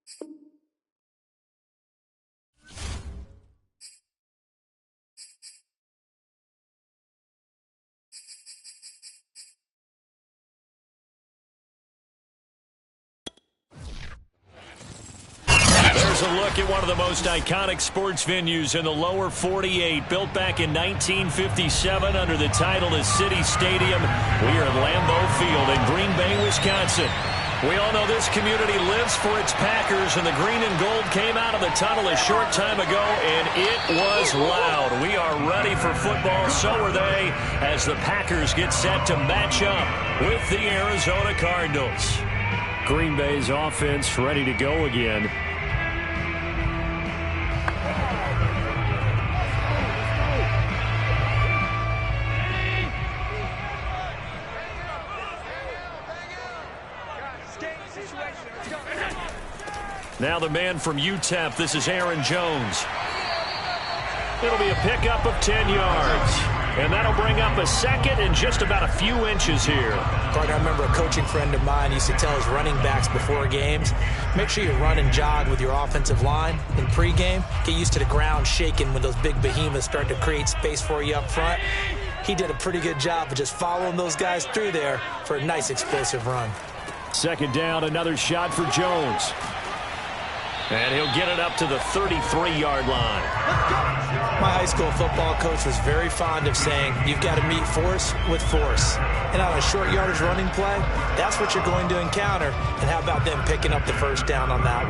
There's a look at one of the most iconic sports venues in the lower 48, built back in 1957 under the title of City Stadium. We are at Lambeau Field in Green Bay, Wisconsin. We all know this community lives for its Packers, and the green and gold came out of the tunnel a short time ago, and it was loud. We are ready for football, so are they, as the Packers get set to match up with the Arizona Cardinals. Green Bay's offense ready to go again. Now the man from UTEP, this is Aaron Jones. It'll be a pickup of 10 yards. And that'll bring up a second and just about a few inches here. Gardner, I remember a coaching friend of mine used to tell his running backs before games, make sure you run and jog with your offensive line in pregame. Get used to the ground shaking when those big behemoths start to create space for you up front. He did a pretty good job of just following those guys through there for a nice explosive run. Second down, another shot for Jones. And he'll get it up to the 33-yard line. My high school football coach was very fond of saying, you've got to meet force with force. And on a short yardage running play, that's what you're going to encounter. And how about them picking up the first down on that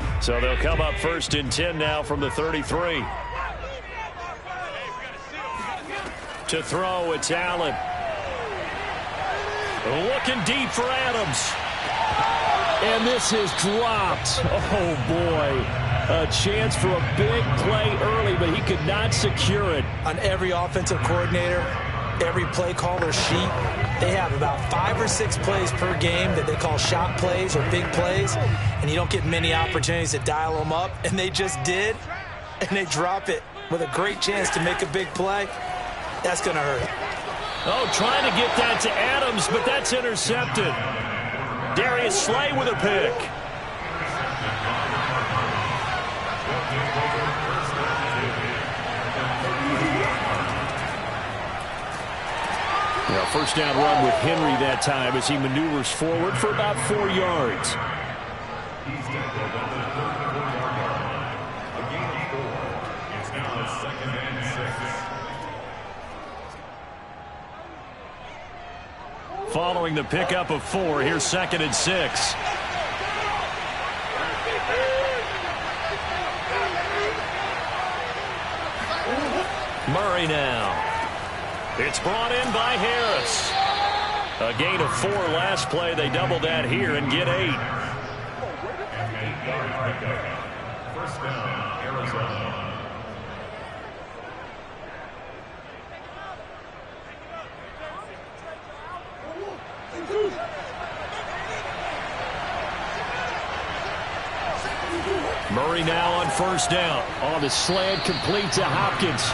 one? So they'll come up first and 10 now from the 33. To throw, it's Allen. Looking deep for Adams. And this is dropped. Oh, boy. A chance for a big play early, but he could not secure it. On every offensive coordinator, every play caller sheet, they have about 5 or 6 plays per game that they call shot plays or big plays, and you don't get many opportunities to dial them up, and they just did, and they drop it with a great chance to make a big play. That's going to hurt. Oh, trying to get that to Adams, but that's intercepted. Darius Slay with a pick. Well, first down run with Henry that time as he maneuvers forward for about 4 yards. Following the pickup of 4, here's 2nd and 6. Murray now. It's brought in by Harris. A gain of 4 last play. They double that here and get 8. First down, Arizona. Murray now on first down. On the slant, complete to Hopkins.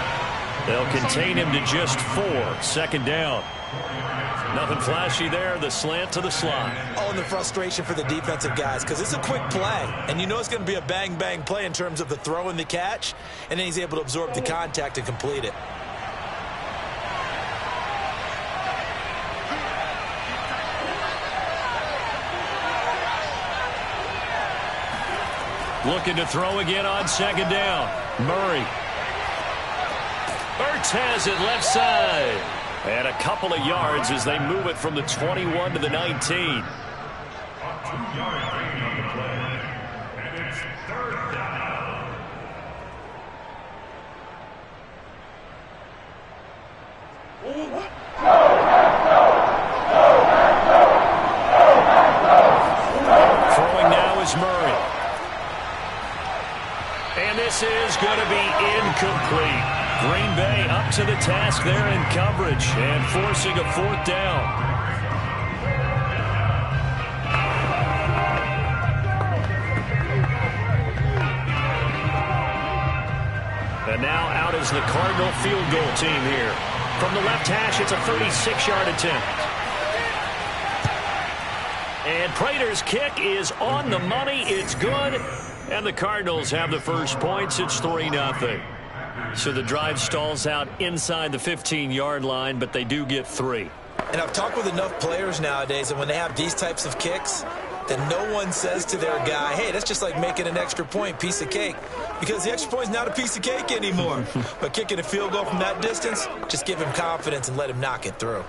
They'll contain him to just 4. 2nd down. Nothing flashy there. The slant to the slot. Oh, and the frustration for the defensive guys, because it's a quick play. And you know it's going to be a bang-bang play in terms of the throw and the catch. And then he's able to absorb the contact and complete it. Looking to throw again on 2nd down. Murray. Ertz has it left side. And a couple of yards as they move it from the 21 to the 19. 2-yard gain on the play. And it's 3rd down. Throwing now is Murray. And this is going to be incomplete. Green Bay up to the task there in coverage and forcing a 4th down. And now out is the Cardinal field goal team here. From the left hash, it's a 36-yard attempt. And Prater's kick is on the money. It's good. And the Cardinals have the first points. It's 3-0. So the drive stalls out inside the 15-yard line, but they do get 3. And I've talked with enough players nowadays, and when they have these types of kicks, then no one says to their guy, hey, that's just like making an extra point, piece of cake. Because the extra point is not a piece of cake anymore. But kicking a field goal from that distance, just give him confidence and let him knock it through.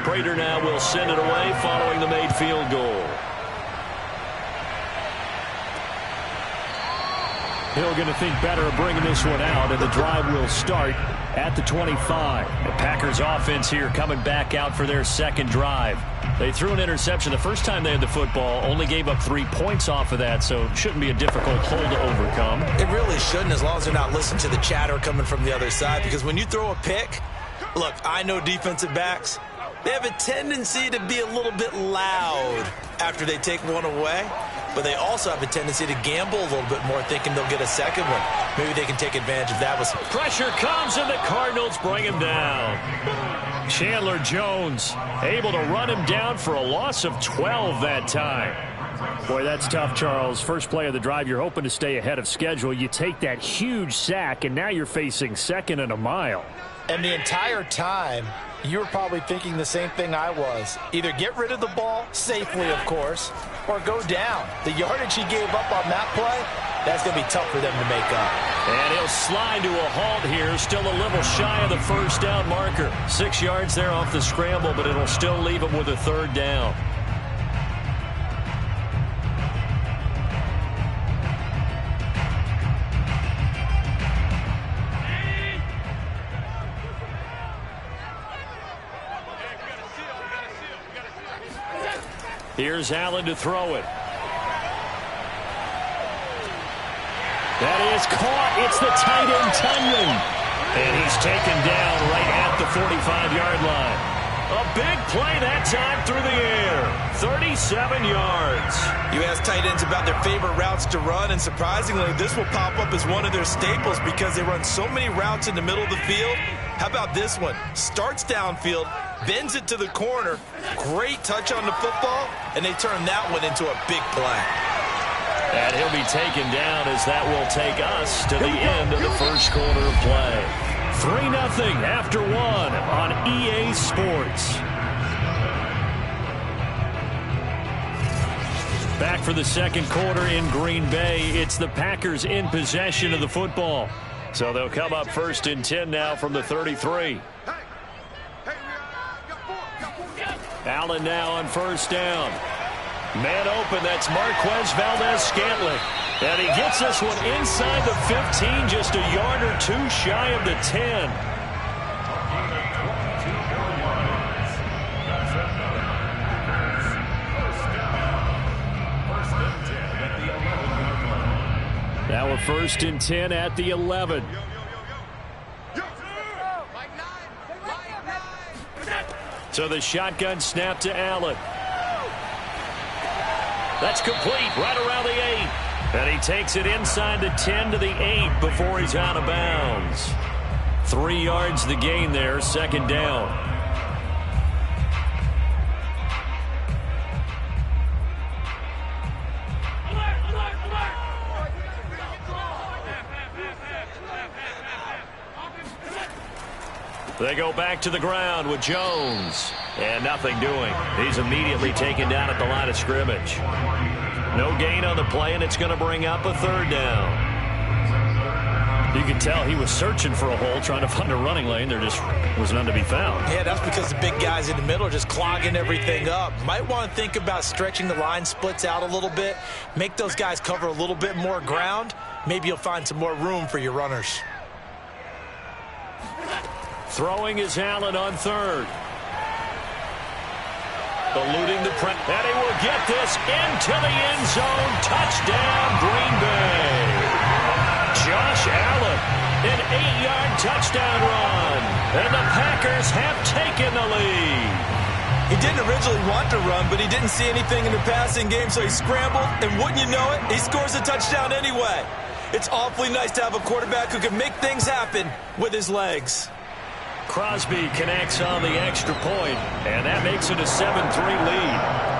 Prater now will send it away following the made field goal. Hill going to think better of bringing this one out, and the drive will start at the 25. The Packers offense here coming back out for their second drive. They threw an interception the first time they had the football, only gave up 3 points off of that, so it shouldn't be a difficult hole to overcome. It really shouldn't, as long as they're not listening to the chatter coming from the other side, because when you throw a pick, look, I know defensive backs, they have a tendency to be a little bit loud after they take one away, but they also have a tendency to gamble a little bit more, thinking they'll get a second one. Maybe they can take advantage of that. Pressure comes, and the Cardinals bring him down. Chandler Jones able to run him down for a loss of 12 that time. Boy, that's tough, Charles. First play of the drive, you're hoping to stay ahead of schedule. You take that huge sack, and now you're facing 2nd and a mile. And the entire time, you were probably thinking the same thing I was. Either get rid of the ball, safely of course, or go down. The yardage he gave up on that play, that's going to be tough for them to make up. And he'll slide to a halt here, still a little shy of the first down marker. 6 yards there off the scramble, but it'll still leave him with a 3rd down. Here's Allen to throw it. That is caught. It's the tight end, Tunyon. And he's taken down right at the 45-yard line. A big play that time through the air. 37 yards. You ask tight ends about their favorite routes to run, and surprisingly, this will pop up as one of their staples because they run so many routes in the middle of the field. How about this one? Starts downfield, bends it to the corner, great touch on the football, and they turn that one into a big play. And he'll be taken down as that will take us to the end of the first quarter of play. 3-0 after 1 on EA Sports. Back for the second quarter in Green Bay. It's the Packers in possession of the football. So they'll come up 1st and 10 now from the 33. Allen now on 1st down. Man open, that's Marquez Valdez-Scantling. And he gets this one inside the 15, just a yard or 2 shy of the 10. Now a 1st and 10 at the 11. So the shotgun snap to Allen. That's complete right around the 8. And he takes it inside the 10 to the 8 before he's out of bounds. 3 yards the gain there, 2nd down. They go back to the ground with Jones. And nothing doing. He's immediately taken down at the line of scrimmage. No gain on the play, and it's going to bring up a 3rd down. You can tell he was searching for a hole, trying to find a running lane. There just was none to be found. Yeah, that's because the big guys in the middle are just clogging everything up. Might want to think about stretching the line splits out a little bit. Make those guys cover a little bit more ground. Maybe you'll find some more room for your runners. Throwing is Allen on 3rd. Eluding the press. And he will get this into the end zone. Touchdown, Green Bay. Josh Allen, an 8-yard touchdown run. And the Packers have taken the lead. He didn't originally want to run, but he didn't see anything in the passing game, so he scrambled, and wouldn't you know it, he scores a touchdown anyway. It's awfully nice to have a quarterback who can make things happen with his legs. Crosby connects on the extra point, and that makes it a 7-3 lead.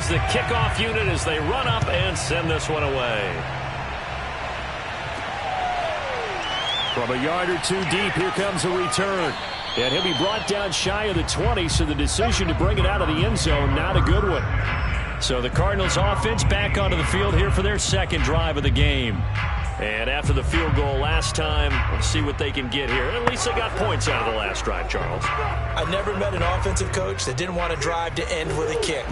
The kickoff unit as they run up and send this one away. From a yard or two deep, here comes a return. And he'll be brought down shy of the 20, so the decision to bring it out of the end zone, not a good one. So the Cardinals offense back onto the field here for their second drive of the game. And after the field goal last time, we'll see what they can get here. At least they got points out of the last drive, Charles. I never met an offensive coach that didn't want to drive to end with a kick.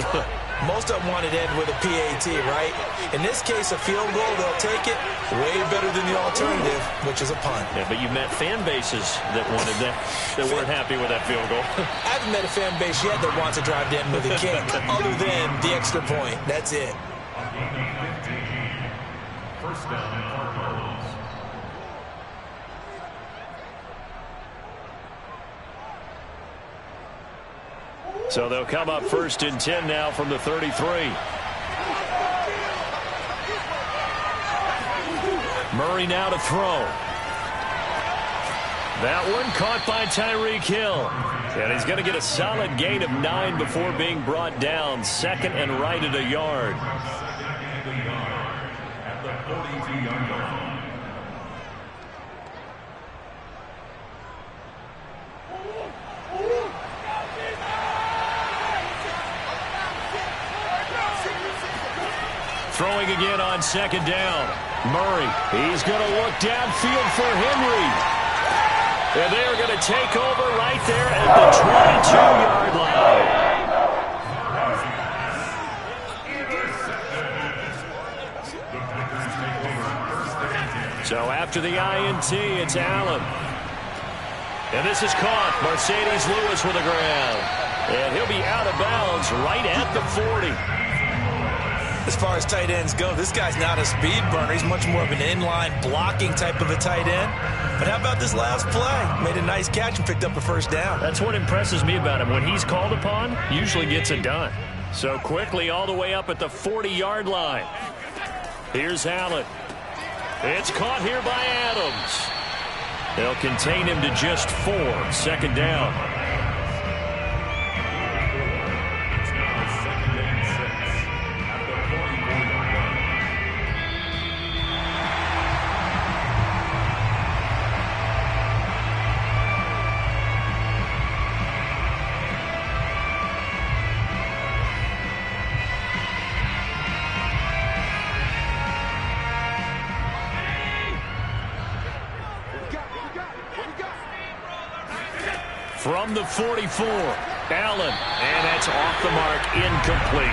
Most of them wanted to end with a PAT, right? In this case, a field goal, they'll take it way better than the alternative, which is a punt. Yeah, but you met fan bases that wanted that weren't happy with that field goal. I haven't met a fan base yet that wants to drive to end with a kick, other than the extra point. That's it. First down, Cardinals. So they'll come up 1st and 10 now from the 33. Murray now to throw. That one caught by Tyreek Hill. And he's going to get a solid gain of 9 before being brought down. Second and right at a yard. At the 42-yard line. Throwing again on second down. Murray, he's going to look downfield for Henry. And they're going to take over right there at the 22-yard line. So after the INT, it's Allen. And this is caught. Mercedes Lewis with the ground. And he'll be out of bounds right at the 40. As far as tight ends go, this guy's not a speed burner. He's much more of an inline blocking type of a tight end. But how about this last play? Made a nice catch and picked up a first down. That's what impresses me about him. When he's called upon, usually gets it done. So quickly all the way up at the 40-yard line. Here's Allen. It's caught here by Adams. They'll contain him to just 4. Second down. From the 44, Allen, and that's off the mark, incomplete.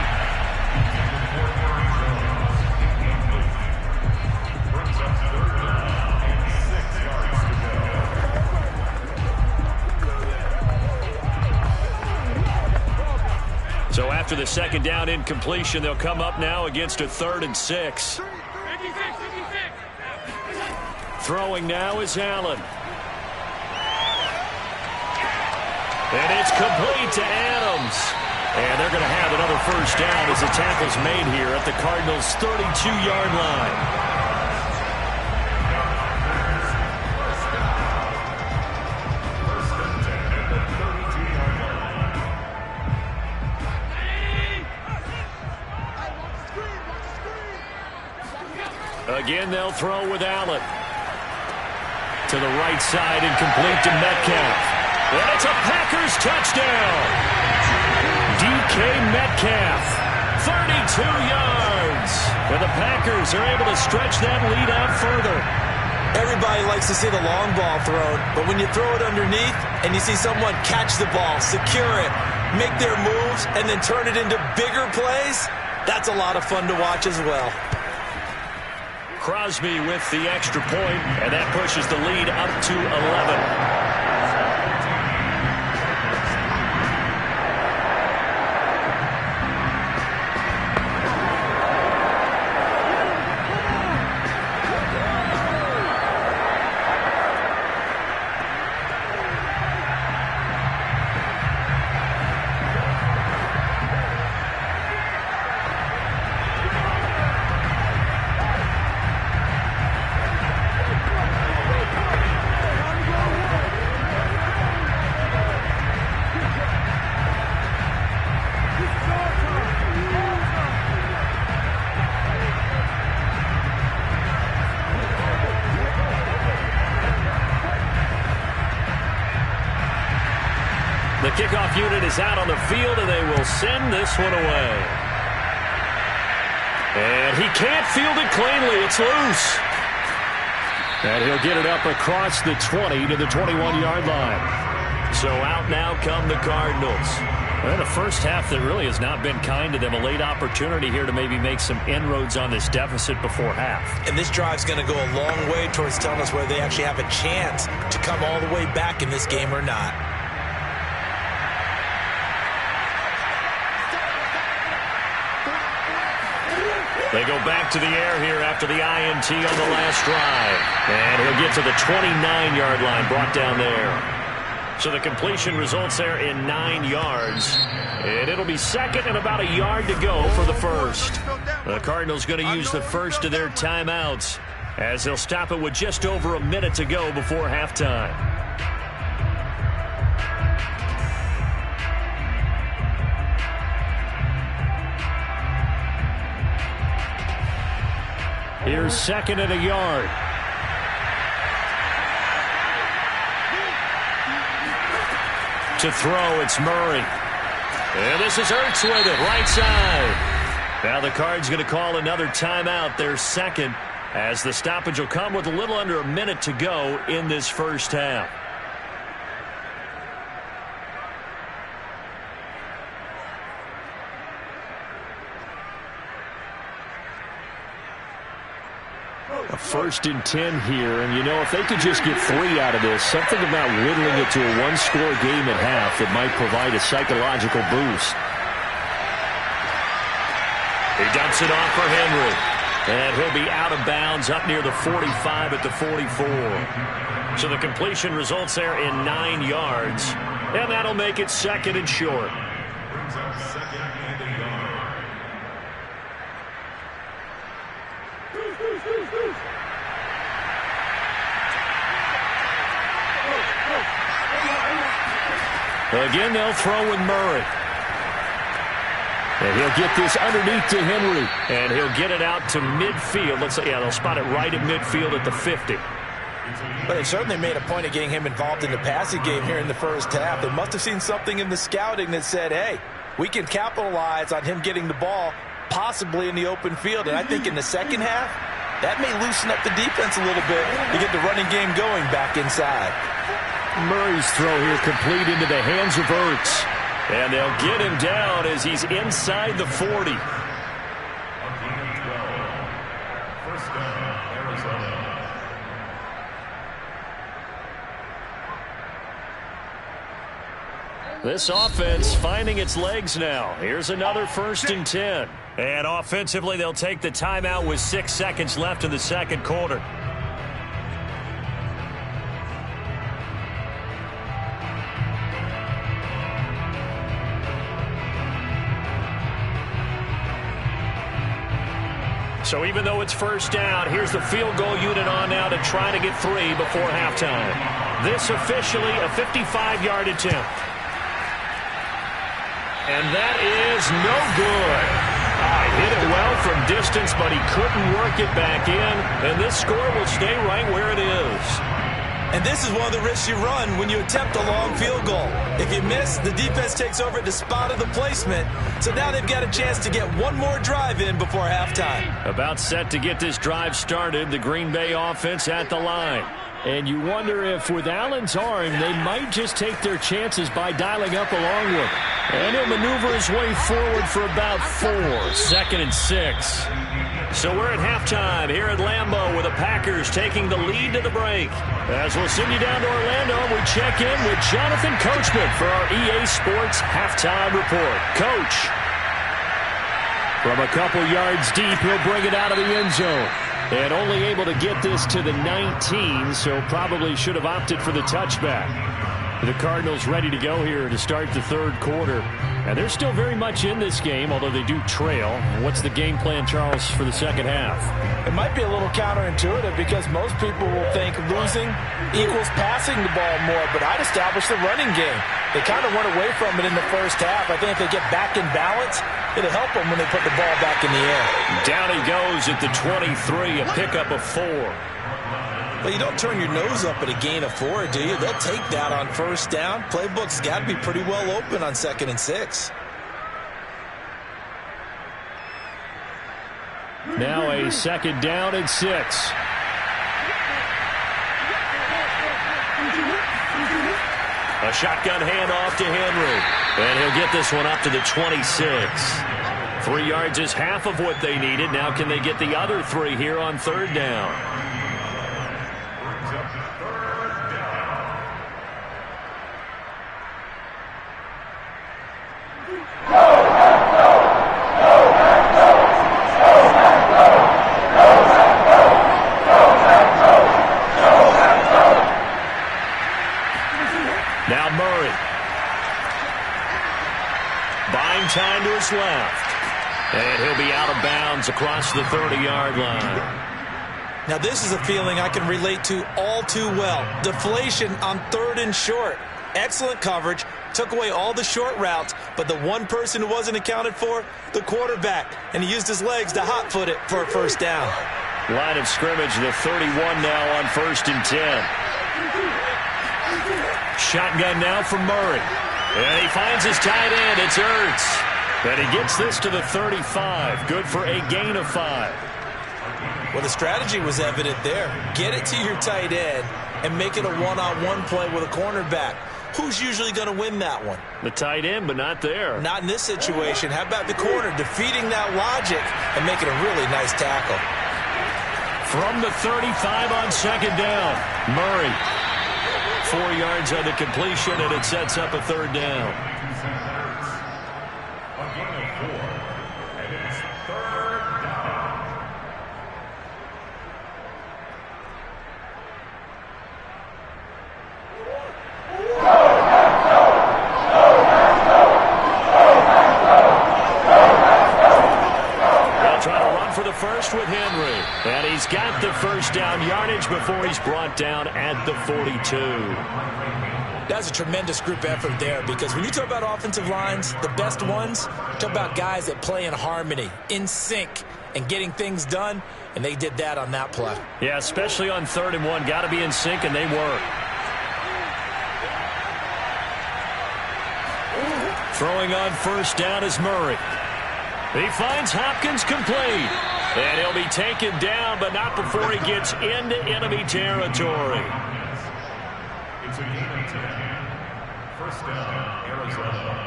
So after the second down incompletion, they'll come up now against a 3rd and 6. Throwing now is Allen. And it's complete to Adams. And they're going to have another first down as the tackle's made here at the Cardinals' 32-yard line. Again, they'll throw with Allen. To the right side and complete to Metcalf. And it's a Packers touchdown. DK Metcalf, 32 yards. And the Packers are able to stretch that lead out further. Everybody likes to see the long ball thrown, but when you throw it underneath and you see someone catch the ball, secure it, make their moves, and then turn it into bigger plays, that's a lot of fun to watch as well. Crosby with the extra point, and that pushes the lead up to 11. The kickoff unit is out on the field, and they will send this one away. And he can't field it cleanly. It's loose. And he'll get it up across the 20 to the 21-yard line. So out now come the Cardinals. Well, the first half that really has not been kind to them. A late opportunity here to maybe make some inroads on this deficit before half. And this drive's going to go a long way towards telling us whether they actually have a chance to come all the way back in this game or not. They go back to the air here after the INT on the last drive. And he'll get to the 29-yard line, brought down there. So the completion results there in 9 yards. And it'll be second and about a yard to go for the first. The Cardinals going to use the first of their timeouts as they'll stop it with just over a minute to go before halftime. Here's second and a yard. To throw, it's Murray. And this is Ertz with it, right side. Now the Cards going to call another timeout, their second, as the stoppage will come with a little under a minute to go in this first half. A 1st and 10 here, and you know, if they could just get 3 out of this, something about whittling it to a one-score game at half that might provide a psychological boost. He dumps it off for Henry, and he'll be out of bounds up near the 45 at the 44. So the completion results there in 9 yards, and that'll make it second and short. Again, they'll throw with Murray. And he'll get this underneath to Henry. And he'll get it out to midfield. Let's say, yeah, they'll spot it right at midfield at the 50. But they certainly made a point of getting him involved in the passing game here in the first half. They must have seen something in the scouting that said, hey, we can capitalize on him getting the ball possibly in the open field. And I think in the second half, that may loosen up the defense a little bit to get the running game going back inside. Murray's throw here complete into the hands of Ertz. And they'll get him down as he's inside the 40. This offense finding its legs now. Here's another 1st and 10. And offensively, they'll take the timeout with 6 seconds left in the second quarter. So even though it's first down, here's the field goal unit on now to try to get 3 before halftime. This officially a 55-yard attempt. And that is no good. Hit it well from distance, but he couldn't work it back in, and this score will stay right where it is. And this is one of the risks you run when you attempt a long field goal. If you miss, the defense takes over at the spot of the placement. So now they've got a chance to get one more drive in before halftime. About set to get this drive started, the Green Bay offense at the line. And you wonder if with Allen's arm, they might just take their chances by dialing up along with him. And he'll maneuver his way forward for about 4. 2nd and 6. So we're at halftime here at Lambeau with the Packers taking the lead to the break. As we'll send you down to Orlando, we check in with Jonathan Coachman for our EA Sports Halftime Report. Coach. From a couple yards deep, he'll bring it out of the end zone. And only able to get this to the 19, so probably should have opted for the touchback. The Cardinals ready to go here to start the third quarter. And they're still very much in this game, although they do trail. What's the game plan, Charles, for the second half? It might be a little counterintuitive because most people will think losing equals passing the ball more, but I'd establish the running game. They kind of went away from it in the first half. I think if they get back in balance, it'll help them when they put the ball back in the air. Down he goes at the 23, a pickup of 4. Well, you don't turn your nose up at a gain of 4, do you? They'll take that on first down. Playbook's got to be pretty well open on 2nd and 6. Now a 2nd down and 6. A shotgun handoff to Henry. And he'll get this one up to the 26. 3 yards is half of what they needed. Now can they get the other 3 here on 3rd down? Now Murray. Buying time to his left. And he'll be out of bounds across the 30-yard line. Now this is a feeling I can relate to all too well. Deflation on 3rd and short. Excellent coverage. Took away all the short routes, but the one person who wasn't accounted for, the quarterback. And he used his legs to hot-foot it for a first down. Line of scrimmage, the 31 now on 1st and 10. Shotgun now from Murray. And he finds his tight end. It's Ertz. And he gets this to the 35. Good for a gain of 5. Well, the strategy was evident there. Get it to your tight end and make it a one-on-one play with a cornerback. Who's usually going to win that one? The tight end, but not there. Not in this situation. How about the corner defeating that logic and making a really nice tackle? From the 35 on 2nd down, Murray. 4 yards on the completion, and it sets up a 3rd down. A gain of 4, and it's 3rd down. They'll try to run for the first with Henry. And he's got the first down yardage before he's brought down at the 42. That's a tremendous group effort there because when you talk about offensive lines, the best ones, talk about guys that play in harmony, in sync, and getting things done, and they did that on that play. Yeah, especially on 3rd and 1. Got to be in sync, and they were. Throwing on first down is Murray. He finds Hopkins complete. And he'll be taken down, but not before he gets into enemy territory. It's a gain of 10. First down, Arizona.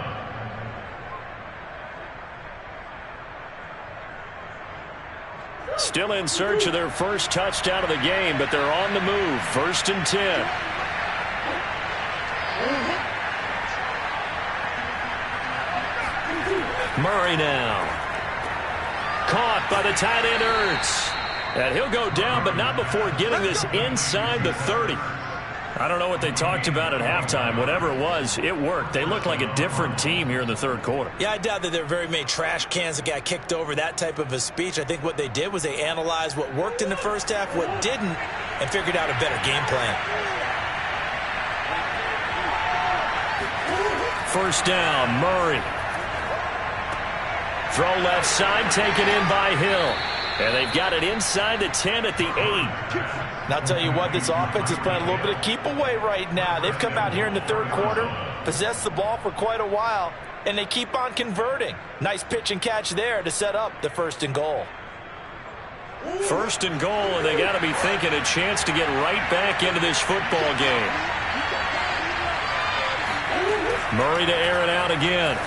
Still in search of their first touchdown of the game, but they're on the move. 1st and 10. Murray now. Caught by the tight end Ertz. And he'll go down, but not before getting this inside the 30. I don't know what they talked about at halftime. Whatever it was, it worked. They looked like a different team here in the 3rd quarter. Yeah, I doubt that there were very many trash cans that got kicked over, that type of a speech. I think what they did was they analyzed what worked in the first half, what didn't, and figured out a better game plan. First down, Murray. Throw left side, taken in by Hill. And they've got it inside the 10 at the 8. And I'll tell you what, this offense is playing a little bit of keep away right now. They've come out here in the third quarter, possessed the ball for quite a while, and they keep on converting. Nice pitch and catch there to set up the 1st and goal. 1st and goal, and they got to be thinking a chance to get right back into this football game. Murray to air it out again.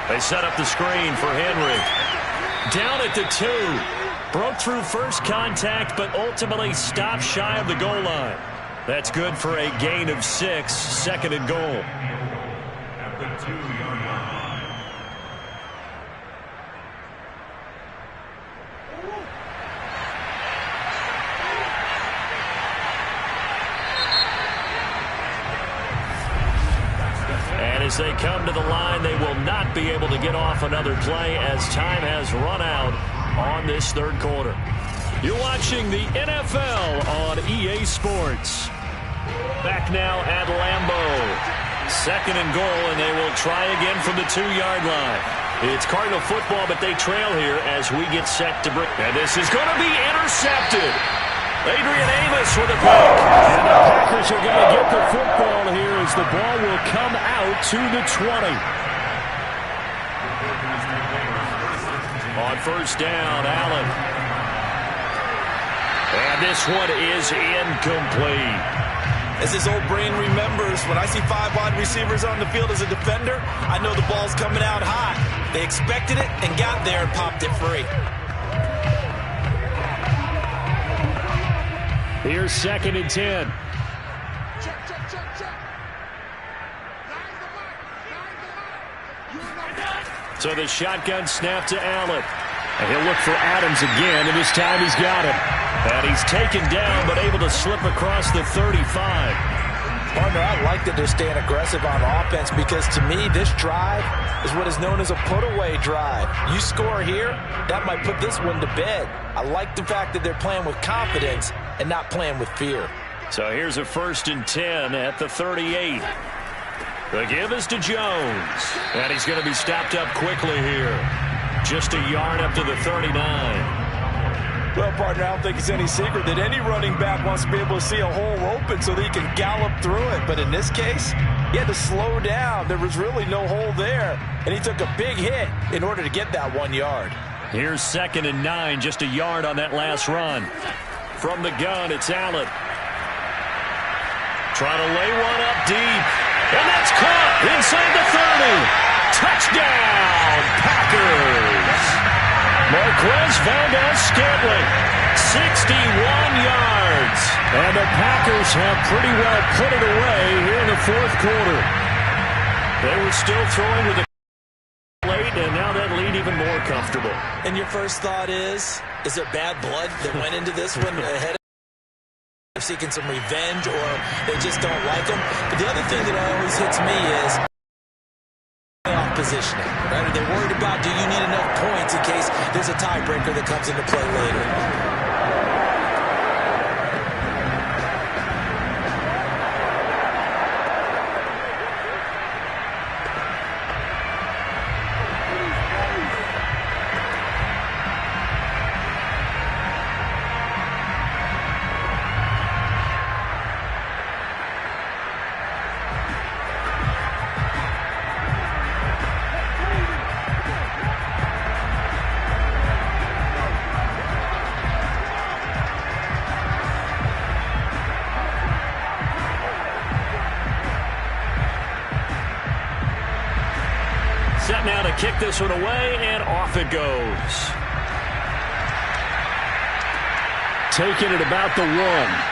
They set up the screen for Henry. Down at the 2. Broke through first contact, but ultimately stopped shy of the goal line. That's good for a gain of 6, 2nd and goal. At the 2-yard line. And as they come to the line, they will not be able to get off another play as time has run out on this third quarter. You're watching the NFL on EA Sports. Back now at Lambeau. 2nd and goal, and they will try again from the 2-yard line. It's Cardinal football, but they trail here as we get set to bring. And this is going to be intercepted. Adrian Amos with a pick. And the Packers are going to get the football here as the ball will come out to the 20. On 1st down, Allen. And this one is incomplete. As his old brain remembers, when I see 5 wide receivers on the field as a defender, I know the ball's coming out hot. They expected it and got there and popped it free. Here's 2nd and 10. So the shotgun snap to Allen. And he'll look for Adams again, and this time he's got him. And he's taken down, but able to slip across the 35. Partner, I like that they're staying aggressive on offense because, to me, this drive is what is known as a put-away drive. You score here, that might put this one to bed. I like the fact that they're playing with confidence and not playing with fear. So here's a 1st and 10 at the 38. The give is to Jones. And he's going to be stopped up quickly here. Just a yard up to the 39. Well, partner, I don't think it's any secret that any running back wants to be able to see a hole open so that he can gallop through it. But in this case, he had to slow down. There was really no hole there. And he took a big hit in order to get that 1 yard. Here's 2nd and 9, just a yard on that last run. From the gun, it's Allen. Trying to lay one up deep. And that's caught inside the 30. Touchdown, Packers! Marquez Valdes-Scantling, 61 yards. And the Packers have pretty well put it away here in the 4th quarter. They were still throwing with the late, and now that lead even more comfortable. And your first thought is there bad blood that went into this one ahead of seeking some revenge, or they just don't like them? But the other thing that always hits me is positioning, right? Are they worried about, do you need enough points in case there's a tiebreaker that comes into play later? Set now to kick this one away, and off it goes. Taking it about the 1.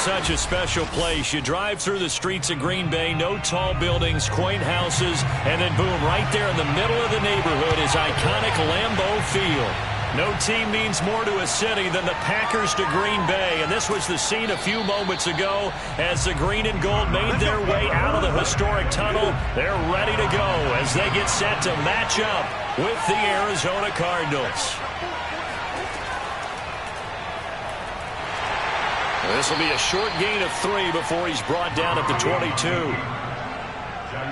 such a special place. You drive through the streets of Green Bay, no tall buildings, quaint houses, and then boom, right there in the middle of the neighborhood is iconic Lambeau Field. No team means more to a city than the Packers to Green Bay, and this was the scene a few moments ago as the green and gold made their way out of the historic tunnel. They're ready to go as they get set to match up with the Arizona Cardinals. This will be a short gain of 3 before he's brought down at the 22.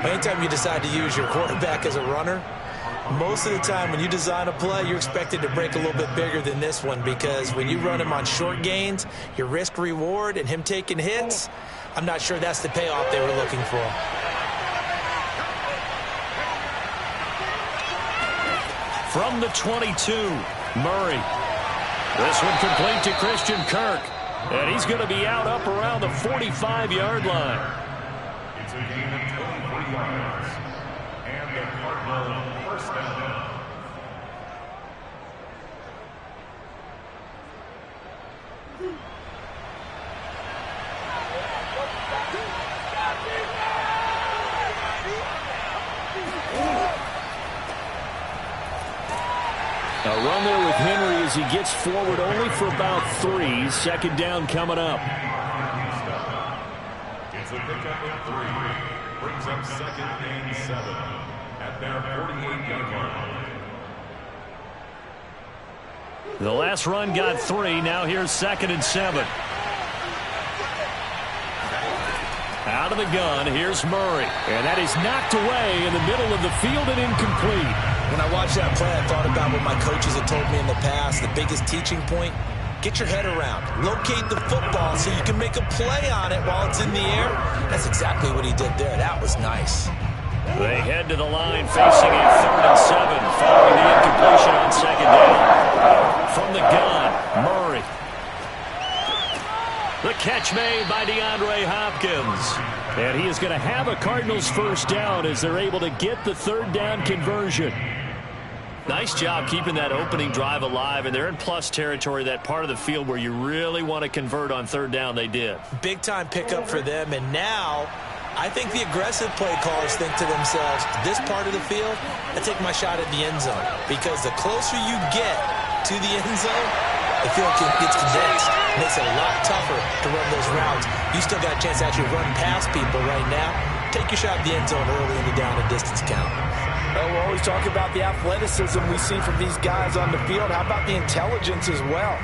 Anytime you decide to use your quarterback as a runner, most of the time when you design a play, you're expected to break a little bit bigger than this one, because when you run him on short gains, your risk-reward and him taking hits, I'm not sure that's the payoff they were looking for. From the 22, Murray. This one complete to Christian Kirk. And he's going to be out up around the 45-yard line. It's a gain of 23 yards. And the Cardinal first down. A run there with Henry as he gets forward only for about 3. Second down coming up. It's a pickup of 3. Brings up second and 7 at their 48-yard line. The last run got 3. Now here's second and 7. Out of the gun, here's Murray. And that is knocked away in the middle of the field and incomplete. When I watched that play, I thought about what my coaches had told me in the past. The biggest teaching point, get your head around. Locate the football so you can make a play on it while it's in the air. That's exactly what he did there. That was nice. They head to the line facing a 3rd and 7 following the incompletion on second down. From the gun, Murray. The catch made by DeAndre Hopkins. And he is going to have a Cardinals first down as they're able to get the 3rd down conversion. Nice job keeping that opening drive alive, and they're in plus territory, that part of the field where you really want to convert on 3rd down. They did. Big-time pickup for them, and now I think the aggressive play callers think to themselves, this part of the field, I take my shot at the end zone, because the closer you get to the end zone, the field gets condensed. It makes it a lot tougher to run those routes. You still got a chance to actually run past people right now. Take your shot at the end zone early in the down and distance count. We're always talking about the athleticism we see from these guys on the field. How about the intelligence as well?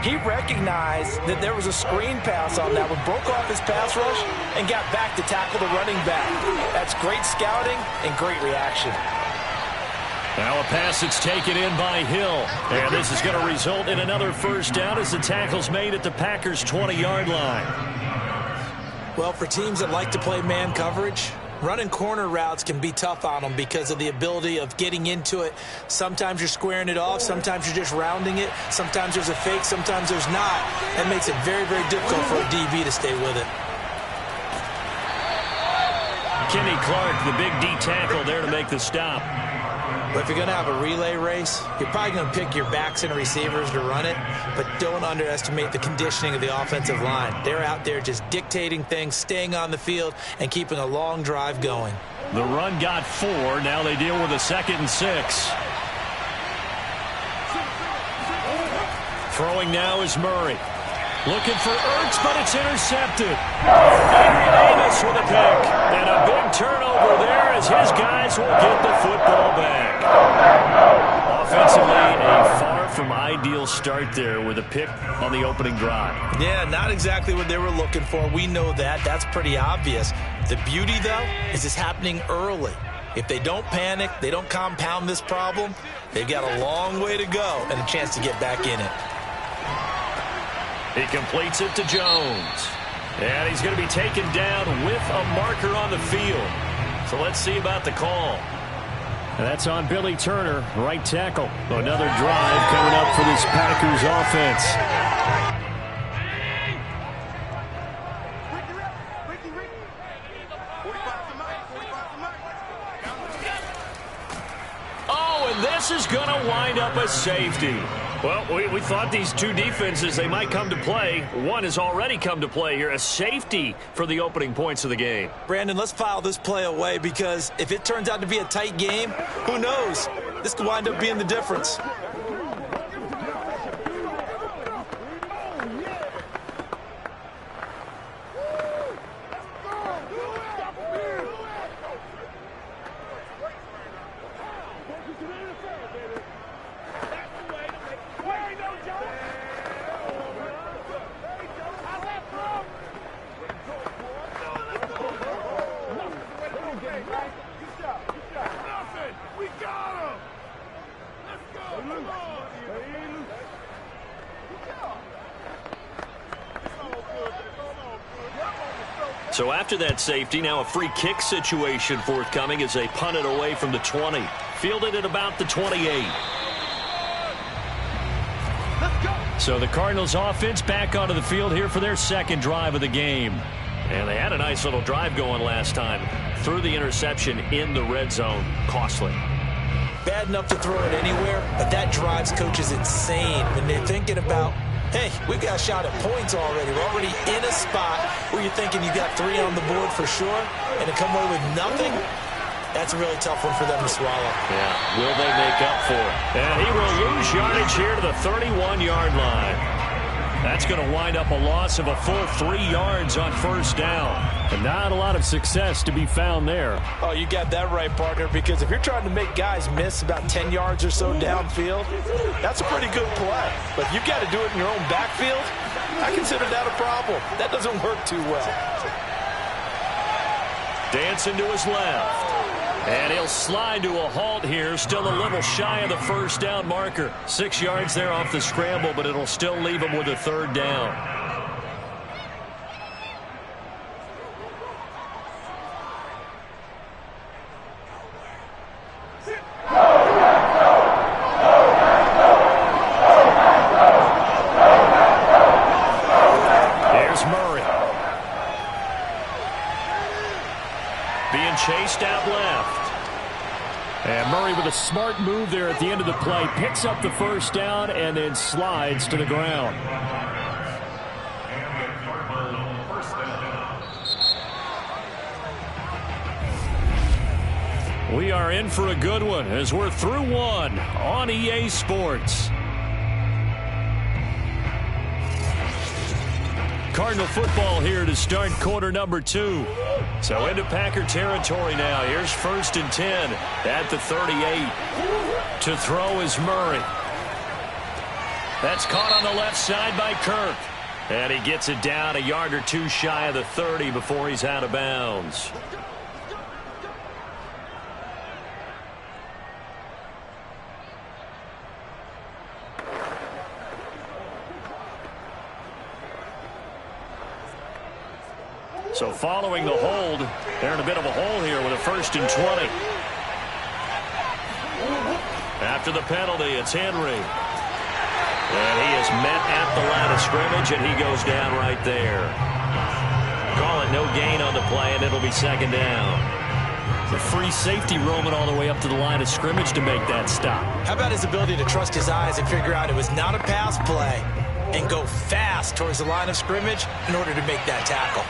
He recognized that there was a screen pass on that one, broke off his pass rush, and got back to tackle the running back. That's great scouting and great reaction. Now a pass that's taken in by Hill. And this is going to result in another first down as the tackle's made at the Packers' 20-yard line. Well, for teams that like to play man coverage, running corner routes can be tough on them because of the ability of getting into it. Sometimes you're squaring it off. Sometimes you're just rounding it. Sometimes there's a fake. Sometimes there's not. That makes it very, very difficult for a DB to stay with it. Kenny Clark, the big D tackle there to make the stop. But if you're going to have a relay race, you're probably going to pick your backs and receivers to run it, but don't underestimate the conditioning of the offensive line. They're out there just dictating things, staying on the field, and keeping a long drive going. The run got 4. Now they deal with a 2nd and 6. Throwing now is Murray. Looking for Ertz, but it's intercepted. Henry Davis with a pick. And a big turnover there as his guys will get the football back. Offensively, a far from ideal start there with a pick on the opening drive. Yeah, not exactly what they were looking for. We know that. That's pretty obvious. The beauty, though, is it's happening early. If they don't panic, they don't compound this problem, they've got a long way to go and a chance to get back in it. He completes it to Jones. And he's going to be taken down with a marker on the field. So let's see about the call. And that's on Billy Turner, right tackle. Another drive coming up for this Packers offense. Oh, and this is going to wind up a safety. Well, we thought these two defenses, they might come to play. One has already come to play here, a safety for the opening points of the game. Brandon, let's file this play away because if it turns out to be a tight game, who knows? This could wind up being the difference. So after that safety, now a free kick situation forthcoming as they punt it away from the 20. Fielded at about the 28. So the Cardinals offense back onto the field here for their second drive of the game. And they had a nice little drive going last time. Threw the interception in the red zone. Costly. Bad enough to throw it anywhere, but that drives coaches insane when they're thinking about, hey, we've got a shot at points already. We're already in a spot where you're thinking you got 3 on the board for sure, and to come away with nothing, that's a really tough one for them to swallow. Yeah, will they make up for it? And he will lose yardage here to the 31-yard line. That's going to wind up a loss of a full 3 yards on first down. And not a lot of success to be found there. Oh, you got that right, partner, because if you're trying to make guys miss about 10 yards or so downfield, that's a pretty good play. But if you've got to do it in your own backfield, I consider that a problem. That doesn't work too well. Dancing to his left. And he'll slide to a halt here, still a little shy of the first down marker. 6 yards there off the scramble, but it'll still leave him with a third down. There's Murray. Being chased out left. And Murray with a smart move there at the end of the play. Picks up the first down and then slides to the ground. We are in for a good one as we're through one on EA Sports. Cardinal football here to start quarter number 2. So into Packer territory now. Here's 1st and 10 at the 38. To throw is Murray. That's caught on the left side by Kirk. And he gets it down a yard or two shy of the 30 before he's out of bounds. So following the hold, they're in a bit of a hole here with a 1st and 20. After the penalty, it's Henry. And he is met at the line of scrimmage, and he goes down right there. Call it no gain on the play, and it'll be 2nd down. The free safety roaming all the way up to the line of scrimmage to make that stop. How about his ability to trust his eyes and figure out it was not a pass play and go fast towards the line of scrimmage in order to make that tackle?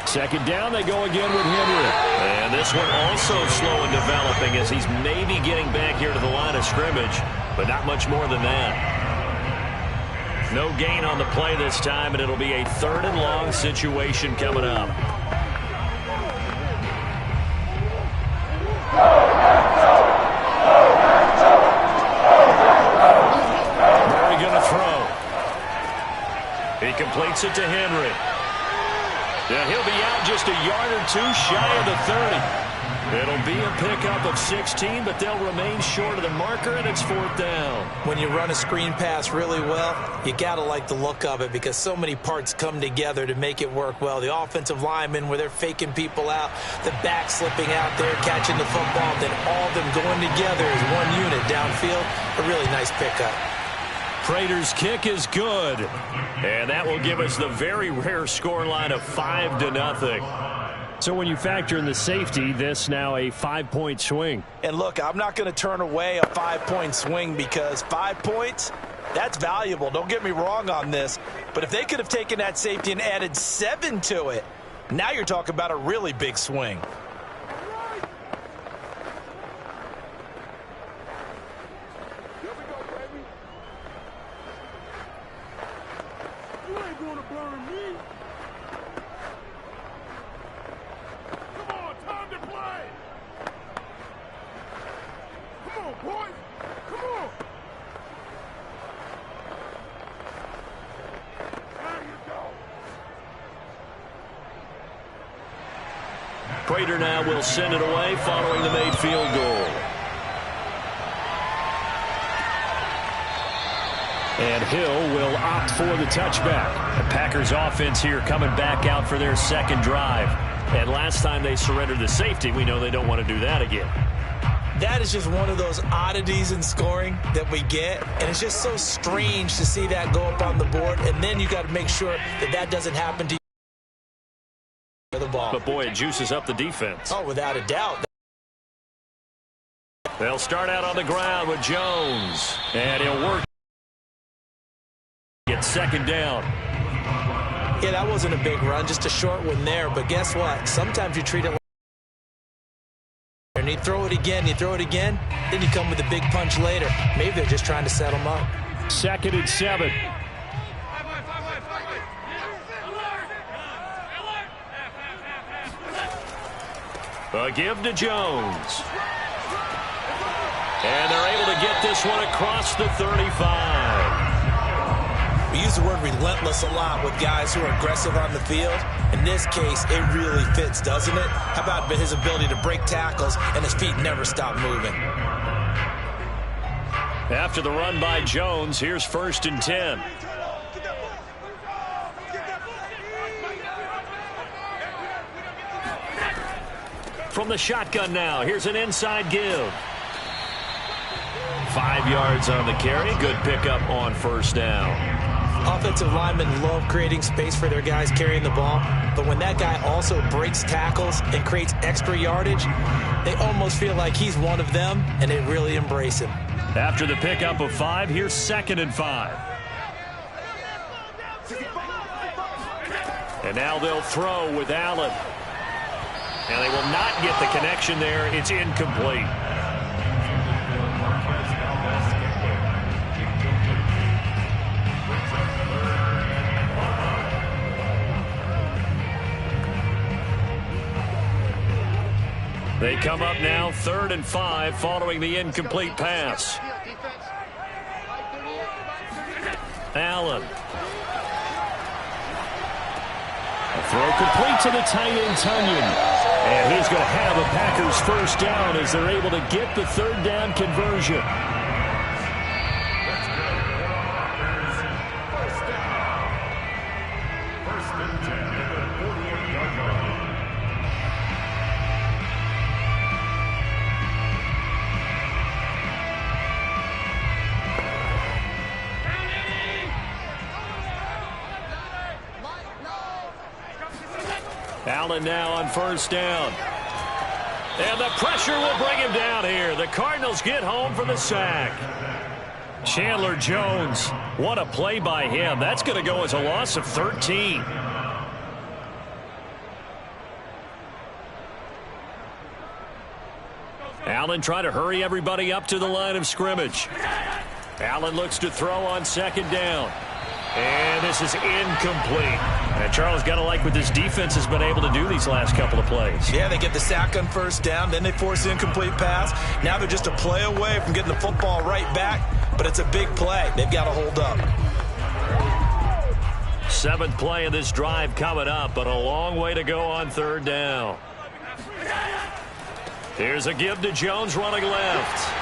Second down, they go again with Henry. And this one also slow in developing as he's maybe getting back here to the line of scrimmage, but not much more than that. No gain on the play this time, and it'll be a 3rd and long situation coming up. Murray going to throw. He completes it to Henry. And he'll be out just a yard or two shy of the 30. It'll be a pickup of 16, but they'll remain short of the marker, and it's 4th down. When you run a screen pass really well, you got to like the look of it because so many parts come together to make it work well. The offensive linemen, where they're faking people out, the back slipping out there, catching the football, then all of them going together as one unit downfield. A really nice pickup. Prater's kick is good. And that will give us the very rare scoreline of 5-0. So when you factor in the safety, this now a 5-point swing. And look, I'm not going to turn away a 5-point swing because 5 points, that's valuable. Don't get me wrong on this. But if they could have taken that safety and added 7 to it, now you're talking about a really big swing. Prater now will send it away following the made field goal. And Hill will opt for the touchback. The Packers offense here coming back out for their second drive. And last time they surrendered the safety, we know they don't want to do that again. That is just one of those oddities in scoring that we get. And it's just so strange to see that go up on the board. And then you got to make sure that that doesn't happen to you. The ball. But boy, it juices up the defense. Oh, without a doubt. They'll start out on the ground with Jones. And he'll work. Get second down. Yeah, that wasn't a big run, just a short one there. But guess what? Sometimes you treat it like and you throw it again, then you come with a big punch later. Maybe they're just trying to set them up. 2nd and 7. A give to Jones. And they're able to get this one across the 35. We use the word relentless a lot with guys who are aggressive on the field. In this case, it really fits, doesn't it? How about his ability to break tackles and his feet never stop moving? After the run by Jones, here's 1st and 10. From the shotgun now, here's an inside give. 5 yards on the carry. Good pickup on 1st down. Offensive linemen love creating space for their guys carrying the ball, but when that guy also breaks tackles and creates extra yardage, they almost feel like he's one of them, and they really embrace him. After the pickup of 5, here's 2nd and 5. And now they'll throw with Allen. And they will not get the connection there. It's incomplete. They come up now 3rd and 5 following the incomplete pass. Allen. A throw complete to the tight end, Tunyon. And he's going to have a Packers 1st down as they're able to get the 3rd down conversion. Allen now on 1st down. And the pressure will bring him down here. The Cardinals get home for the sack. Chandler Jones, what a play by him. That's going to go as a loss of 13. Allen trying to hurry everybody up to the line of scrimmage. Allen looks to throw on 2nd down. And this is incomplete. And Charles, got to like what this defense has been able to do these last couple of plays. Yeah, they get the sack on 1st down, then they force the incomplete pass. Now they're just a play away from getting the football right back, but it's a big play. They've got to hold up. 7th play of this drive coming up, but a long way to go on 3rd down. Here's a give to Jones running left.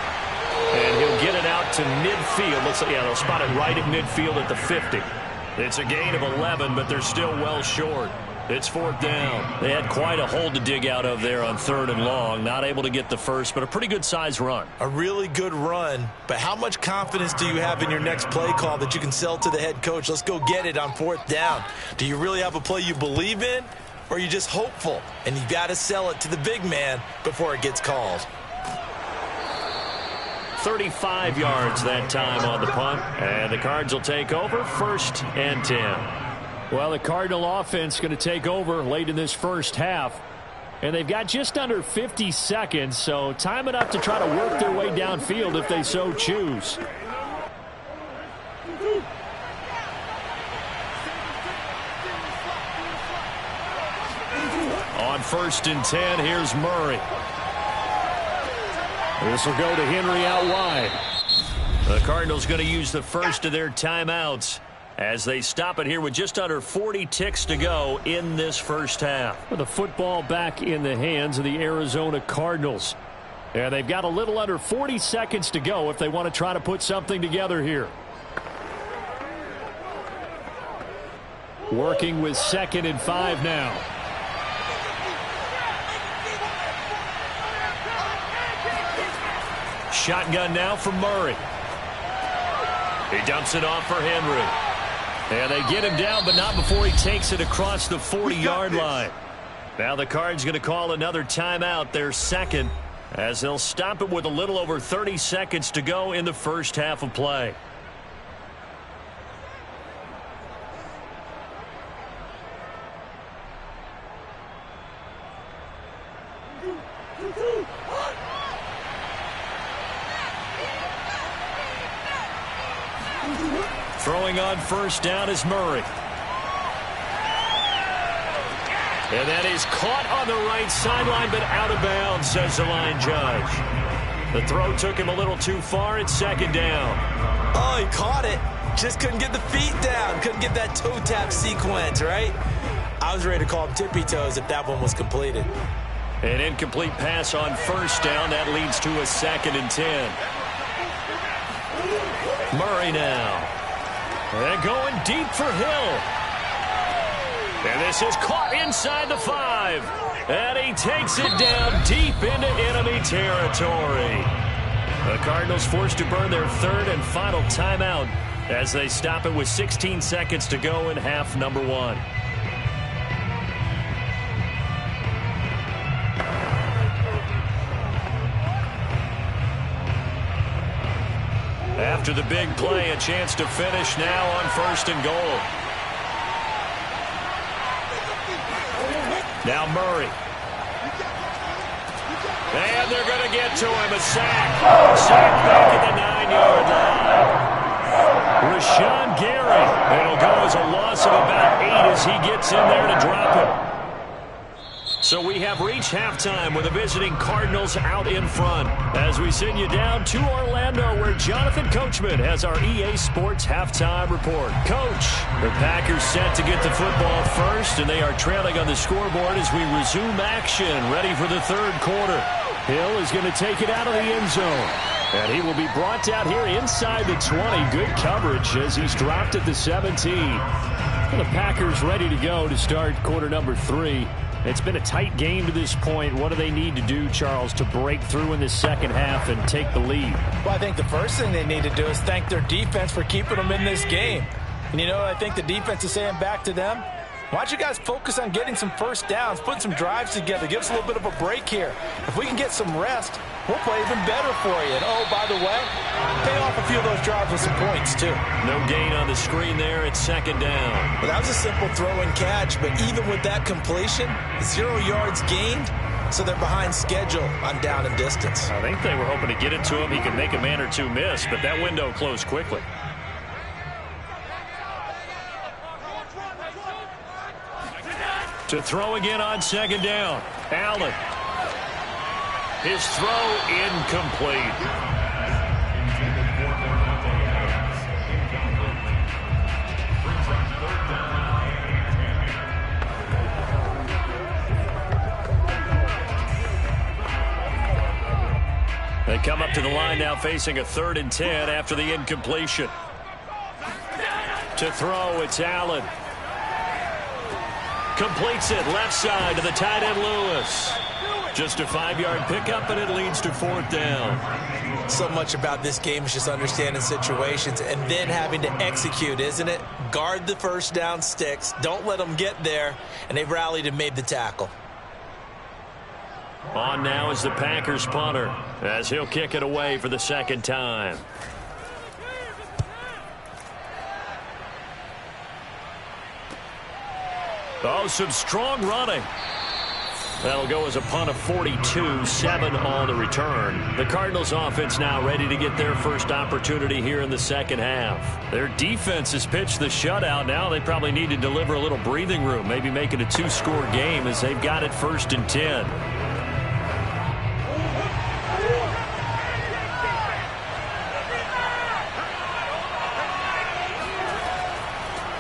And he'll get it out to midfield. Let's see, yeah, they'll spot it right at midfield at the 50. It's a gain of 11, but they're still well short. It's 4th down. They had quite a hole to dig out of there on 3rd and long. Not able to get the first, but a pretty good size run. A really good run, but how much confidence do you have in your next play call that you can sell to the head coach? Let's go get it on 4th down. Do you really have a play you believe in? or you're just hopeful, and you got to sell it to the big man before it gets called. 35 yards that time on the punt, and the Cards will take over 1st and 10. Well, the Cardinal offense going to take over late in this first half, and they've got just under 50 seconds, so time enough to try to work their way downfield if they so choose. On 1st and 10, here's Murray. This will go to Henry out wide. The Cardinals going to use the first of their timeouts as they stop it here with just under 40 ticks to go in this first half. With the football back in the hands of the Arizona Cardinals. And they've got a little under 40 seconds to go if they want to try to put something together here. Working with 2nd and 5 now. Shotgun now for Murray. He dumps it off for Henry. And they get him down, but not before he takes it across the 40-yard line. Now the Cards going to call another timeout, their second, as they'll stop it with a little over 30 seconds to go in the first half of play. Throwing on 1st down is Murray. And that is caught on the right sideline, but out of bounds, says the line judge. The throw took him a little too far. It's 2nd down. Oh, he caught it. Just couldn't get the feet down. Couldn't get that toe tap sequence, right? I was ready to call him tippy toes if that one was completed. An incomplete pass on 1st down. That leads to a 2nd and 10. Murray now. And going deep for Hill. And this is caught inside the 5. And he takes it down deep into enemy territory. The Cardinals forced to burn their 3rd and final timeout as they stop it with 16 seconds to go in half number 1. After the big play, a chance to finish now on 1st and goal. Now Murray. And they're going to get to him. A sack. Sack back at the 9-yard line. Rashawn Gary. It'll go as a loss of about 8 as he gets in there to drop it. So we have reached halftime with the visiting Cardinals out in front as we send you down to Orlando where Jonathan Coachman has our EA Sports halftime report. Coach, the Packers set to get the football first, and they are trailing on the scoreboard as we resume action, ready for the 3rd quarter. Hill is going to take it out of the end zone. And he will be brought down here inside the 20. Good coverage as he's dropped at the 17. And the Packers ready to go to start quarter number 3. It's been a tight game to this point. What do they need to do, Charles, to break through in the second half and take the lead? Well, I think the first thing they need to do is thank their defense for keeping them in this game. And you know what I think the defense is saying back to them? Why don't you guys focus on getting some first downs, put some drives together, give us a little bit of a break here. If we can get some rest, we'll play even better for you. And, oh, by the way, pay off a few of those drives with some points, too. No gain on the screen there. It's 2nd down. Well, that was a simple throw and catch, but even with that completion, 0 yards gained, so they're behind schedule on down and distance. I think they were hoping to get it to him. He could make a man or two miss, but that window closed quickly. To throw again on 2nd down. Allen. His throw incomplete. They come up to the line now facing a 3rd and 10 after the incompletion. To throw, it's Allen. Completes it left side to the tight end Lewis. Just a 5-yard pickup, and it leads to 4th down. So much about this game is just understanding situations and then having to execute, isn't it? guard the first down sticks, don't let them get there, and they've rallied and made the tackle. On now is the Packers punter as he'll kick it away for the second time. Oh, some strong running. That'll go as a punt of 42, 7 on the return. The Cardinals offense now ready to get their first opportunity here in the second half. Their defense has pitched the shutout. Now they probably need to deliver a little breathing room, maybe make it a 2-score game as they've got it 1st and 10.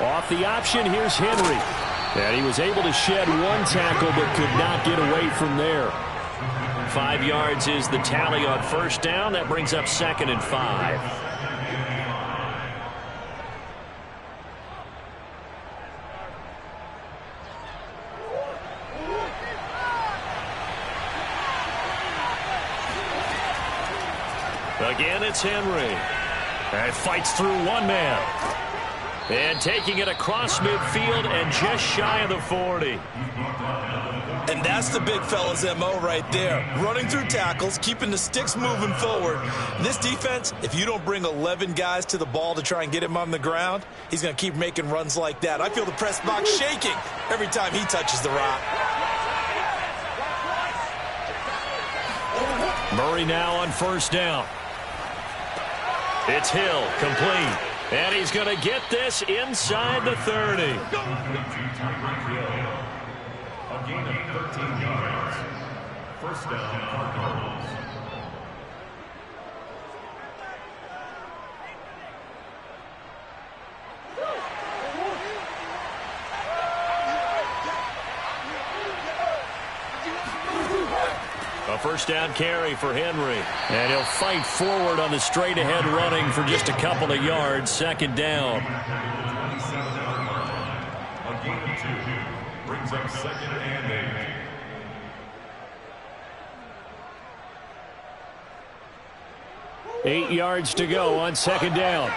Off the option, here's Henry. And he was able to shed one tackle but could not get away from there. 5 yards is the tally on first down. That brings up 2nd and 5. Again, it's Henry. And fights through one man. And taking it across midfield and just shy of the 40. And that's the big fella's MO right there. Running through tackles, keeping the sticks moving forward. This defense, if you don't bring 11 guys to the ball to try and get him on the ground, he's going to keep making runs like that. I feel the press box shaking every time he touches the rock. Murray now on first down. It's Hill, complete. And he's going to get this inside the 30. A gain of 13 yards. First down, Cardinals. A first down carry for Henry. And he'll fight forward on the straight ahead running for just a couple of yards. Second down. 27-yard line. A gain of 2. Brings up 2nd and 8. 8 yards to go on second down.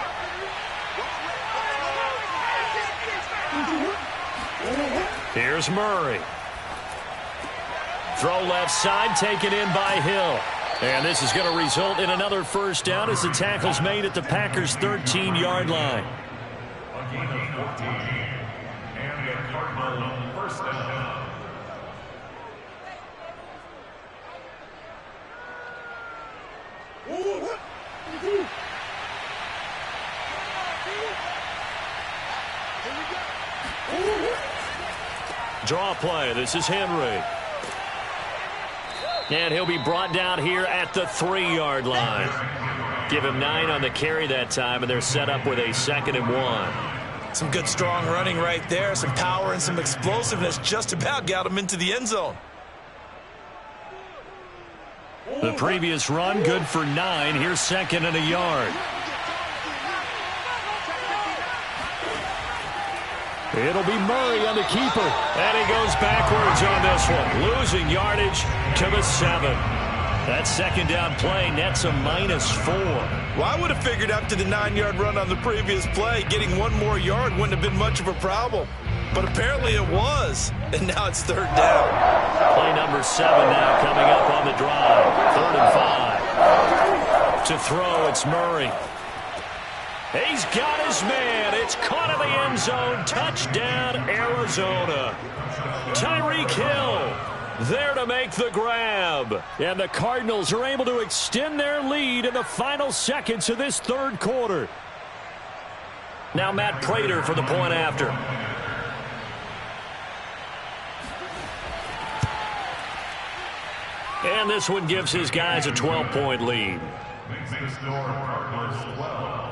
Here's Murray. Throw left side, taken in by Hill. And this is going to result in another first down as the tackle's made at the Packers' 13-yard line. A gain of 14. And the Cardinal first down. Draw play. This is Henry. And he'll be brought down here at the 3-yard line. Give him 9 on the carry that time, and they're set up with a 2nd and 1. Some good strong running right there. Some power and some explosiveness just about got him into the end zone. The previous run, good for 9. Here's 2nd and a yard. It'll be Murray on the keeper. And he goes backwards on this one. Losing yardage to the 7. That second down play nets a -4. Well, I would have figured after the 9-yard run on the previous play, getting one more yard wouldn't have been much of a problem. But apparently it was. And now it's 3rd down. Play number 7 now coming up on the drive. 3rd and 5. To throw, it's Murray. He's got his man. It's caught in the end zone. Touchdown, Arizona. Tyreek Hill there to make the grab. And the Cardinals are able to extend their lead in the final seconds of this 3rd quarter. Now Matt Prater for the point after. And this one gives his guys a 12-point lead. Makes the score Cardinals 12.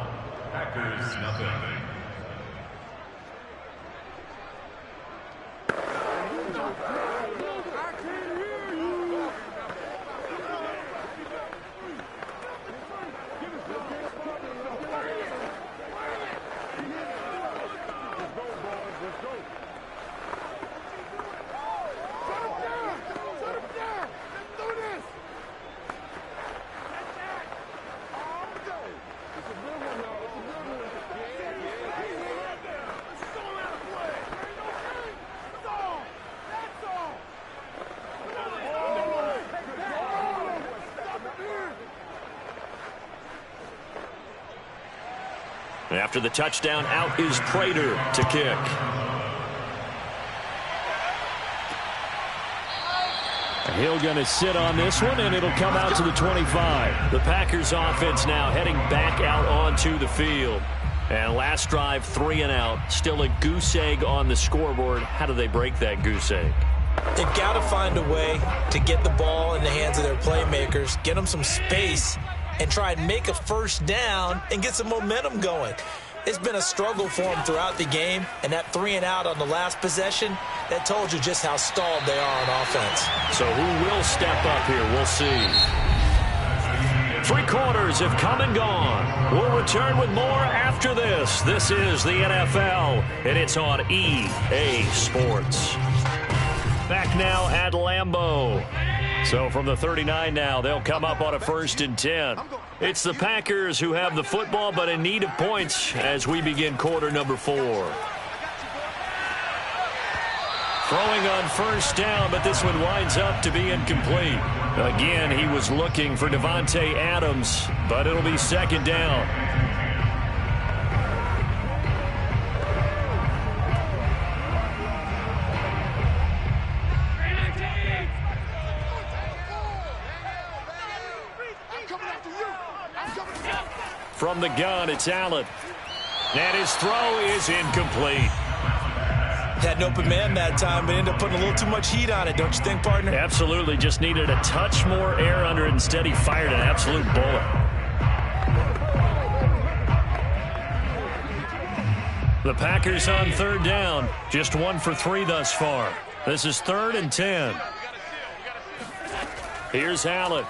Packers nothing. After the touchdown, out is Prater to kick. Hill going to sit on this one, and it'll come out to the 25. The Packers offense now heading back out onto the field. And last drive, 3 and out. Still a goose egg on the scoreboard. How do they break that goose egg? They've got to find a way to get the ball in the hands of their playmakers, get them some space, and try and make a first down and get some momentum going. It's been a struggle for them throughout the game, and that 3 and out on the last possession, that told you just how stalled they are on offense. So who will step up here? We'll see. 3 quarters have come and gone. We'll return with more after this. This is the NFL, and it's on EA Sports. Back now at Lambeau. So from the 39 now, they'll come up on a 1st and 10. It's the Packers who have the football, but in need of points as we begin quarter number 4. Throwing on 1st down, but this one winds up to be incomplete. Again, he was looking for Davante Adams, but it'll be 2nd down. From the gun, it's Allen. And his throw is incomplete. Had an open man that time, but ended up putting a little too much heat on it, don't you think, partner? Absolutely. Just needed a touch more air under it. Instead, he fired an absolute bullet. The Packers on 3rd down. Just 1 for 3 thus far. This is 3rd and 10. Here's Allen.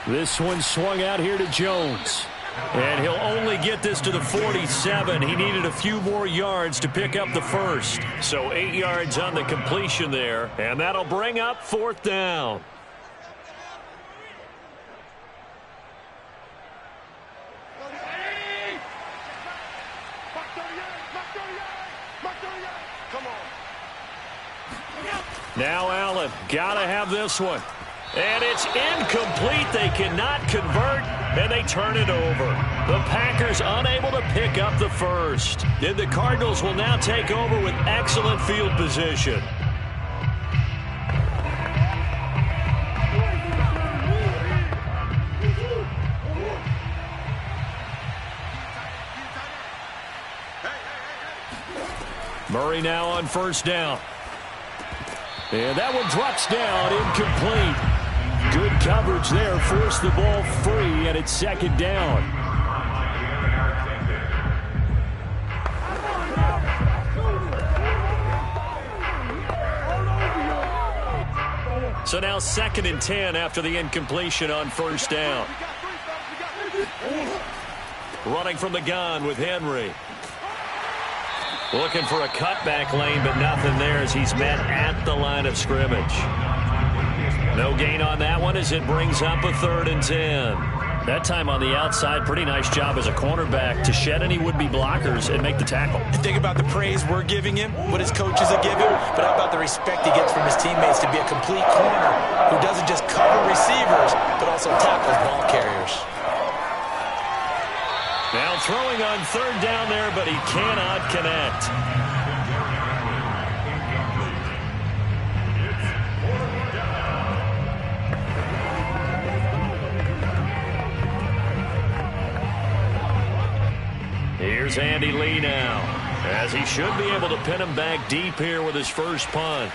This one swung out here to Jones. And he'll only get this to the 47. He needed a few more yards to pick up the first. So 8 yards on the completion there. And that'll bring up 4th down. Now Allen, gotta have this one. And it's incomplete. They cannot convert, and they turn it over. The Packers unable to pick up the first. And the Cardinals will now take over with excellent field position. Murray now on 1st down. And that one drops down, incomplete. Good coverage there, forced the ball free, and it's 2nd down. So now 2nd and 10 after the incompletion on 1st down. Running from the gun with Henry. Looking for a cutback lane, but nothing there as he's met at the line of scrimmage. No gain on that one as it brings up a 3rd and 10. That time on the outside, pretty nice job as a cornerback to shed any would-be blockers and make the tackle. Think about the praise we're giving him, what his coaches are giving, but how about the respect he gets from his teammates to be a complete corner who doesn't just cover receivers, but also tackles ball carriers. Now throwing on 3rd down there, but he cannot connect. Here's Andy Lee now, as he should be able to pin him back deep here with his first punt.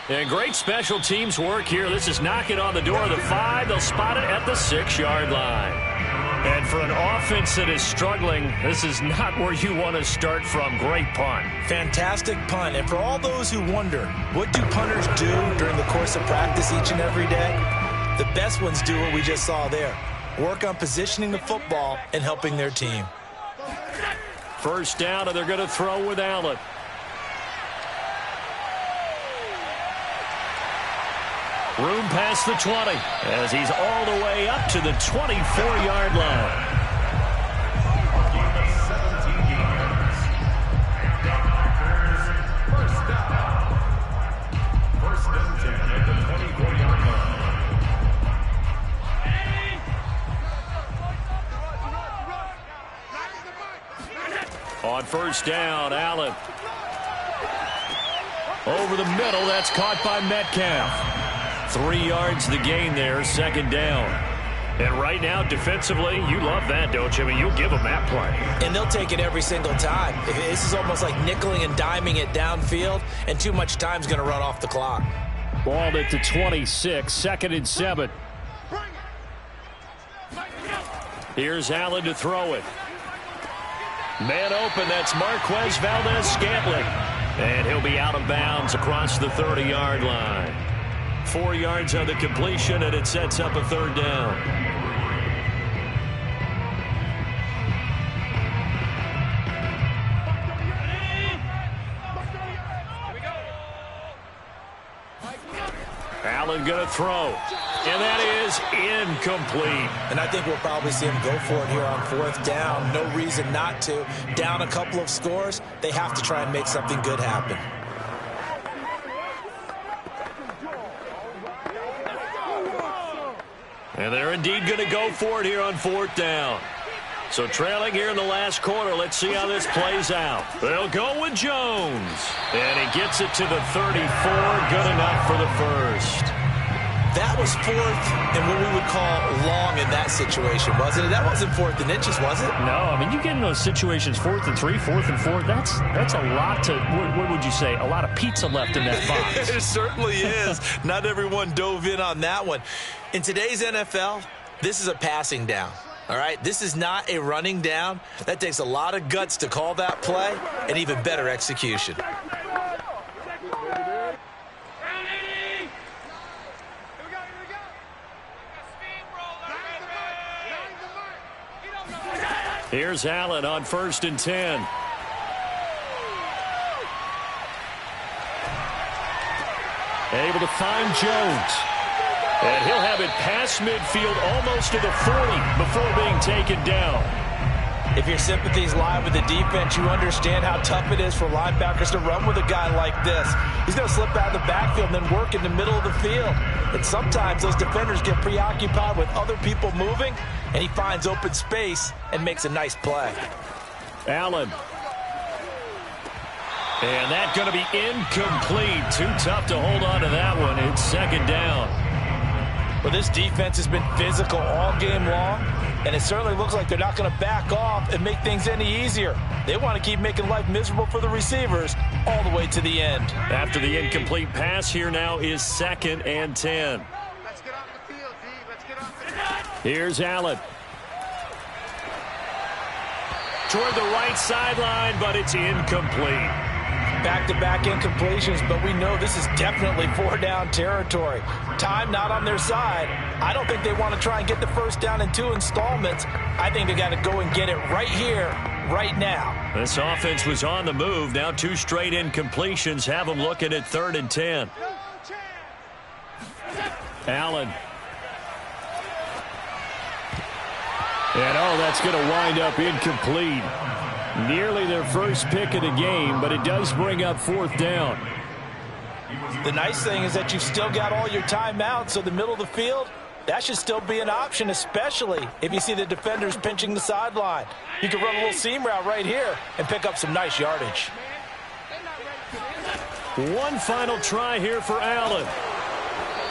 And great special teams work here. This is knocking on the door of the 5. They'll spot it at the 6-yard line. And for an offense that is struggling, this is not where you want to start from. Great punt. Fantastic punt. And for all those who wonder, what do punters do during the course of practice each and every day? The best ones do what we just saw there. Work on positioning the football and helping their team. 1st down, and they're going to throw with Allen. Room past the 20 as he's all the way up to the 24-yard line. On first down, Allen. Over the middle, that's caught by Metcalf. 3 yards the gain there, second down. And right now, defensively, you love that, don't you? I mean, you'll give them that play. And they'll take it every single time. This is almost like nickeling and diming it downfield, and too much time's going to run off the clock. Ball at the 26, 2nd and 7. Here's Allen to throw it. Man open, that's Marquez Valdes-Scantling. And he'll be out of bounds across the 30-yard line. 4 yards on the completion, and it sets up a third down. Allen going to throw. And that is incomplete. And I think we'll probably see him go for it here on 4th down. No reason not to. Down a couple of scores, they have to try and make something good happen. And they're indeed going to go for it here on 4th down. So trailing here in the last quarter, let's see how this plays out. They'll go with Jones. And he gets it to the 34. Good enough for the first. That was 4th and what we would call long in that situation, wasn't it? That wasn't 4th and inches, was it? No, I mean, you get in those situations, 4th and 3, 4th and 4. That's a lot to, what would you say, a lot of pizza left in that box. It certainly is. Not everyone dove in on that one. In today's NFL, this is a passing down. All right, this is not a running down. That takes a lot of guts to call that play and even better execution. Here's Allen on 1st and 10. Able to find Jones. And he'll have it past midfield almost to the 40 before being taken down. If your sympathies lie with the defense, you understand how tough it is for linebackers to run with a guy like this. He's going to slip out of the backfield and then work in the middle of the field. And sometimes those defenders get preoccupied with other people moving, and he finds open space and makes a nice play. Allen. And that's going to be incomplete. Too tough to hold on to that one. It's second down. Well, this defense has been physical all game long, and it certainly looks like they're not going to back off and make things any easier. They want to keep making life miserable for the receivers all the way to the end. After the incomplete pass, here now is 2nd and 10. Let's get off the field, D. Let's get off the field. Here's Allen. Toward the right sideline, but it's incomplete. Back-to-back incompletions, but we know this is definitely 4-down territory. Time not on their side. I don't think they want to try and get the first down in 2 installments. I think they got to go and get it right here, right now. This offense was on the move. Now 2 straight incompletions have them looking at 3rd and 10. Allen. And that's going to wind up incomplete. Nearly their first pick of the game, but it does bring up 4th down. The nice thing is that you've still got all your timeouts, so the middle of the field, that should still be an option, especially if you see the defenders pinching the sideline. You can run a little seam route right here and pick up some nice yardage. One final try here for Allen.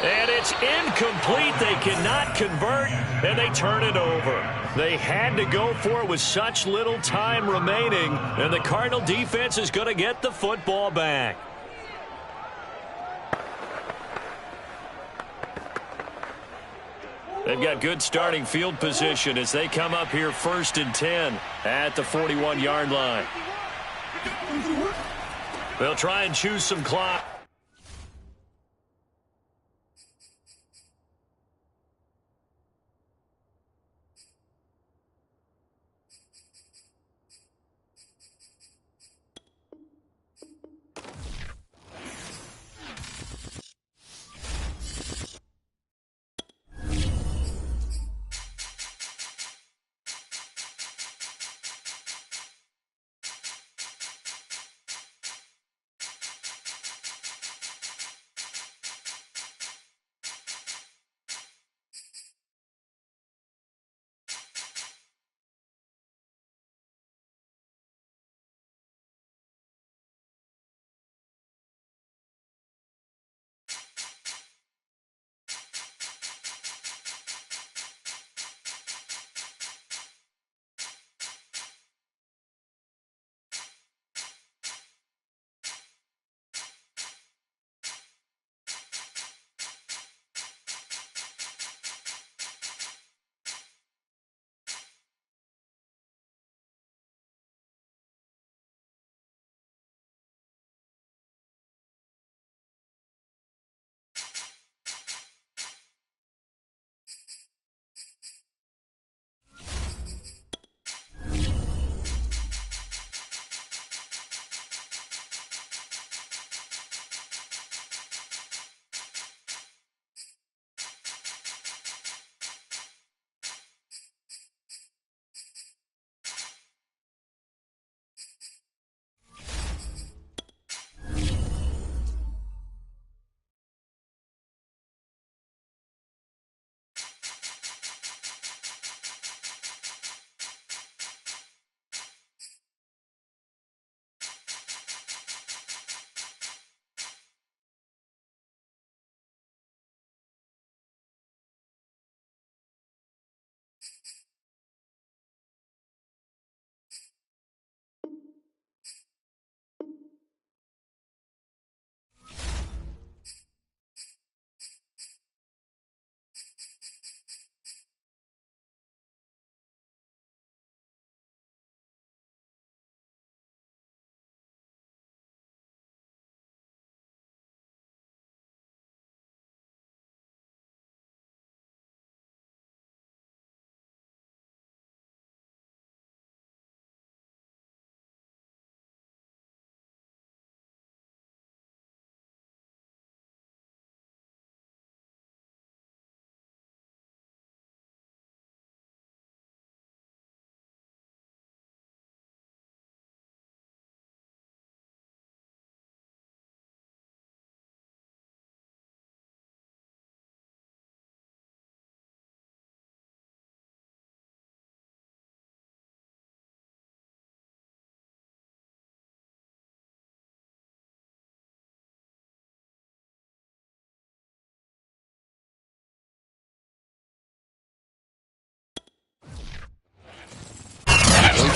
And it's incomplete. They cannot convert, and they turn it over. They had to go for it with such little time remaining, and the Cardinal defense is going to get the football back. They've got good starting field position as they come up here 1st and 10 at the 41-yard line. They'll try and choose some clock.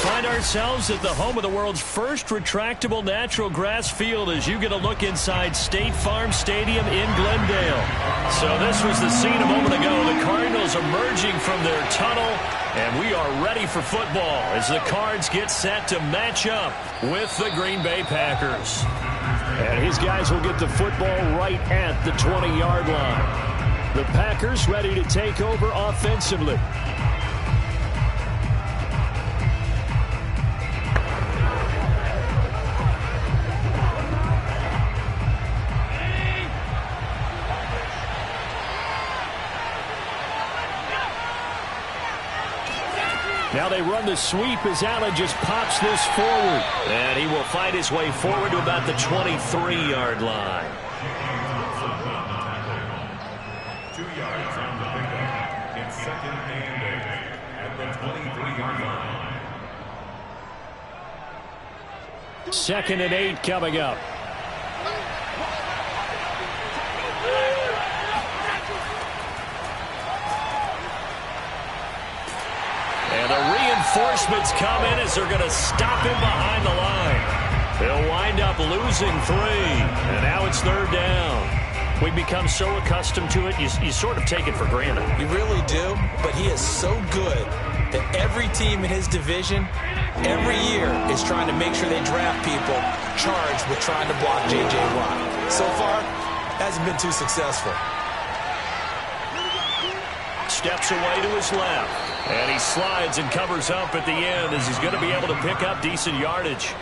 Find ourselves at the home of the world's first retractable natural grass field as you get a look inside State Farm Stadium in Glendale. So this was the scene a moment ago. The Cardinals emerging from their tunnel, and we are ready for football as the Cards get set to match up with the Green Bay Packers. And his guys will get the football right at the 20-yard line. The Packers ready to take over offensively. Now they run the sweep as Allen just pops this forward. And he will find his way forward to about the 23-yard line. 2 yards on the pickup. It's 2nd and 8 at the 23-yard line. 2nd and 8 coming up. And the reinforcements come in as they're going to stop him behind the line. They'll wind up losing 3. And now it's 3rd down. We've become so accustomed to it, you sort of take it for granted. You really do, but he is so good that every team in his division, every year, is trying to make sure they draft people charged with trying to block J.J. Watt. So far, hasn't been too successful. Steps away to his left. And he slides and covers up at the end as he's going to be able to pick up decent yardage.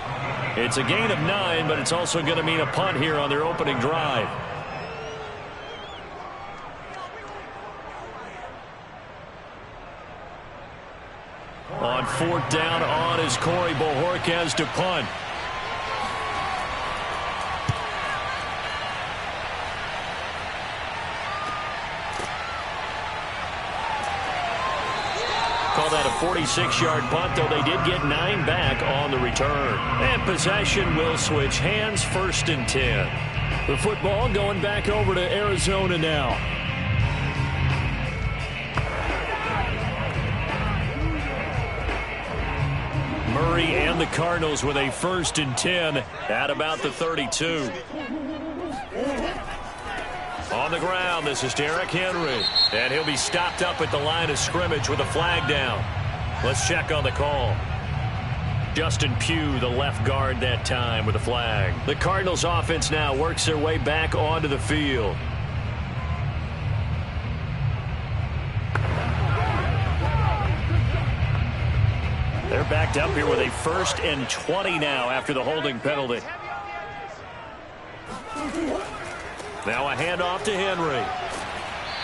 It's a gain of 9, but it's also going to mean a punt here on their opening drive. On 4th down on is Corey Bojorquez to punt. Call that a 46-yard punt, though they did get 9 back on the return. And possession will switch hands, 1st and 10. The football going back over to Arizona now. Murray and the Cardinals with a 1st and 10 at about the 32. On the ground, this is Derrick Henry. And he'll be stopped up at the line of scrimmage with a flag down. Let's check on the call. Justin Pugh, the left guard that time with a flag. The Cardinals offense now works their way back onto the field. They're backed up here with a 1st and 20 now after the holding penalty. Now a handoff to Henry.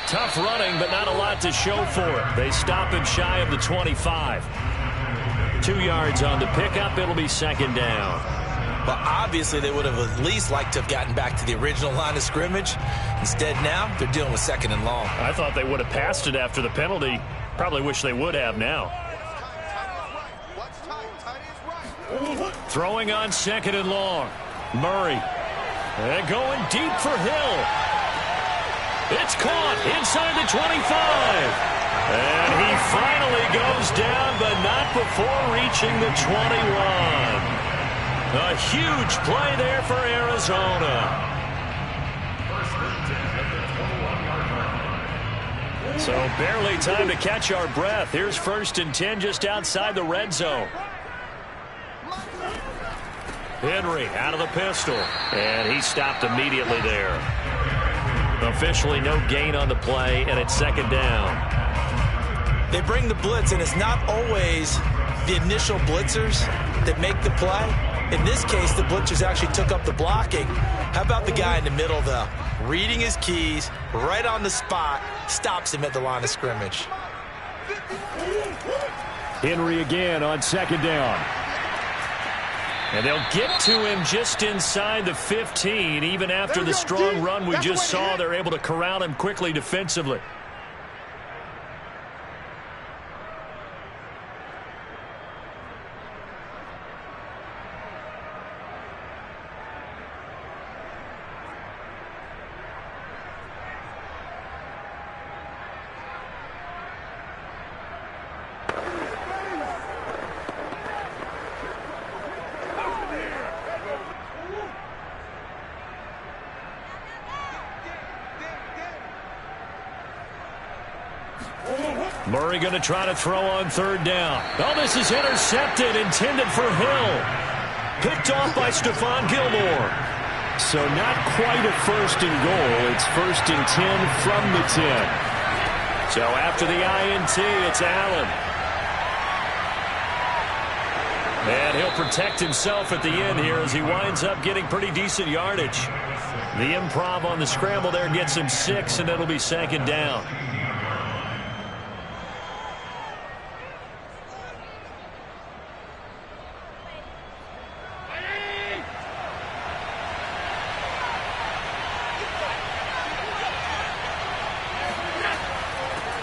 Tough running, but not a lot to show for it. They stop him shy of the 25. 2 yards on the pickup. It'll be 2nd down. But obviously they would have at least liked to have gotten back to the original line of scrimmage. Instead now they're dealing with 2nd and long. I thought they would have passed it after the penalty. Probably wish they would have now. Throwing on 2nd and long. Murray. And going deep for Hill. It's caught inside the 25. And he finally goes down, but not before reaching the 21. A huge play there for Arizona. So barely time to catch our breath. Here's 1st and 10 just outside the red zone. Henry out of the pistol. And he stopped immediately there. Officially no gain on the play, and it's 2nd down. They bring the blitz, and it's not always the initial blitzers that make the play. In this case, the blitzers actually took up the blocking. How about the guy in the middle, though? Reading his keys, right on the spot, stops him at the line of scrimmage. Henry again on 2nd down. And they'll get to him just inside the 15. Even after the strong run we just saw, they're able to corral him quickly defensively. Murray going to try to throw on 3rd down. Oh, this is intercepted, intended for Hill. Picked off by Stephon Gilmore. So not quite a 1st and goal. It's 1st and 10 from the 10. So after the INT, it's Allen. And he'll protect himself at the end here as he winds up getting pretty decent yardage. The improv on the scramble there gets him 6, and it'll be 2nd down.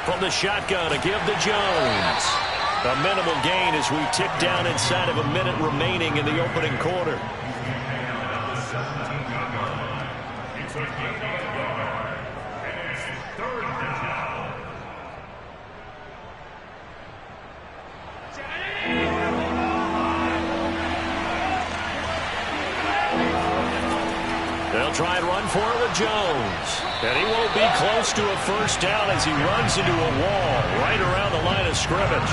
From the shotgun, a give to Jones. A minimal gain as we tick down inside of a minute remaining in the opening quarter. They'll try and run for it with Jones. And he won't be close to a 1st down as he runs into a wall right around the line of scrimmage.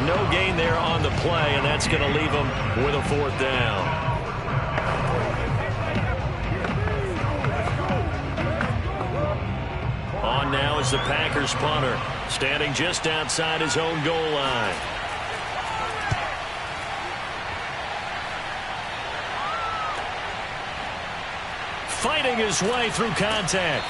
No gain there on the play, and that's going to leave him with a 4th down. On now is the Packers punter, standing just outside his own goal line. Fighting his way through contact.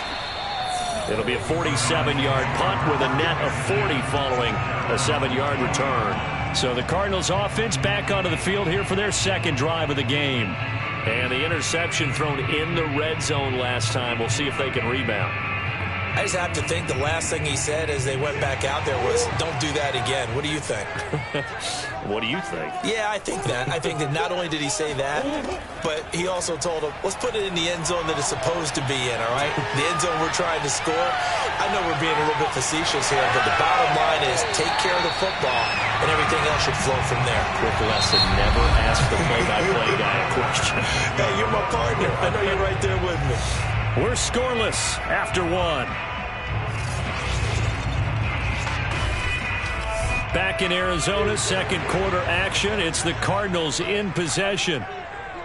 It'll be a 47-yard punt with a net of 40 following a 7-yard return. So the Cardinals offense back onto the field here for their 2nd drive of the game. And the interception thrown in the red zone last time. We'll see if they can rebound. I just have to think the last thing he said as they went back out there was, don't do that again. What do you think? What do you think? Yeah, I think that. I think that not only did he say that, but he also told him, let's put it in the end zone that it's supposed to be in, all right? The end zone we're trying to score. I know we're being a little bit facetious here, but the bottom line is take care of the football, and everything else should flow from there. Quick lesson, never ask the play-by-play guy a question. Hey, you're my partner. I know you're right there with me. We're scoreless after 1. Back in Arizona, 2nd quarter action. It's the Cardinals in possession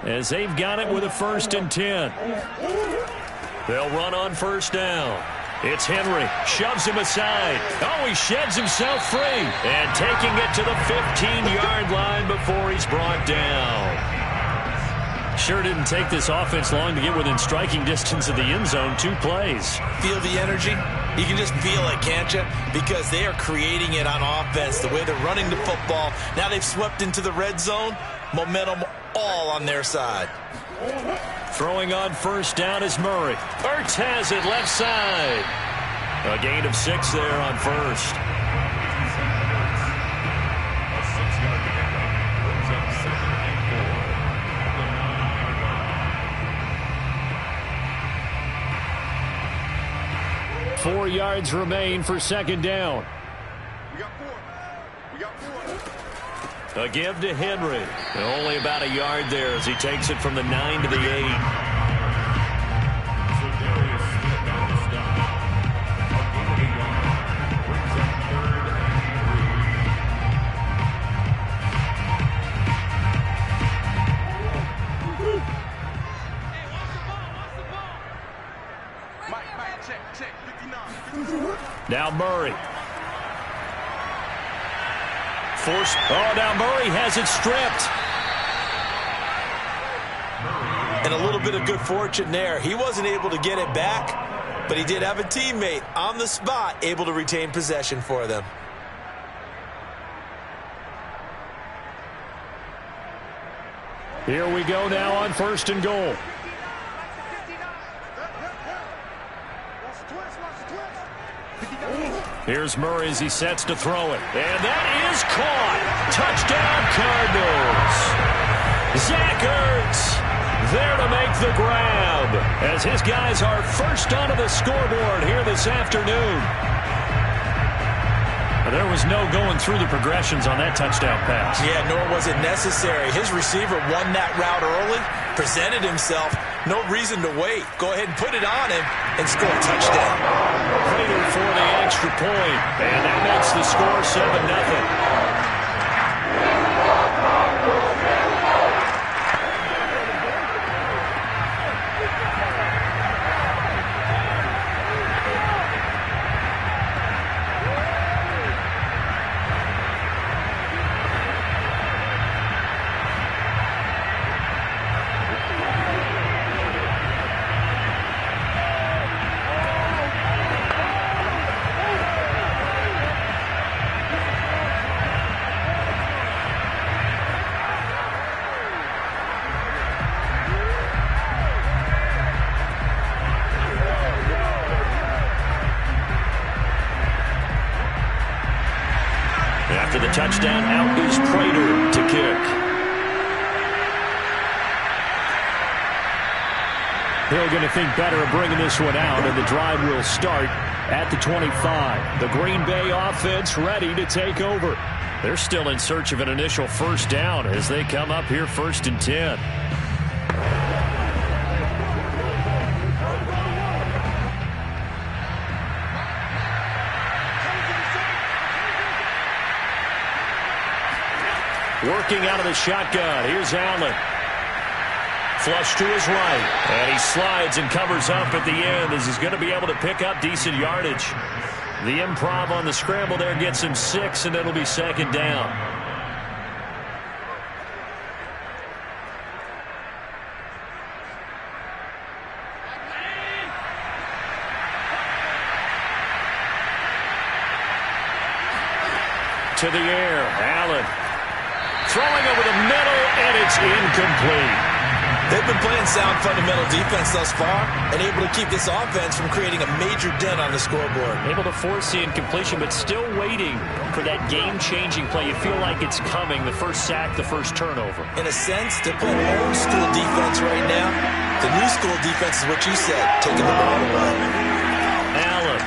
as they've got it with a 1st and 10. They'll run on 1st down. It's Henry. Shoves him aside. Oh, he sheds himself free. And taking it to the 15-yard line before he's brought down. Sure didn't take this offense long to get within striking distance of the end zone. 2 plays. Feel the energy? You can just feel it, can't you? Because they are creating it on offense, the way they're running the football. Now they've swept into the red zone. Momentum all on their side. Throwing on 1st down is Murray. Ertz has it left side. A gain of 6 there on 1st. yards remain for second down. We got 4. We got 4. A give to Henry. And only about a yard there as he takes it from the 9 to the 8. Now Murray. Now Murray has it stripped. And a little bit of good fortune there. He wasn't able to get it back, but he did have a teammate on the spot able to retain possession for them. Here we go now on 1st and goal. Here's Murray as he sets to throw it. And that is caught. Touchdown, Cardinals. Zach Ertz there to make the grab as his guys are first onto the scoreboard here this afternoon. There was no going through the progressions on that touchdown pass. Yeah, nor was it necessary. His receiver won that route early, presented himself. No reason to wait. Go ahead and put it on him and score a touchdown. Prater for the extra point, and that makes the score 7-0. After the touchdown, out is Prater to kick. They're going to think better of bringing this one out, and the drive will start at the 25. The Green Bay offense ready to take over. They're still in search of an initial first down as they come up here 1st and 10. Working out of the shotgun. Here's Allen. Flush to his right. And he slides and covers up at the end as he's going to be able to pick up decent yardage. The improv on the scramble there gets him 6, and it'll be second down. To the air. Allen. Throwing over the middle, and it's incomplete. They've been playing sound fundamental defense thus far and able to keep this offense from creating a major dent on the scoreboard. Able to force the incompletion, but still waiting for that game-changing play. You feel like it's coming, the first sack, the first turnover. In a sense, they're playing old school defense right now. The new school defense is what you said, taking the ball away. Allen.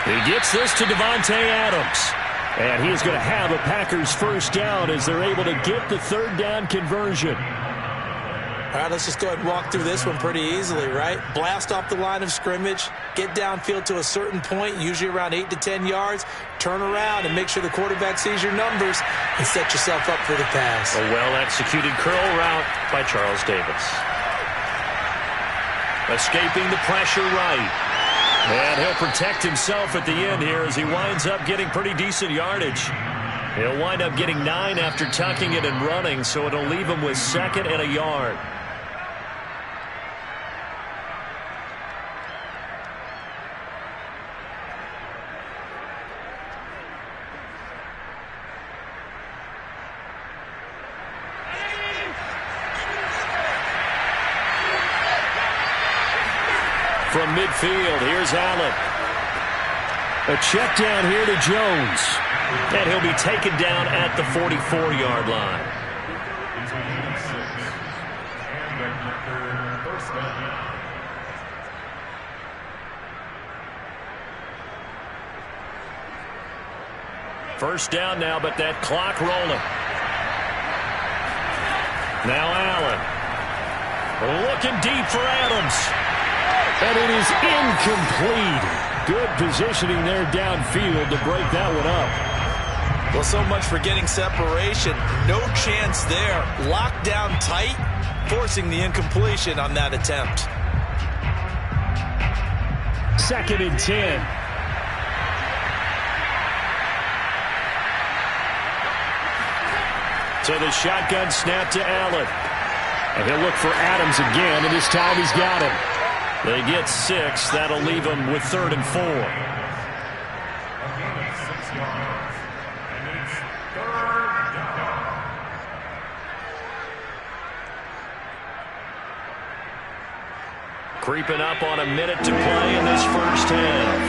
He gets this to Davante Adams. And he's going to have a Packers first down as they're able to get the third down conversion. All right, let's just go ahead and walk through this one pretty easily, right? Blast off the line of scrimmage, get downfield to a certain point, usually around 8 to 10 yards, turn around and make sure the quarterback sees your numbers and set yourself up for the pass. A well-executed curl route by Charles Davis. Escaping the pressure right. And he'll protect himself at the end here as he winds up getting pretty decent yardage. He'll wind up getting 9 after tucking it and running, so it'll leave him with 2nd and a yard. From midfield, here's Allen. A check down here to Jones. And he'll be taken down at the 44-yard line. First down now, but that clock rolling. Now Allen. Looking deep for Adams. And it is incomplete. Good positioning there downfield to break that one up. Well, so much for getting separation. No chance there. Locked down tight, forcing the incompletion on that attempt. 2nd and 10. So the shotgun snap to Allen. And he'll look for Adams again, and this time he's got him. They get 6. That'll leave them with 3rd and 4. Creeping up on a minute to play in this first half.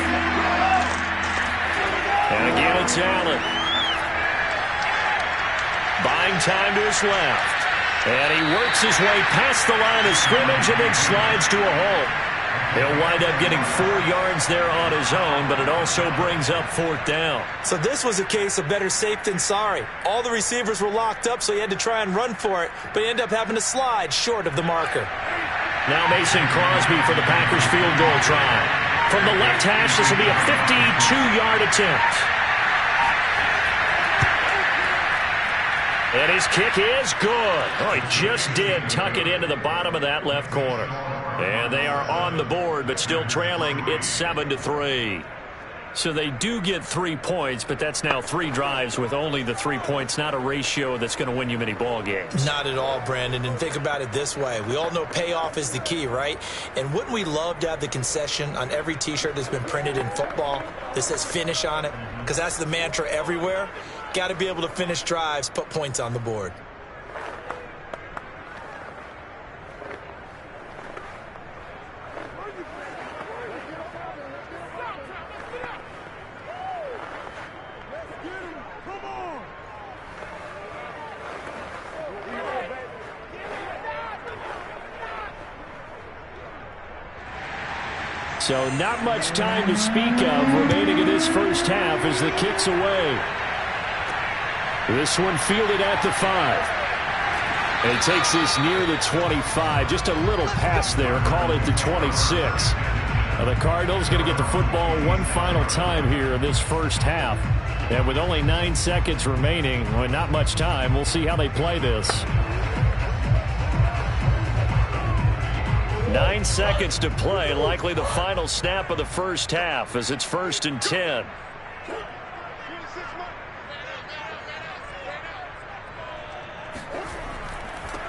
And again it's Allen. Buying time to his left. And he works his way past the line of scrimmage and then slides to a halt. He'll wind up getting 4 yards there on his own, but it also brings up 4th down. So this was a case of better safe than sorry. All the receivers were locked up, so he had to try and run for it, but he ended up having to slide short of the marker. Now Mason Crosby for the Packers field goal try. From the left hash, this will be a 52-yard attempt. And his kick is good. Oh, he just did tuck it into the bottom of that left corner. And they are on the board, but still trailing. It's 7-3. So they do get 3 points, but that's now 3 drives with only the 3 points. Not a ratio that's going to win you many ball games. Not at all, Brandon. And think about it this way. We all know payoff is the key, right? And wouldn't we love to have the concession on every T-shirt that's been printed in football that says finish on it? Because that's the mantra everywhere. Got to be able to finish drives, put points on the board. So not much time to speak of remaining in this first half as the kick's away. This one fielded at the 5. And it takes this near the 25. Just a little pass there. Call it the 26. Now the Cardinals going to get the football one final time here in this first half. And with only 9 seconds remaining, well, not much time, we'll see how they play this. 9 seconds to play, likely the final snap of the first half as it's 1st and 10.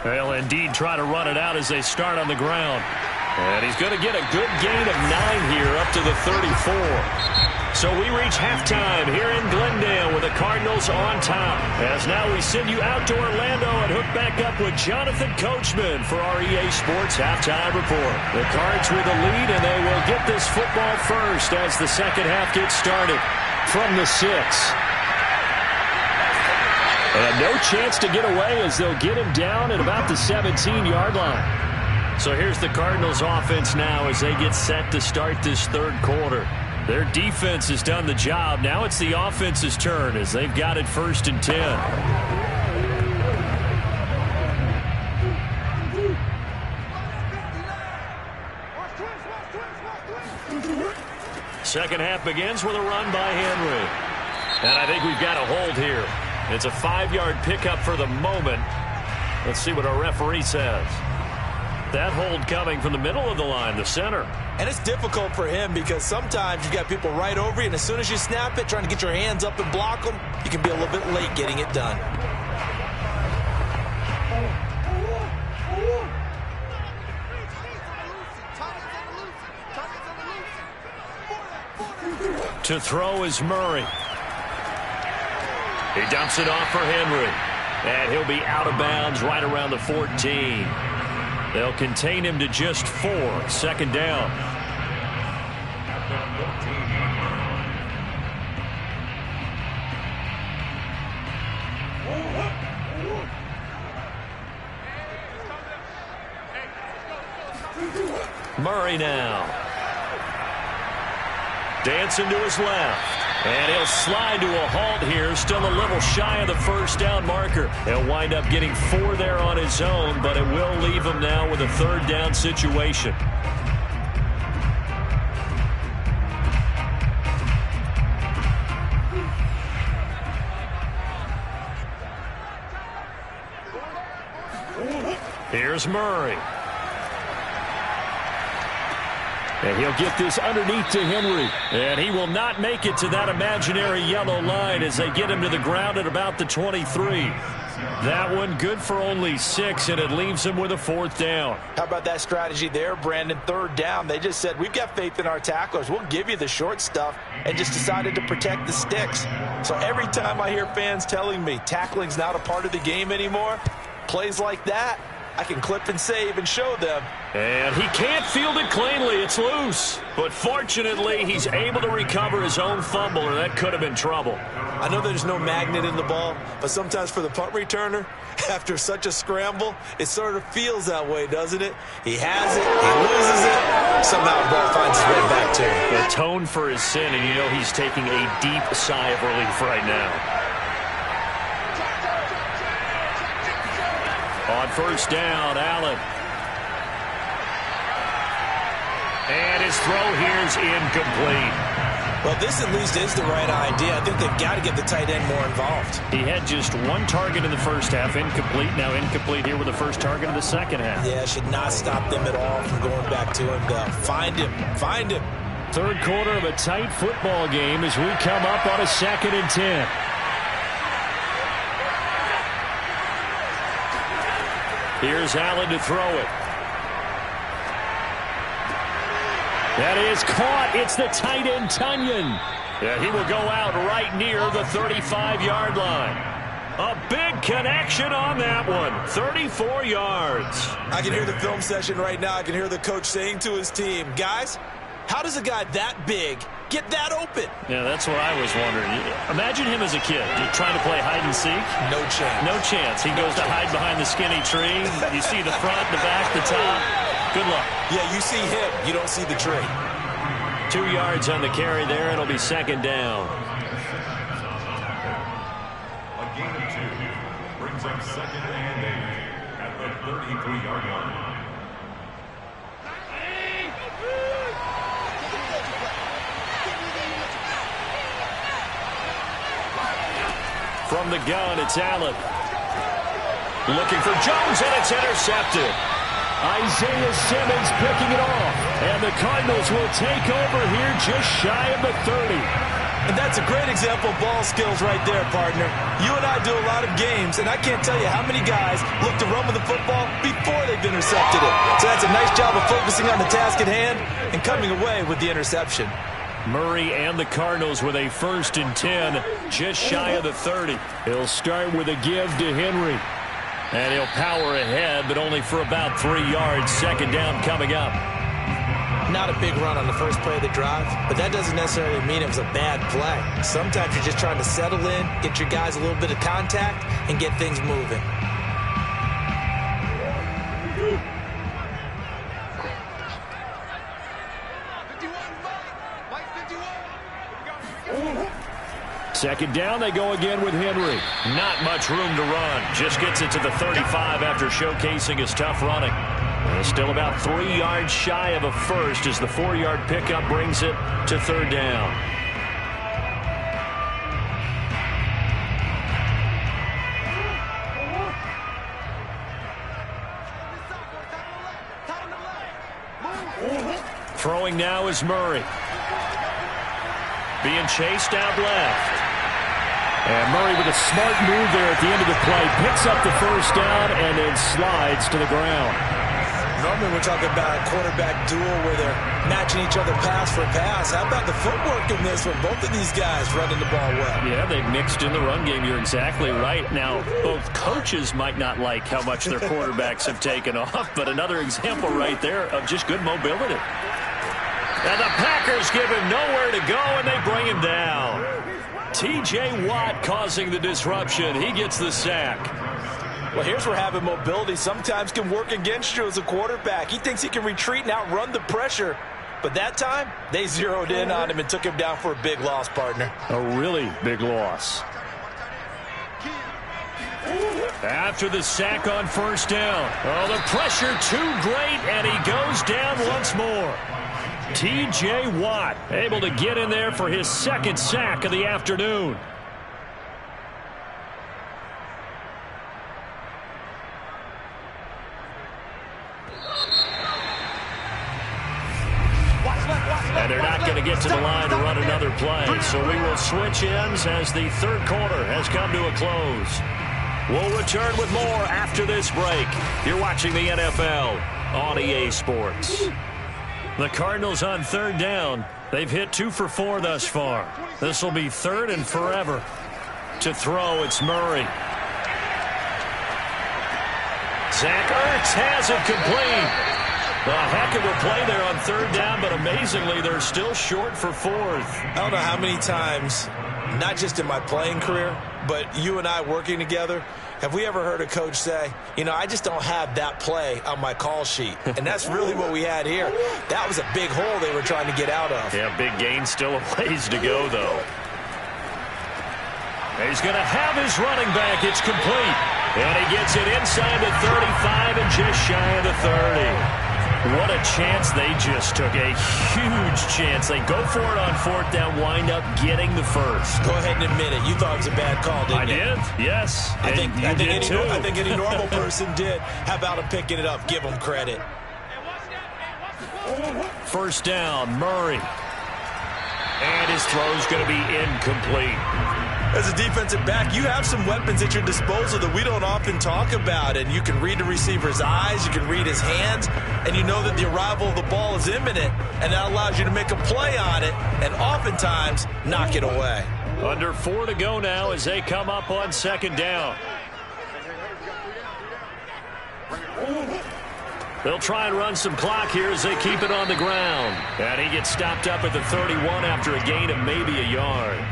They'll indeed try to run it out as they start on the ground. And he's going to get a good gain of 9 here up to the 34. So we reach halftime here in Glendale with the Cardinals on top. As now we send you out to Orlando and hook back up with Jonathan Coachman for our EA Sports Halftime Report. The Cards with the lead, and they will get this football first as the second half gets started from the 6. And no chance to get away as they'll get him down at about the 17-yard line. So here's the Cardinals offense now as they get set to start this third quarter. Their defense has done the job. Now it's the offense's turn as they've got it 1st and 10. Second half begins with a run by Henry. And I think we've got a hold here. It's a 5-yard pickup for the moment. Let's see what our referee says. That hold coming from the middle of the line, the center. And it's difficult for him because sometimes you've got people right over you, and as soon as you snap it, trying to get your hands up and block them, you can be a little bit late getting it done. To throw is Murray. He dumps it off for Henry. And he'll be out of bounds right around the 14. They'll contain him to just 4. Second down. Murray now. Dancing to his left. And he'll slide to a halt here, still a little shy of the first down marker. He'll wind up getting 4 there on his own, but it will leave him now with a third down situation. Here's Murray. And he'll get this underneath to Henry. And he will not make it to that imaginary yellow line as they get him to the ground at about the 23. That one good for only 6, and it leaves him with a 4th down. How about that strategy there, Brandon? 3rd down. They just said, we've got faith in our tacklers. We'll give you the short stuff, and just decided to protect the sticks. So every time I hear fans telling me tackling's not a part of the game anymore, plays like that, I can clip and save and show them. And he can't field it cleanly. It's loose. But fortunately, he's able to recover his own fumble, or that could have been trouble. I know there's no magnet in the ball, but sometimes for the punt returner, after such a scramble, it sort of feels that way, doesn't it? He has it, he loses it, somehow the ball finds its way back to him. Atone for his sin, and you know he's taking a deep sigh of relief right now. On first down, Allen. And his throw here's incomplete. Well, this at least is the right idea. I think they've got to get the tight end more involved. He had just 1 target in the first half, incomplete. Now incomplete here with the first target of the second half. Yeah, should not stop them at all from going back to him. Find him. Find him. Third quarter of a tight football game as we come up on a 2nd and 10. Here's Allen to throw it. That is caught. It's the tight end, Tunyon. Yeah, he will go out right near the 35-yard line. A big connection on that one. 34 yards. I can hear the film session right now. I can hear the coach saying to his team, guys, how does a guy that big get that open? Yeah, that's what I was wondering. Imagine him as a kid just trying to play hide and seek. No chance. No chance. He goes to hide behind the skinny tree. You see the front, the back, the top. Good luck. Yeah, you see him. You don't see the tree. 2 yards on the carry there. It'll be 2nd down. A gain of 2 brings up 2nd and 8 at the 33-yard line. From the gun, it's Allen. Looking for Jones, and it's intercepted. Isaiah Simmons picking it off. And the Cardinals will take over here just shy of the 30. And that's a great example of ball skills right there, partner. You and I do a lot of games, and I can't tell you how many guys look to run with the football before they've intercepted it. So that's a nice job of focusing on the task at hand and coming away with the interception. Murray and the Cardinals with a 1st and 10, just shy of the 30. He'll start with a give to Henry. And he'll power ahead, but only for about 3 yards. 2nd down coming up. Not a big run on the first play of the drive, but that doesn't necessarily mean it was a bad play. Sometimes you're just trying to settle in, get your guys a little bit of contact, and get things moving. Second down, they go again with Henry. Not much room to run. Just gets it to the 35 after showcasing his tough running. And still about 3 yards shy of a first as the 4-yard pickup brings it to 3rd down. Throwing now is Murray. Being chased out left. And Murray with a smart move there at the end of the play. Picks up the first down and then slides to the ground. Normally we're talking about a quarterback duel where they're matching each other pass for pass. How about the footwork in this one? Both of these guys running the ball well. Yeah, they've mixed in the run game. You're exactly right. Now, both coaches might not like how much their quarterbacks have taken off, but another example right there of just good mobility. And the Packers give him nowhere to go, and they bring him down. T.J. Watt causing the disruption. He gets the sack. Well, here's where having mobility sometimes can work against you as a quarterback. He thinks he can retreat and outrun the pressure. But that time, they zeroed in on him and took him down for a big loss, partner. A really big loss. After the sack on first down. Oh, the pressure too great, and he goes down once more. T.J. Watt able to get in there for his second sack of the afternoon. And they're not going to get to the line to run another play. So we will switch ends as the third quarter has come to a close. We'll return with more after this break. You're watching the NFL on EA Sports. The Cardinals on third down. They've hit 2 for 4 thus far. This will be third and forever. To throw, it's Murray. Zach Ertz has it complete. A heck of a play there on third down, but amazingly, they're still short for fourth. I don't know how many times, not just in my playing career, but you and I working together, have we ever heard a coach say, you know, I just don't have that play on my call sheet. And that's really what we had here. That was a big hole they were trying to get out of. Yeah, big gain, still a ways to go, though. He's going to have his running back. It's complete. And he gets it inside the 35 and just shy of the 30. What a chance they just took. A huge chance. They go for it on fourth down, wind up getting the first. Go ahead and admit it. You thought it was a bad call, didn't you? I did, yes. I think any normal person did. How about him picking it up? Give him credit. First down, Murray. And his throw's going to be incomplete. As a defensive back, you have some weapons at your disposal that we don't often talk about. And you can read the receiver's eyes, you can read his hands, and you know that the arrival of the ball is imminent. And that allows you to make a play on it and oftentimes knock it away. Under 4 to go now as they come up on second down. They'll try and run some clock here as they keep it on the ground. And he gets stopped up at the 31 after a gain of maybe a yard.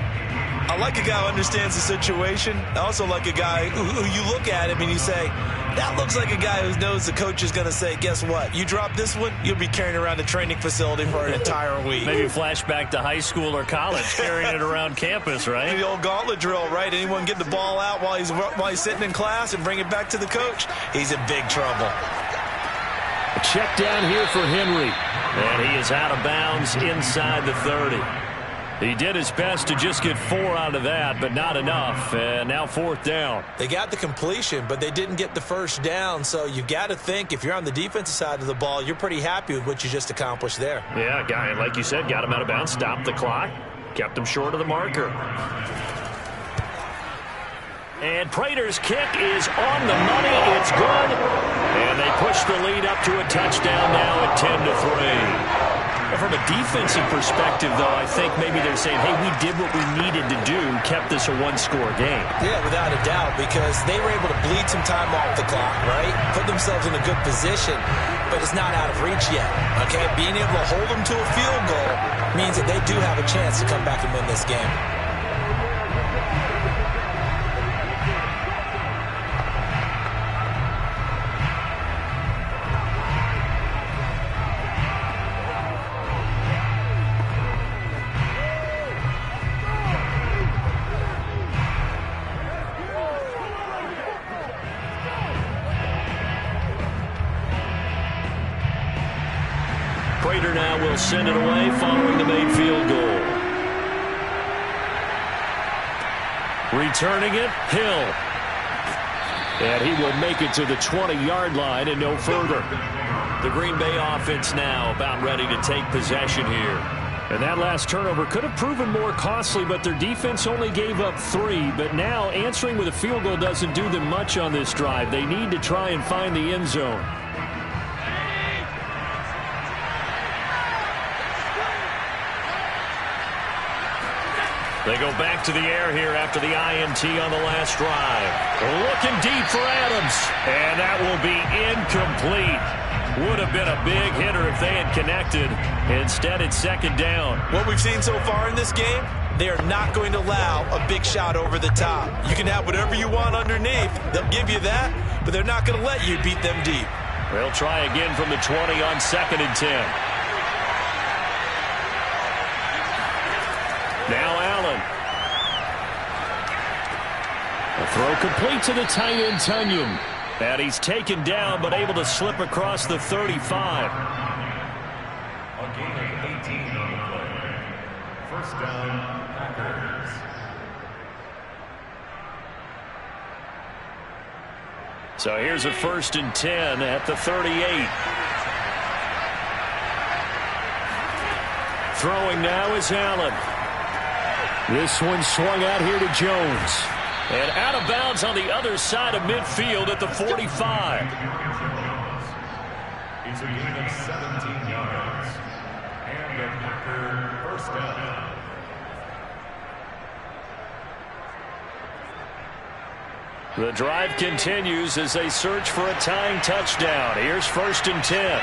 I like a guy who understands the situation. I also like a guy who you look at him and you say, that looks like a guy who knows the coach is going to say, guess what? You drop this one, you'll be carrying around the training facility for an entire week. Maybe flashback to high school or college, carrying it around campus, right? The old gauntlet drill, right? Anyone get the ball out while he's sitting in class and bring it back to the coach? He's in big trouble. A check down here for Henry. And he is out of bounds inside the 30. He did his best to just get 4 out of that, but not enough. And now fourth down. They got the completion, but they didn't get the first down. So you got to think if you're on the defensive side of the ball, you're pretty happy with what you just accomplished there. Yeah, guy, like you said, got him out of bounds, stopped the clock, kept him short of the marker. And Prater's kick is on the money. It's good. And they push the lead up to a touchdown now at 10-3. From a defensive perspective, though, I think maybe they're saying, hey, we did what we needed to do, kept this a one-score game. Yeah, without a doubt, because they were able to bleed some time off the clock, right? Put themselves in a good position, but it's not out of reach yet, okay? Being able to hold them to a field goal means that they do have a chance to come back and win this game. Prater now will send it away following the made field goal. Returning it, Hill. And he will make it to the 20-yard line and no further. The Green Bay offense now about ready to take possession here. And that last turnover could have proven more costly, but their defense only gave up 3. But now answering with a field goal doesn't do them much on this drive. They need to try and find the end zone. They go back to the air here after the INT on the last drive. Looking deep for Adams. And that will be incomplete. Would have been a big hitter if they had connected. Instead, it's second down. What we've seen so far in this game, they are not going to allow a big shot over the top. You can have whatever you want underneath. They'll give you that, but they're not going to let you beat them deep. They'll try again from the 20 on 2nd and 10. Throw complete to the tight end, Tonyan. And he's taken down, but able to slip across the 35. A gain of 18 on the play. First down, Packers. So here's a 1st and 10 at the 38. Throwing now is Allen. This one swung out here to Jones. And out of bounds on the other side of midfield at the 45. It's a gain of 17 yards. And a Packer first down. The drive continues as they search for a tying touchdown. Here's 1st and 10.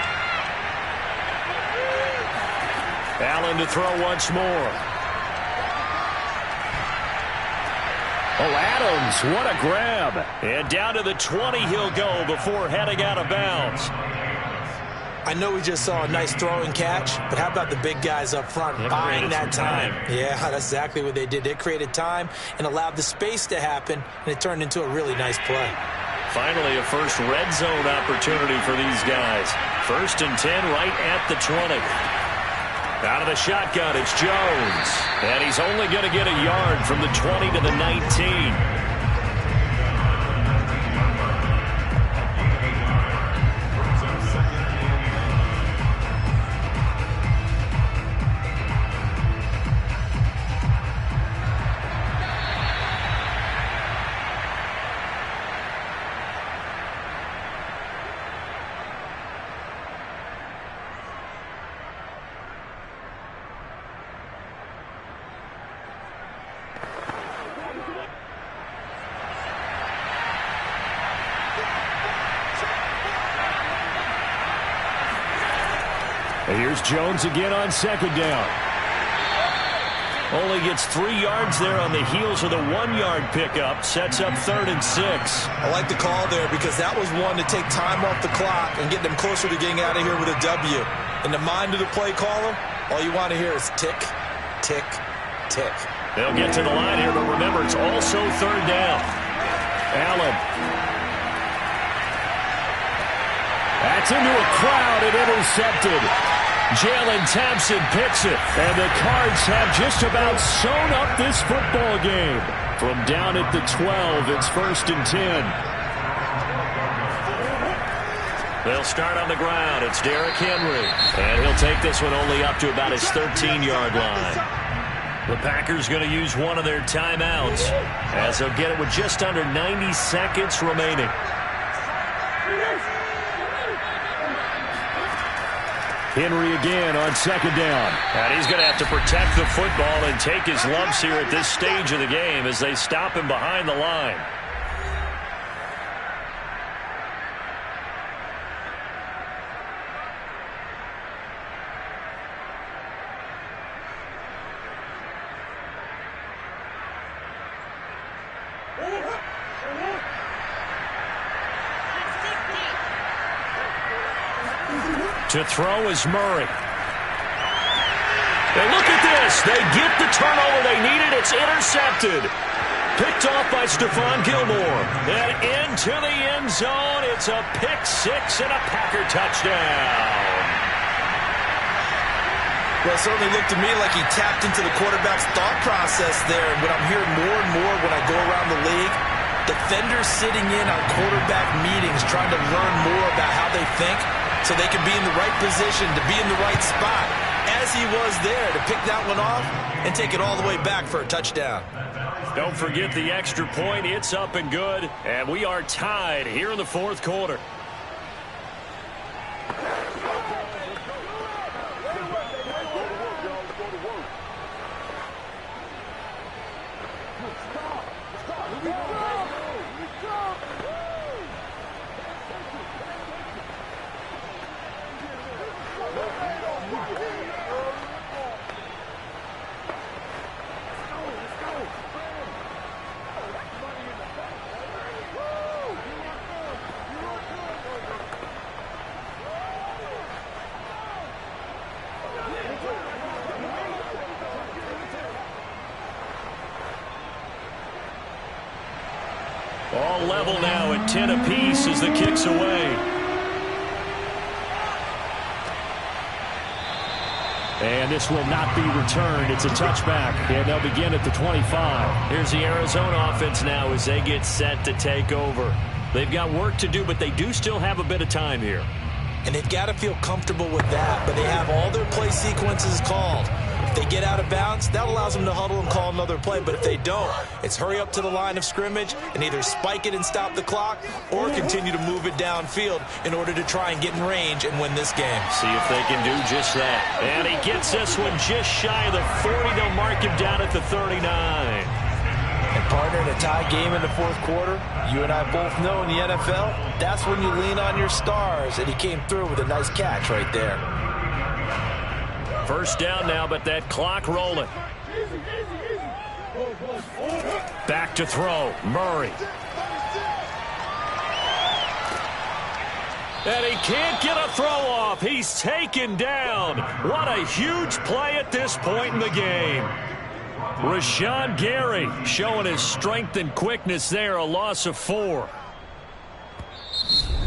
Allen to throw once more. Oh, Adams, what a grab. And down to the 20 he'll go before heading out of bounds. I know we just saw a nice throw and catch, but how about the big guys up front buying that time? Yeah, that's exactly what they did. They created time and allowed the space to happen, and it turned into a really nice play. Finally, a first red zone opportunity for these guys. 1st and 10 right at the 20. Out of the shotgun, it's Jones. And he's only going to get a yard from the 20 to the 19. Here's Jones again on 2nd down. Only gets 3 yards there on the heels of the 1-yard pickup. Sets up 3rd and 6. I like the call there because that was one to take time off the clock and get them closer to getting out of here with a W. In the mind of the play caller, all you want to hear is tick, tick, tick. They'll get to the line here, but remember, it's also 3rd down. Allen. That's into a crowd and intercepted. Jalen Thompson picks it. And the Cards have just about sewn up this football game. From down at the 12, it's 1st and 10. They'll start on the ground. It's Derrick Henry. And he'll take this one only up to about his 13-yard line. The Packers going to use one of their timeouts as they'll get it with just under 90 seconds remaining. Henry again on 2nd down. And he's going to have to protect the football and take his lumps here at this stage of the game as they stop him behind the line. To throw is Murray. And look at this. They get the turnover they needed. It's intercepted. Picked off by Stephon Gilmore. And into the end zone. It's a pick six and a Packer touchdown. Well, it certainly looked to me like he tapped into the quarterback's thought process there. And what I'm hearing more and more when I go around the league, defenders sitting in on quarterback meetings trying to learn more about how they think so they can be in the right position to be in the right spot, as he was there to pick that one off and take it all the way back for a touchdown. Don't forget the extra point. It's up and good. And we are tied here in the 4th quarter. All level now at 10 apiece as the kick's away. And this will not be returned. It's a touchback, and they'll begin at the 25. Here's the Arizona offense now as they get set to take over. They've got work to do, but they do still have a bit of time here. And they've got to feel comfortable with that, but they have all their play sequences called. If they get out of bounds, that allows them to huddle and call another play. But if they don't, it's hurry up to the line of scrimmage and either spike it and stop the clock or continue to move it downfield in order to try and get in range and win this game. See if they can do just that. And he gets this one just shy of the 40. They'll mark him down at the 39. And partner, in a tie game in the fourth quarter, you and I both know in the NFL, that's when you lean on your stars. And he came through with a nice catch right there. First down now, but that clock rolling. Back to throw. Murray. And he can't get a throw off. He's taken down. What a huge play at this point in the game. Rashawn Gary showing his strength and quickness there. A loss of 4.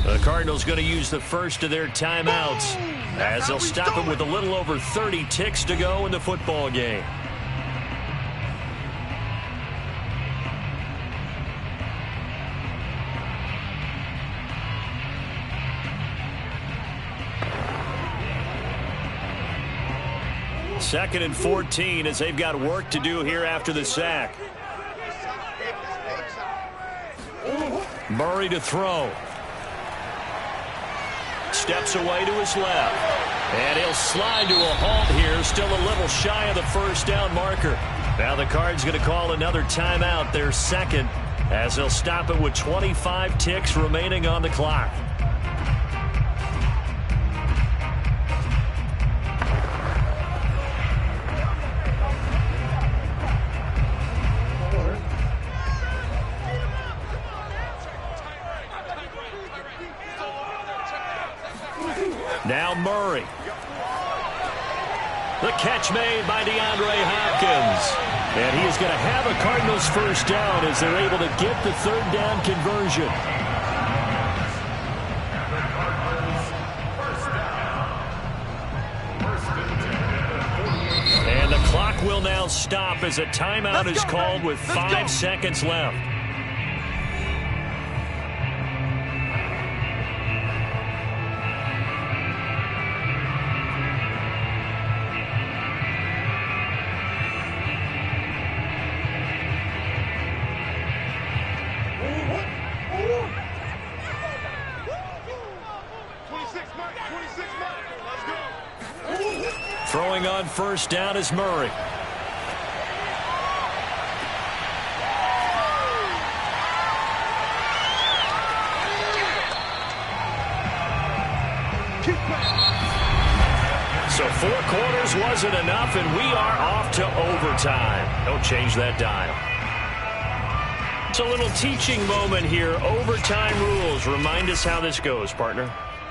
The Cardinals going to use the first of their timeouts as they'll stop him with a little over 30 ticks to go in the football game. Second and 14 as they've got work to do here after the sack. Murray to throw. Steps away to his left. And he'll slide to a halt here. Still a little shy of the first down marker. Now the Cards going to call another timeout, their second, as they'll stop it with 25 ticks remaining on the clock. Now Murray. The catch made by DeAndre Hopkins. And he is going to have a Cardinals first down as they're able to get the third down conversion. And the clock will now stop as a timeout is called with 5 seconds left. Throwing on first down is Murray. So 4 quarters wasn't enough, and we are off to overtime. Don't change that dial. It's a little teaching moment here. Overtime rules. Remind us how this goes, partner.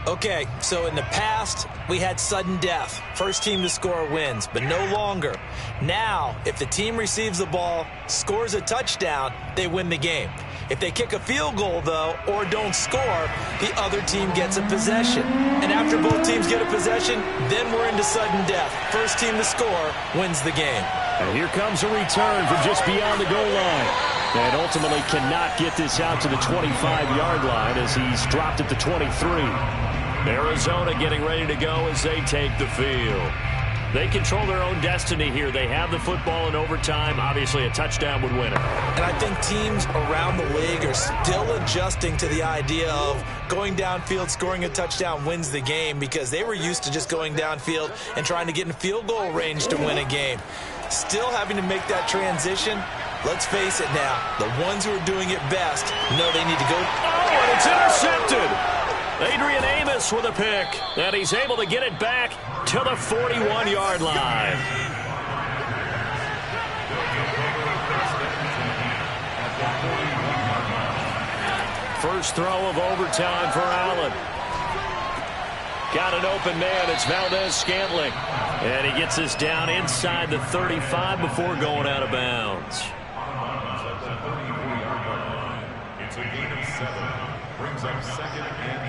Okay, so in the past, we had sudden death. First team to score wins, but no longer. Now, if the team receives the ball, scores a touchdown, they win the game. If they kick a field goal, though, or don't score, the other team gets a possession. And after both teams get a possession, then we're into sudden death. First team to score wins the game. And here comes a return from just beyond the goal line. And ultimately cannot get this out to the 25-yard line as he's dropped at the 23. Arizona getting ready to go as they take the field. They control their own destiny here. They have the football in overtime. Obviously, a touchdown would win it. And I think teams around the league are still adjusting to the idea of going downfield, scoring a touchdown wins the game, because they were used to just going downfield and trying to get in field goal range to win a game. Still having to make that transition. Let's face it now, the ones who are doing it best know they need to go. Oh, and it's intercepted. Adrian Amos with a pick, and he's able to get it back to the 41-yard line. First throw of overtime for Allen. Got an open man. It's Valdez-Scantling. And he gets this down inside the 35 before going out of bounds. It's a gain of 7. Brings up 2nd and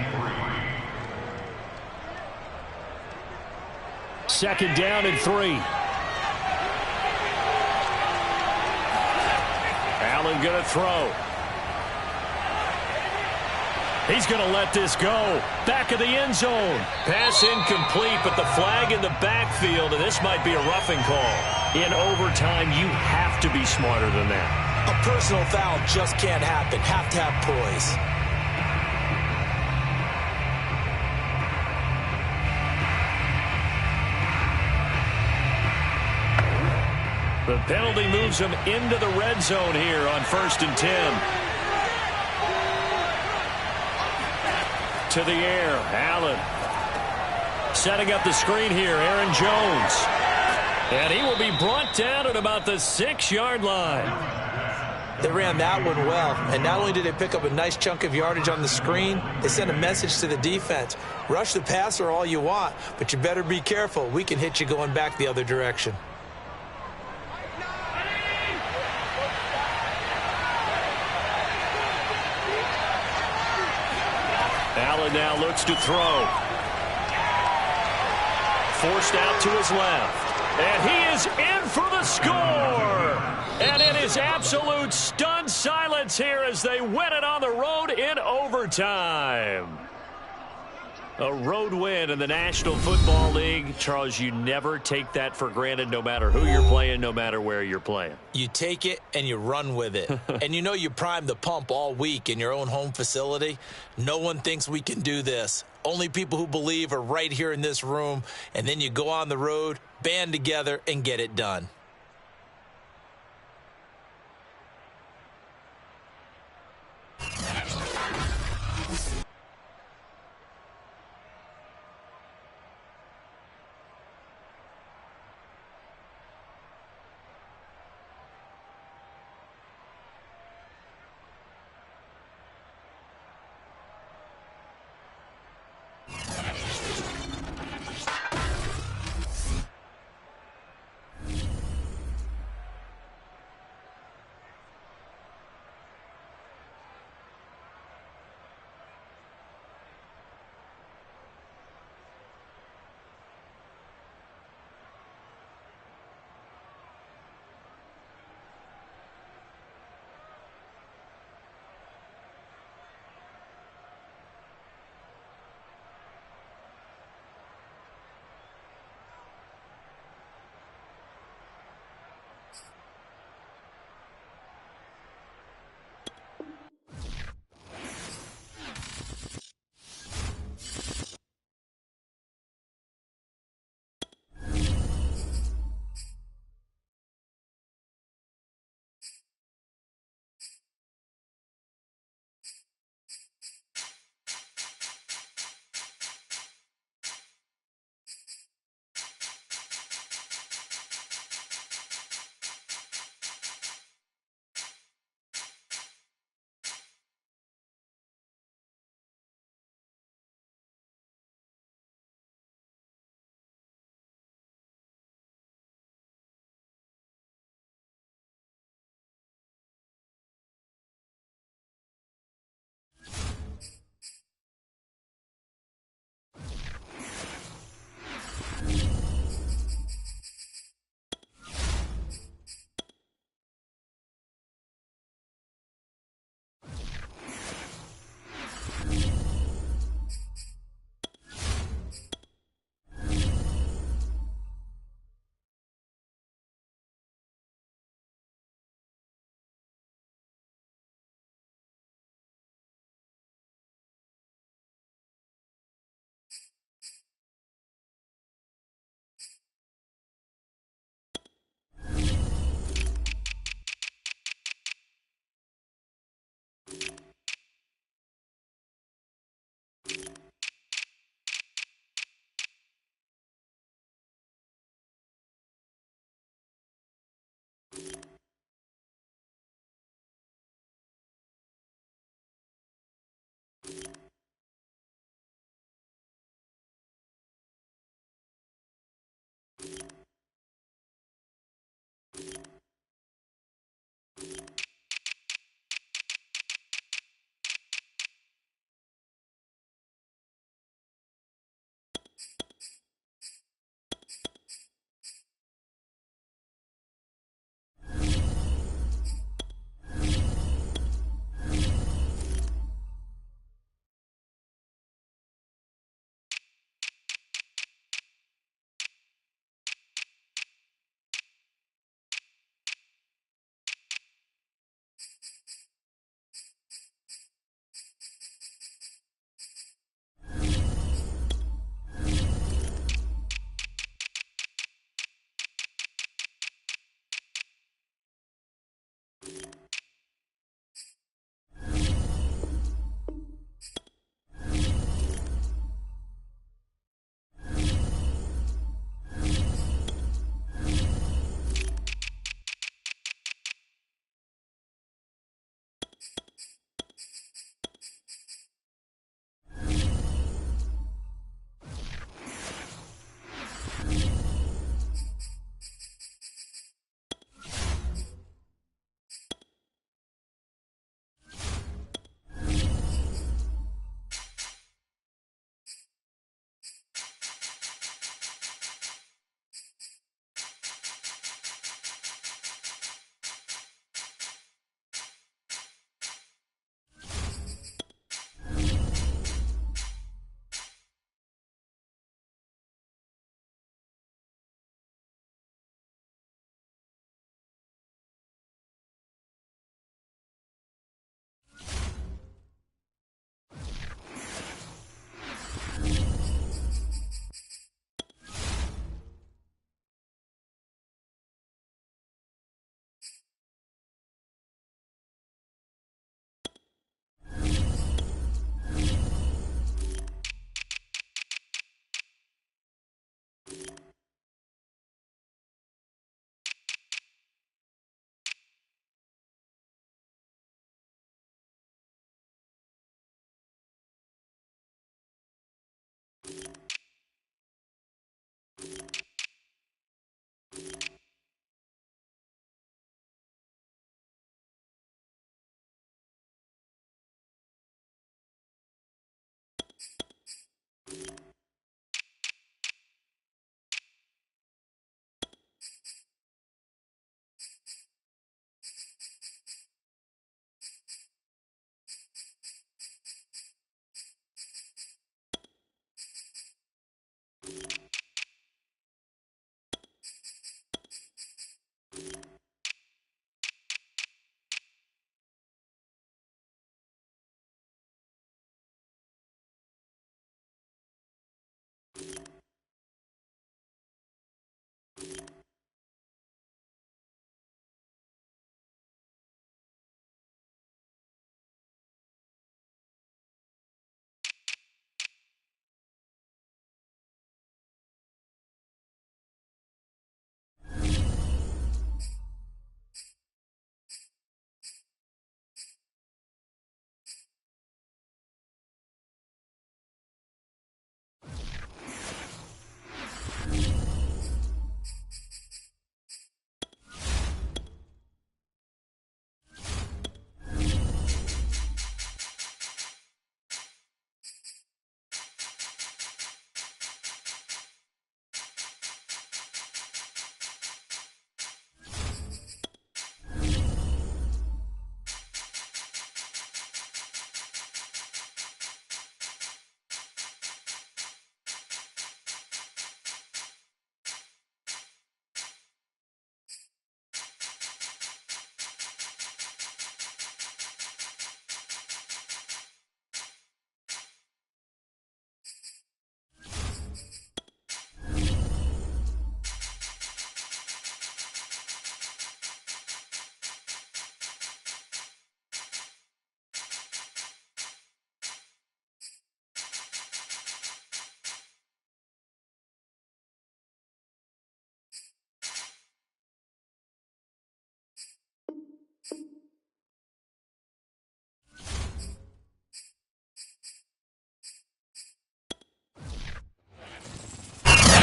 3. 2nd down and 3. Allen going to throw. He's going to let this go. Back of the end zone. Pass incomplete, but the flag in the backfield, and this might be a roughing call. In overtime, you have to be smarter than that. A personal foul just can't happen. Have to have poise. The penalty moves him into the red zone here on 1st and 10. To the air, Allen. Setting up the screen here, Aaron Jones. And he will be brought down at about the 6-yard line. They ran that one well, and not only did they pick up a nice chunk of yardage on the screen, they sent a message to the defense. Rush the passer all you want, but you better be careful. We can hit you going back the other direction. Allen now looks to throw. Forced out to his left. And he is in for the score. And it is absolute stunned silence here as they win it on the road in overtime. A road win in the National Football League. Charles, you never take that for granted no matter who you're playing, no matter where you're playing. You take it and you run with it. And you know you primed the pump all week in your own home facility. No one thinks we can do this. Only people who believe are right here in this room. And then you go on the road, band together, and get it done.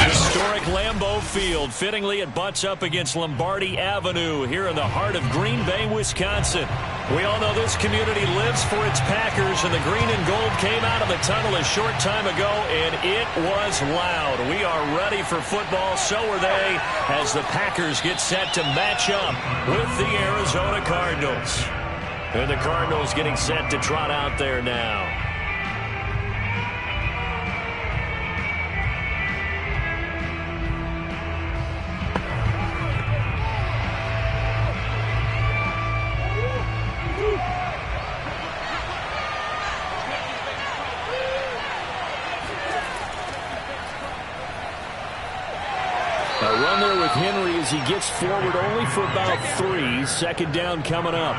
Historic Lambeau Field. Fittingly, it butts up against Lombardi Avenue here in the heart of Green Bay, Wisconsin. We all know this community lives for its Packers, and the green and gold came out of the tunnel a short time ago, and it was loud. We are ready for football. So are they, as the Packers get set to match up with the Arizona Cardinals. And the Cardinals getting set to trot out there now. A run there with Henry as he gets forward only for about 3. Second down coming up.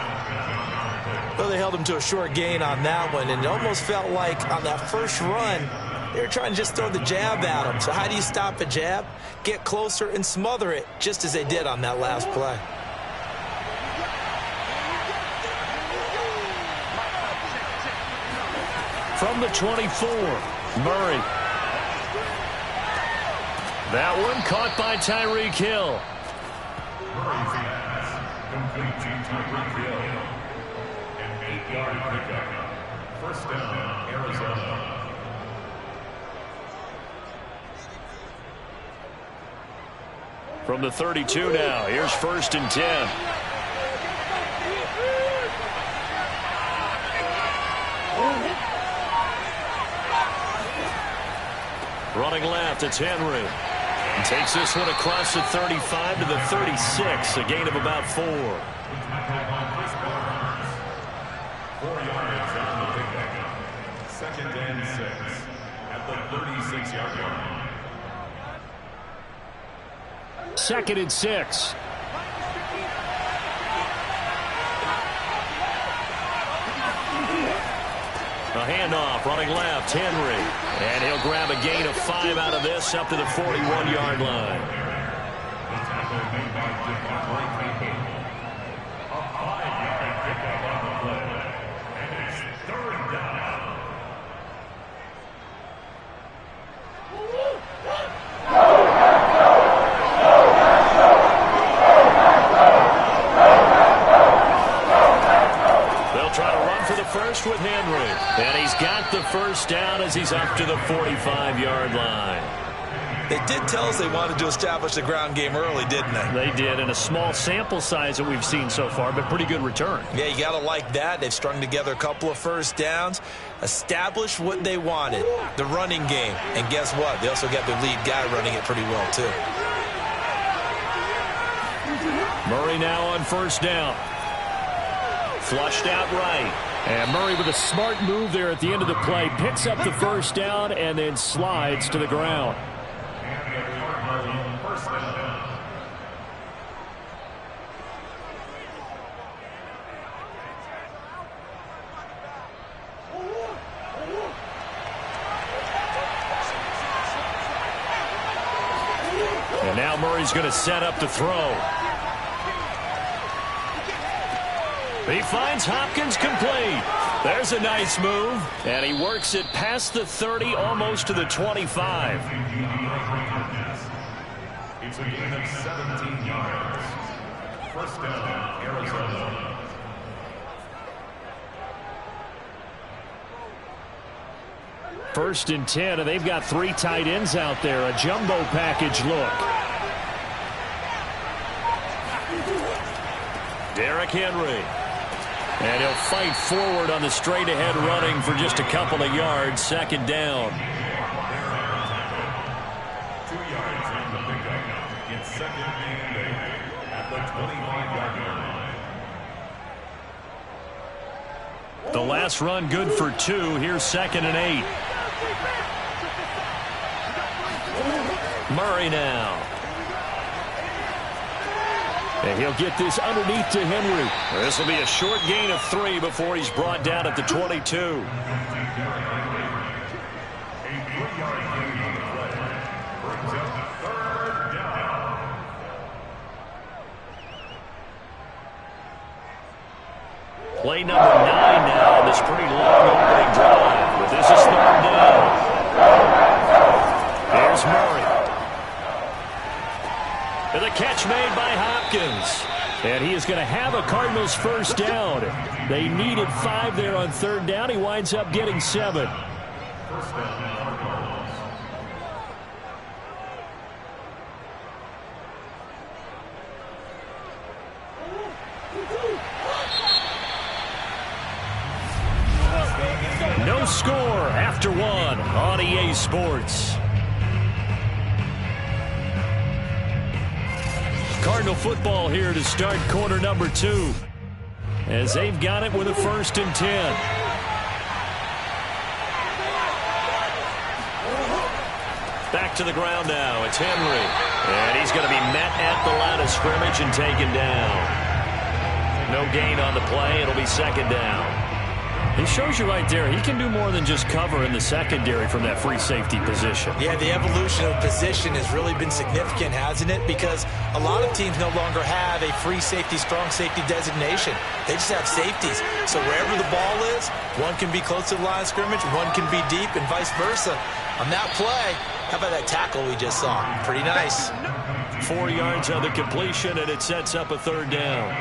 Well, they held him to a short gain on that one, and it almost felt like on that first run, they were trying to just throw the jab at him. So how do you stop a jab? Get closer and smother it, just as they did on that last play. From the 24, Murray. That one caught by Tyreek Hill. Murray's pass complete to Tyreek Hill. An 8-yard pickup. First down, Arizona. From the 32 now, here's 1st and 10. Running left, it's Henry. And takes this one across the 35 to the 36, a gain of about 4. 4 yards on the pickup. 2nd and 6 at the 36-yard line. 2nd and 6. A handoff, running left, Henry. And he'll grab a gain of 5 out of this up to the 41-yard line. The tackle made by DeMarco Campbell. A 5-yard pickup on the play. And it's 3rd down. They'll try to run for the first. pitched with Henry. And he's got the first down as he's up to the 45-yard line. They did tell us they wanted to establish the ground game early, didn't they? They did, in a small sample size that we've seen so far, but pretty good return. Yeah, you got to like that. They've strung together a couple of first downs, established what they wanted, the running game. And guess what? They also got their lead guy running it pretty well, too. Murray now on first down. Flushed out right. And Murray with a smart move there at the end of the play. Picks up the first down and then slides to the ground. And now Murray's going to set up to throw. He finds Hopkins complete. There's a nice move. And he works it past the 30, almost to the 25. It's a gain of 17 yards. First down, Arizona. First and 10, and they've got 3 tight ends out there. A jumbo package look. Derrick Henry. And he'll fight forward on the straight-ahead running for just a couple of yards. Second down. 2 yards on the pickup. It's second and 8 at the 25-yard line. The last run good for 2. Here's second and 8. Murray now. And he'll get this underneath to Henry. This will be a short gain of 3 before he's brought down at the 22. A 3-yard gain on the play brings up third down. Play number 9 now on this pretty long opening drive. But this is third down. Here's Murray. And the catch made by Hopkins. And he is going to have a Cardinals first down. They needed 5 there on third down. He winds up getting 7. First down, Cardinals. No score after 1 on EA Sports. Cardinal football here to start quarter number 2. As they've got it with a first and 10. Back to the ground now. It's Henry. And he's going to be met at the line of scrimmage and taken down. No gain on the play. It'll be second down. He shows you right there, he can do more than just cover in the secondary from that free safety position. Yeah, the evolution of position has really been significant, hasn't it? Because a lot of teams no longer have a free safety, strong safety designation. They just have safeties. So wherever the ball is, one can be close to the line of scrimmage, one can be deep, and vice versa. On that play, how about that tackle we just saw? Pretty nice. 4 yards on the completion, and it sets up a third down.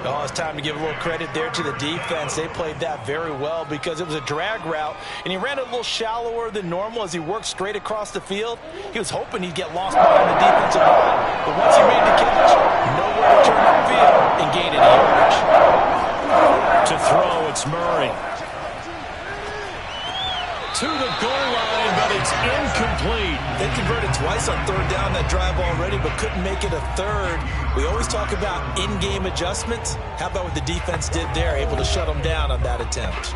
Oh, it's time to give a little credit there to the defense. They played that very well because it was a drag route, and he ran it a little shallower than normal as he worked straight across the field. He was hoping he'd get lost behind the defensive line, but once he made the catch, nowhere to turn upfield and gain any yardage. To throw, it's Murray. To the goal line, but it's incomplete. They converted twice on third down that drive already, but couldn't make it a third. We always talk about in-game adjustments. How about what the defense did there, able to shut them down on that attempt?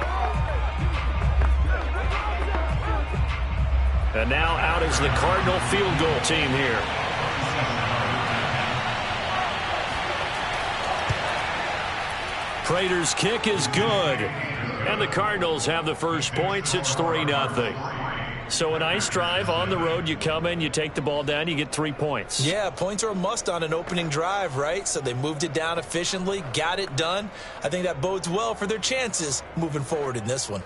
And now out is the Cardinal field goal team here. Prater's kick is good. And the Cardinals have the first points. It's 3-0. So a nice drive on the road. You come in, you take the ball down, you get 3 points. Yeah, points are a must on an opening drive, right? So they moved it down efficiently, got it done. I think that bodes well for their chances moving forward in this one.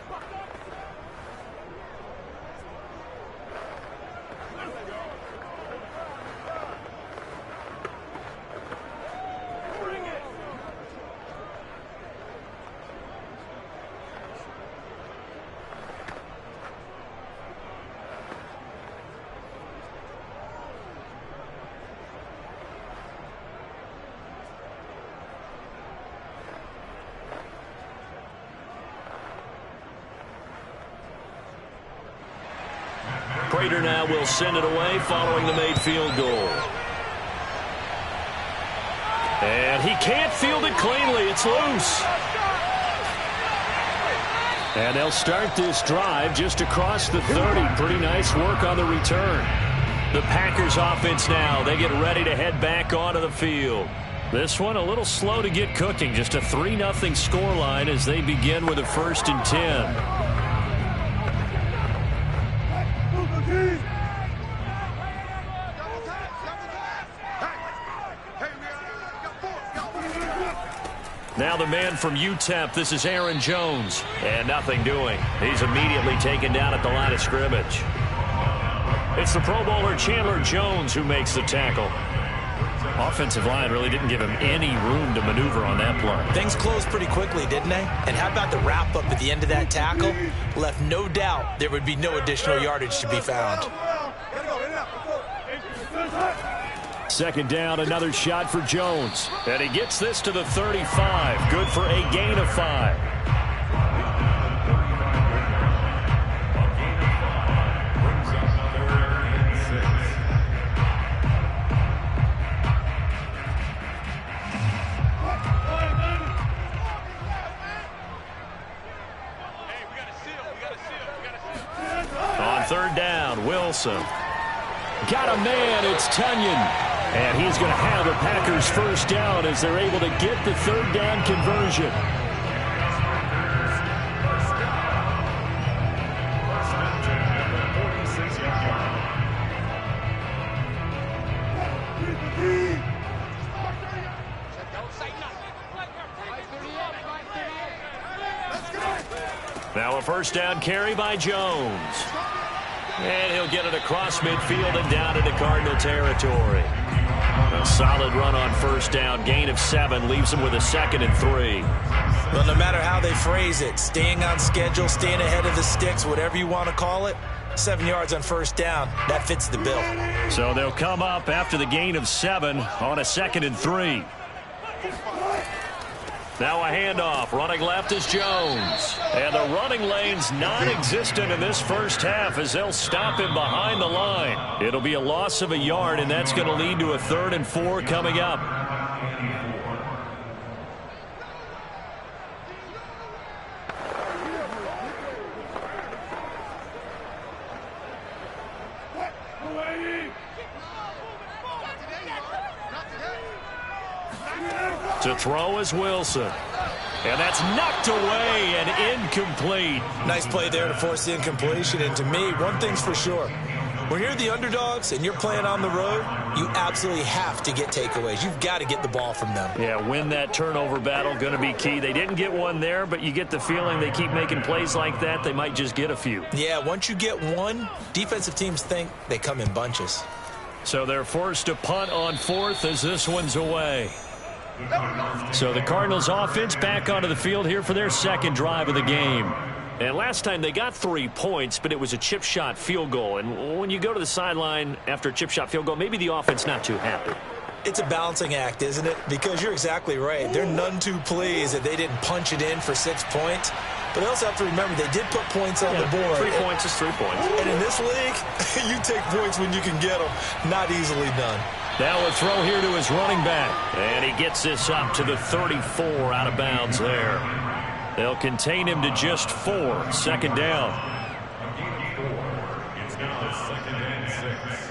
Prater now will send it away following the made field goal. And he can't field it cleanly. It's loose. And they'll start this drive just across the 30. Pretty nice work on the return. The Packers offense now. They get ready to head back onto the field. This one a little slow to get cooking. Just a 3-0 scoreline as they begin with a 1st and 10. Now the man from UTEP, this is Aaron Jones. And nothing doing. He's immediately taken down at the line of scrimmage. It's the Pro Bowler Chandler Jones who makes the tackle. Offensive line really didn't give him any room to maneuver on that play. Things closed pretty quickly, didn't they? And how about the wrap-up at the end of that tackle? Left no doubt there would be no additional yardage to be found. Second down, another shot for Jones. And he gets this to the 35. Good for a gain of 5. On third down, Wilson. Got a man, it's Tunyon. And he's going to have the Packers first down as they're able to get the third down conversion. Now a first down carry by Jones. And he'll get it across midfield and down into Cardinal territory. A solid run on first down. Gain of 7 leaves him with a 2nd and 3. Well, no matter how they phrase it, staying on schedule, staying ahead of the sticks, whatever you want to call it, 7 yards on first down, that fits the bill. So they'll come up after the gain of 7 on a 2nd and 3. Now a handoff. Running left is Jones. And the running lane's non-existent in this first half as they'll stop him behind the line. It'll be a loss of a yard, and that's going to lead to a 3rd and 4 coming up. To throw is Wilson. And that's knocked away and incomplete. Nice play there to force the incompletion. And to me, one thing's for sure. When you're the underdogs and you're playing on the road, you absolutely have to get takeaways. You've got to get the ball from them. Yeah, win that turnover battle, going to be key. They didn't get one there, but you get the feeling they keep making plays like that, they might just get a few. Yeah, once you get one, defensive teams think they come in bunches. So they're forced to punt on 4th as this one's away. So the Cardinals offense back onto the field here for their 2nd drive of the game. And last time they got 3 points, but it was a chip shot field goal. And when you go to the sideline after a chip shot field goal, maybe the offense not too happy. It's a balancing act, isn't it? Because you're exactly right. They're none too pleased that they didn't punch it in for 6 points. But they also have to remember they did put points on the board. 3 points is 3 points. And in this league, you take points when you can get them. Not easily done. Now a throw here to his running back. And he gets this up to the 34 out of bounds there. They'll contain him to just 4. 2nd down. It's now 2nd and 6.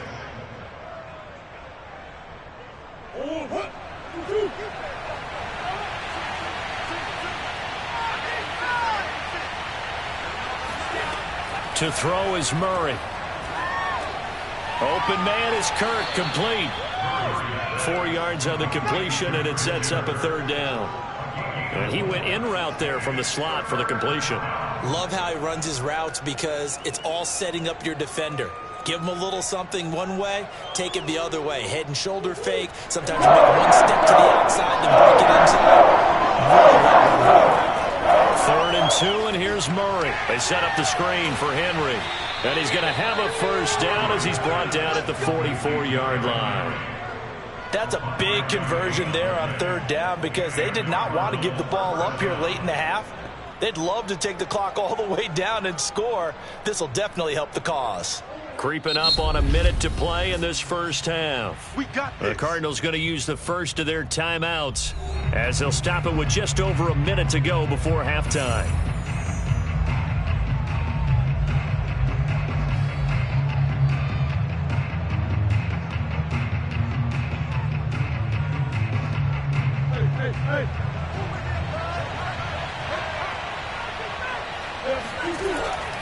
To throw is Murray. Open man is Kirk, complete. 4 yards on the completion, and it sets up a 3rd down. And he went in route there from the slot for the completion. Love how he runs his routes because it's all setting up your defender. Give him a little something one way, take it the other way. Head and shoulder fake. Sometimes you make one step to the outside, then break it inside. 3rd and 2, and here's Murray. They set up the screen for Henry. And he's going to have a first down as he's brought down at the 44-yard line. That's a big conversion there on 3rd down because they did not want to give the ball up here late in the half. They'd love to take the clock all the way down and score. This will definitely help the cause. Creeping up on a minute to play in this first half. We got this. The Cardinals going to use the first of their timeouts as they'll stop it with just over a minute to go before halftime.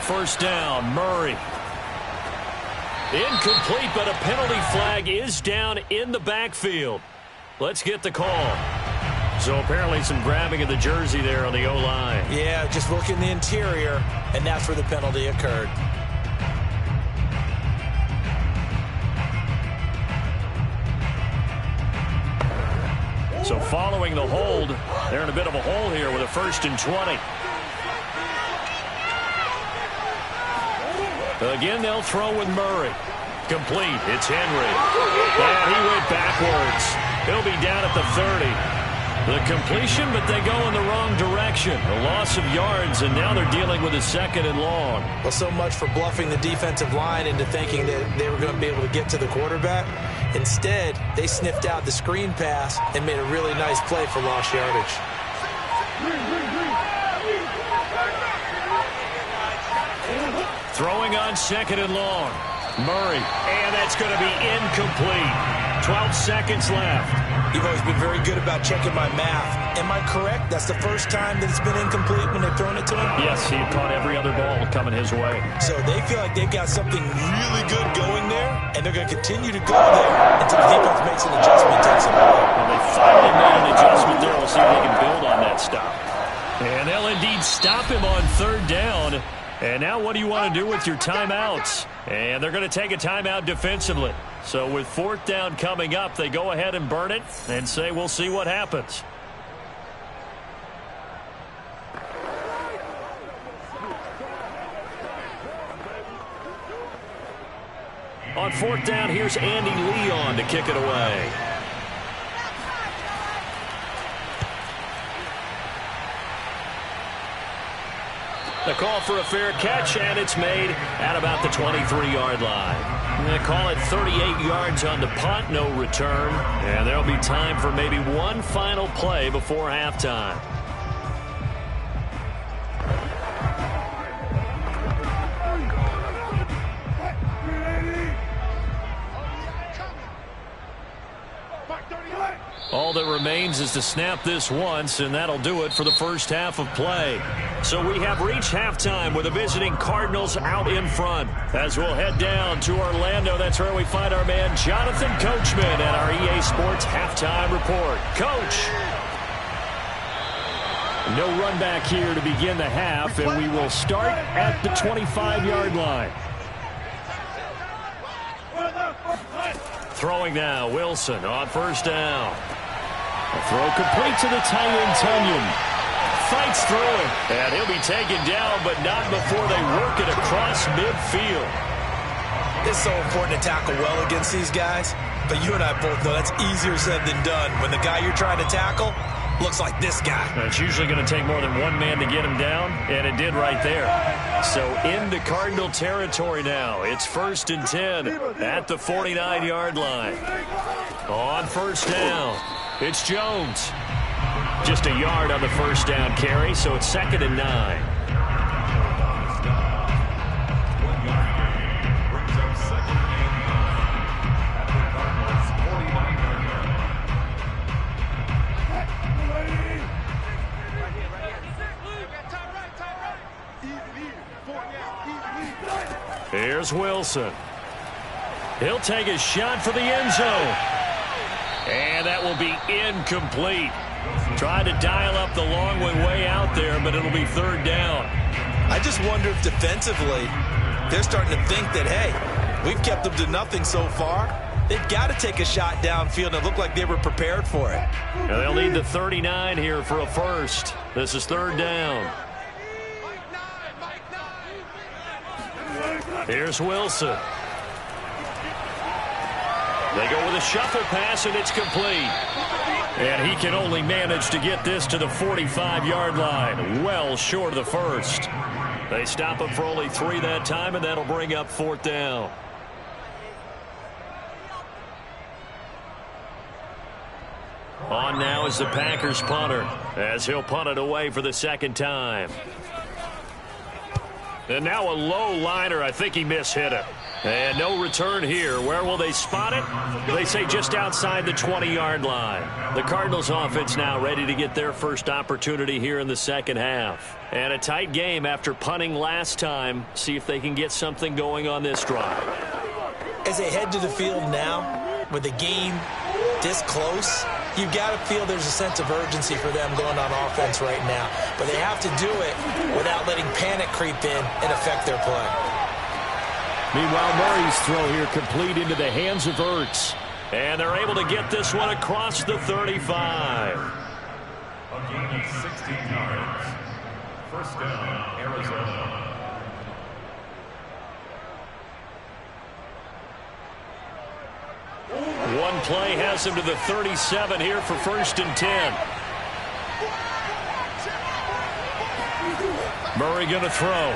First down, Murray. Incomplete, but a penalty flag is down in the backfield. Let's get the call. So apparently some grabbing of the jersey there on the O-line. Yeah, just look in the interior, and that's where the penalty occurred. So following the hold, they're in a bit of a hole here with a 1st and 20. Again, they'll throw with Murray. Complete. It's Henry. And he went backwards. He'll be down at the 30. The completion, but they go in the wrong direction. A loss of yards, and now they're dealing with a 2nd and long. Well, so much for bluffing the defensive line into thinking that they were going to be able to get to the quarterback. Instead, they sniffed out the screen pass and made a really nice play for lost yardage. Throwing on 2nd and long. Murray, and that's going to be incomplete. 12 seconds left. You've always been very good about checking my math. Am I correct? That's the first time that it's been incomplete when they've thrown it to him? Yes, he had caught every other ball coming his way. So they feel like they've got something really good going there, and they're going to continue to go there until the defense makes an adjustment, takes it away. Well, they finally made an adjustment there. We'll see if they can build on that stop. And they'll indeed stop him on 3rd down. And now what do you want to do with your timeouts? And they're going to take a timeout defensively. So with 4th down coming up, they go ahead and burn it and say we'll see what happens. On 4th down, here's Andy Leon to kick it away. The call for a fair catch, and it's made at about the 23-yard line. They call it 38 yards on the punt, no return. And there'll be time for maybe one final play before halftime. All that remains is to snap this once, and that'll do it for the first half of play. So we have reached halftime with the visiting Cardinals out in front. As we'll head down to Orlando, that's where we find our man Jonathan Coachman at our EA Sports Halftime Report. Coach! No run back here to begin the half, and we will start at the 25-yard line. Throwing now, Wilson on 1st down. A throw complete to the tight end, Tunyon. Fights through it, and he'll be taken down, but not before they work it across midfield. It's so important to tackle well against these guys, but you and I both know that's easier said than done when the guy you're trying to tackle looks like this guy. It's usually going to take more than one man to get him down, and it did right there. So into Cardinal territory now. It's 1st and 10 at the 49-yard line. On 1st down, it's Jones. Just a yard on the 1st down carry, so it's 2nd and 9. Here's Wilson. He'll take a shot for the end zone. And that will be incomplete. Tried to dial up the long one way out there, but it'll be 3rd down. I just wonder if defensively they're starting to think that, hey, we've kept them to nothing so far. They've got to take a shot downfield, and it looked like they were prepared for it. Now they'll need the 39 here for a first. This is 3rd down. Here's Wilson. They go with a shuffle pass, and it's complete. And he can only manage to get this to the 45-yard line, well short of the first. They stop him for only 3 that time, and that'll bring up 4th down. On now is the Packers punter, as he'll punt it away for the 2nd time. And now a low liner. I think he mishit it. And no return here. Where will they spot it? They say just outside the 20-yard line. The Cardinals offense now ready to get their first opportunity here in the 2nd half. And a tight game after punting last time. See if they can get something going on this drive. As they head to the field now, with the game this close, you've got to feel there's a sense of urgency for them going on offense right now. But they have to do it without letting panic creep in and affect their play. Meanwhile, Murray's throw here complete into the hands of Ertz. And they're able to get this one across the 35. A gain of 16 yards. First down, Arizona. One play has him to the 37 here for 1st and 10. Murray going to throw.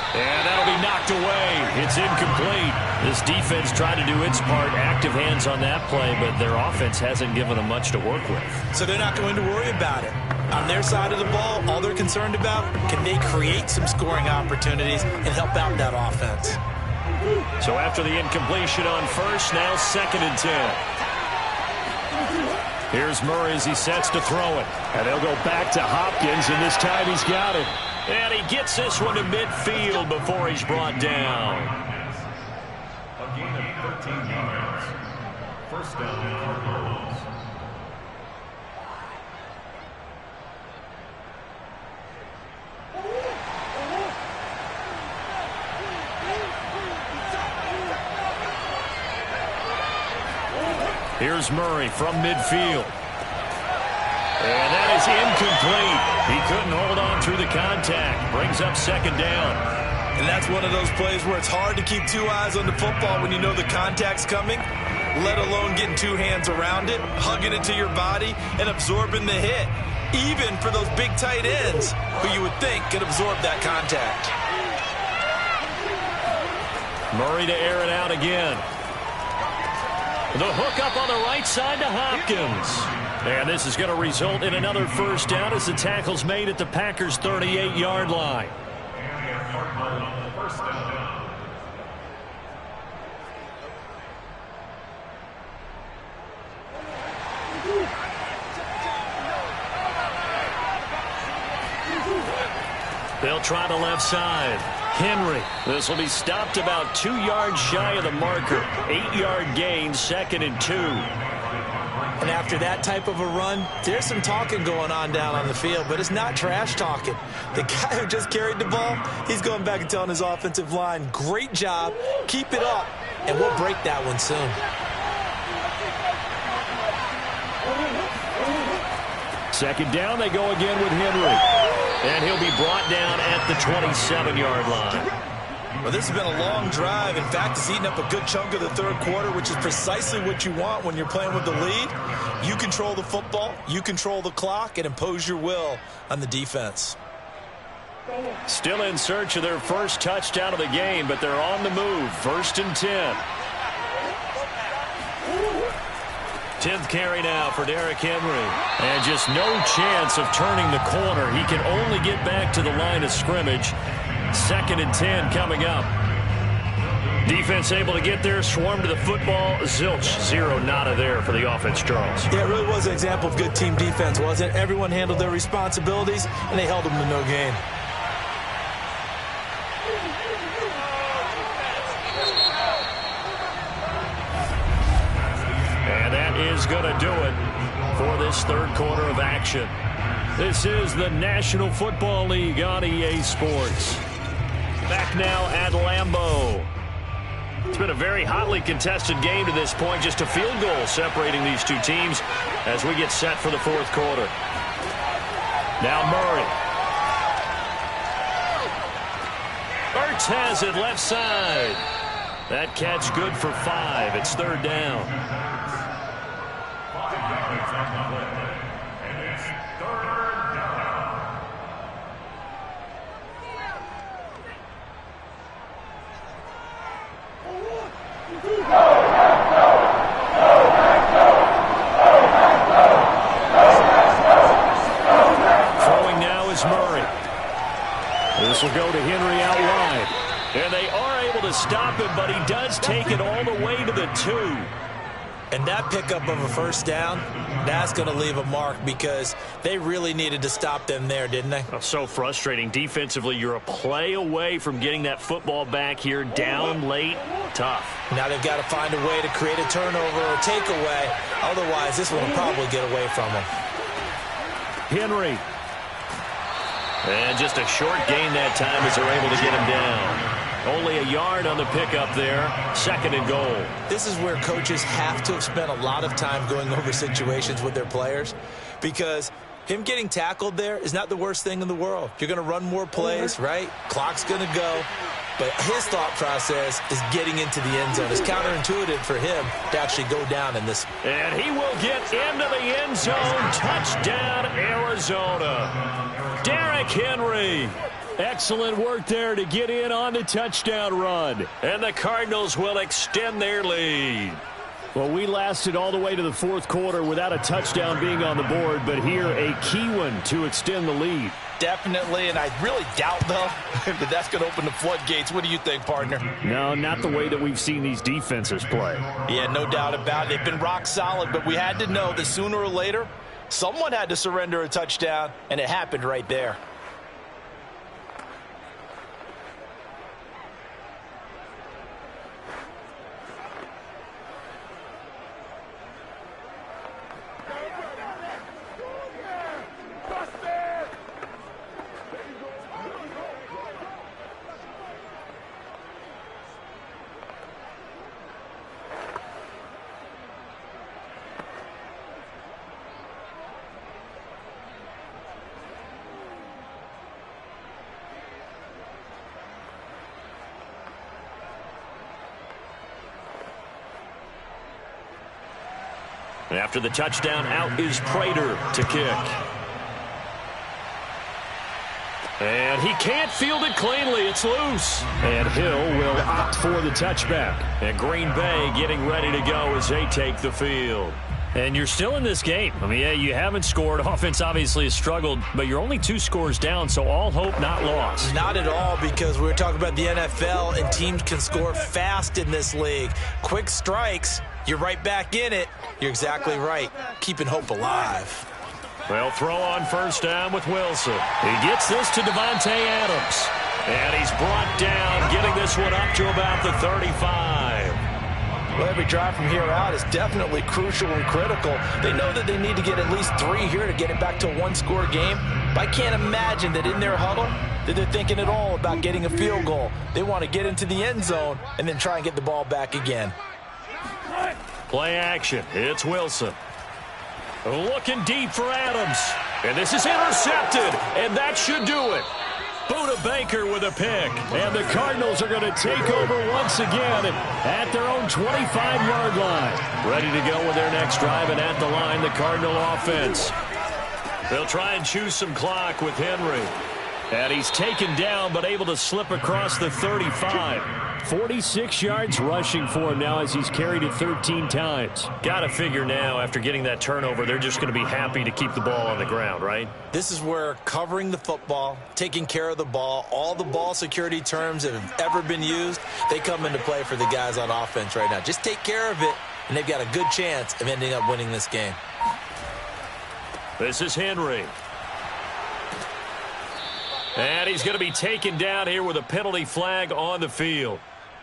And that'll be knocked away. It's incomplete. This defense tried to do its part. Active hands on that play, but their offense hasn't given them much to work with. So they're not going to worry about it. On their side of the ball, all they're concerned about, can they create some scoring opportunities and help out that offense? So after the incompletion on 1st, now 2nd and 10. Here's Murray as he sets to throw it. And they'll go back to Hopkins, and this time he's got it. And he gets this one to midfield before he's brought down. A gain of 13 yards. First down, Cardinals. Here's Murray from midfield. And that is incomplete. He couldn't hold on through the contact. Brings up 2nd down. And that's one of those plays where it's hard to keep 2 eyes on the football when you know the contact's coming, let alone getting 2 hands around it, hugging it to your body, and absorbing the hit. Even for those big tight ends who you would think could absorb that contact. Murray to air it out again. The hook up on the right side to Hopkins. And this is going to result in another 1st down as the tackle's made at the Packers' 38-yard line. First down. They'll try the left side. Henry. This will be stopped about 2 yards shy of the marker. 8-yard gain, 2nd and 2. And after that type of a run, there's some talking going on down on the field, but it's not trash talking. The guy who just carried the ball, he's going back and telling his offensive line, great job, keep it up, and we'll break that one soon. Second down, they go again with Henry. And he'll be brought down at the 27-yard line. Well, this has been a long drive. In fact, it's eaten up a good chunk of the 3rd quarter, which is precisely what you want when you're playing with the lead. You control the football, you control the clock, and impose your will on the defense. Still in search of their first touchdown of the game, but they're on the move. 1st and 10. 10th carry now for Derrick Henry. And just no chance of turning the corner. He can only get back to the line of scrimmage. 2nd and 10 coming up. Defense able to get there, swarm to the football. Zilch, 0 nada there for the offense, Charles. Yeah, it really was an example of good team defense, wasn't it? Everyone handled their responsibilities, and they held them to no gain. And that is going to do it for this 3rd quarter of action. This is the National Football League on EA Sports. Back now at Lambeau. It's been a very hotly contested game to this point. Just a field goal separating these two teams as we get set for the 4th quarter. Now Murray. Ertz has it left side. That catch good for 5. It's 3rd down. 5 yards on the play. And it's 3rd down. This will go to Henry out wide. And they are able to stop him, but he does take it all the way to the 2. And that pickup of a first down, that's going to leave a mark because they really needed to stop them there, didn't they? Oh, so frustrating. Defensively, you're a play away from getting that football back here down late. Tough. Now they've got to find a way to create a turnover or takeaway. Otherwise, this one will probably get away from them. Henry. And just a short gain that time as they're able to get him down. Only a yard on the pickup there. 2nd and goal. This is where coaches have to have spent a lot of time going over situations with their players because him getting tackled there is not the worst thing in the world. You're going to run more plays, right? Clock's going to go. But his thought process is getting into the end zone. It's counterintuitive for him to actually go down in this. And he will get into the end zone. Touchdown, Arizona. Derrick Henry. Excellent work there to get in on the touchdown run. And the Cardinals will extend their lead. Well, we lasted all the way to the 4th quarter without a touchdown being on the board, but here a key one to extend the lead. Definitely, and I really doubt, though, that that's going to open the floodgates. What do you think, partner? No, not the way that we've seen these defenses play. Yeah, no doubt about it. They've been rock solid, but we had to know that sooner or later, someone had to surrender a touchdown, and it happened right there. After the touchdown, out is Prater to kick. And he can't field it cleanly. It's loose. And Hill will opt for the touchback. And Green Bay getting ready to go as they take the field. And you're still in this game. I mean, yeah, you haven't scored. Offense obviously has struggled, but you're only 2 scores down, so all hope not lost. Not at all, because we were talking about the NFL, and teams can score fast in this league. Quick strikes, you're right back in it. You're exactly right. Keeping hope alive. They'll throw on first down with Wilson. He gets this to Davante Adams. And he's brought down, getting this one up to about the 35. Well, every drive from here out is definitely crucial and critical. They know that they need to get at least 3 here to get it back to a 1-score game. But I can't imagine that in their huddle that they're thinking at all about getting a field goal. They want to get into the end zone and then try and get the ball back again. Play action. It's Wilson. Looking deep for Adams. And this is intercepted. And that should do it. Budda Baker with a pick. And the Cardinals are going to take over once again at their own 25-yard line. Ready to go with their next drive, and at the line, the Cardinal offense. They'll try and choose some clock with Henry. And he's taken down, but able to slip across the 35. 46 yards rushing for him now as he's carried it 13 times. Got to figure now, after getting that turnover, they're just going to be happy to keep the ball on the ground, right? This is where covering the football, taking care of the ball, all the ball security terms that have ever been used, they come into play for the guys on offense right now. Just take care of it, and they've got a good chance of ending up winning this game. This is Henry. And he's going to be taken down here with a penalty flag on the field.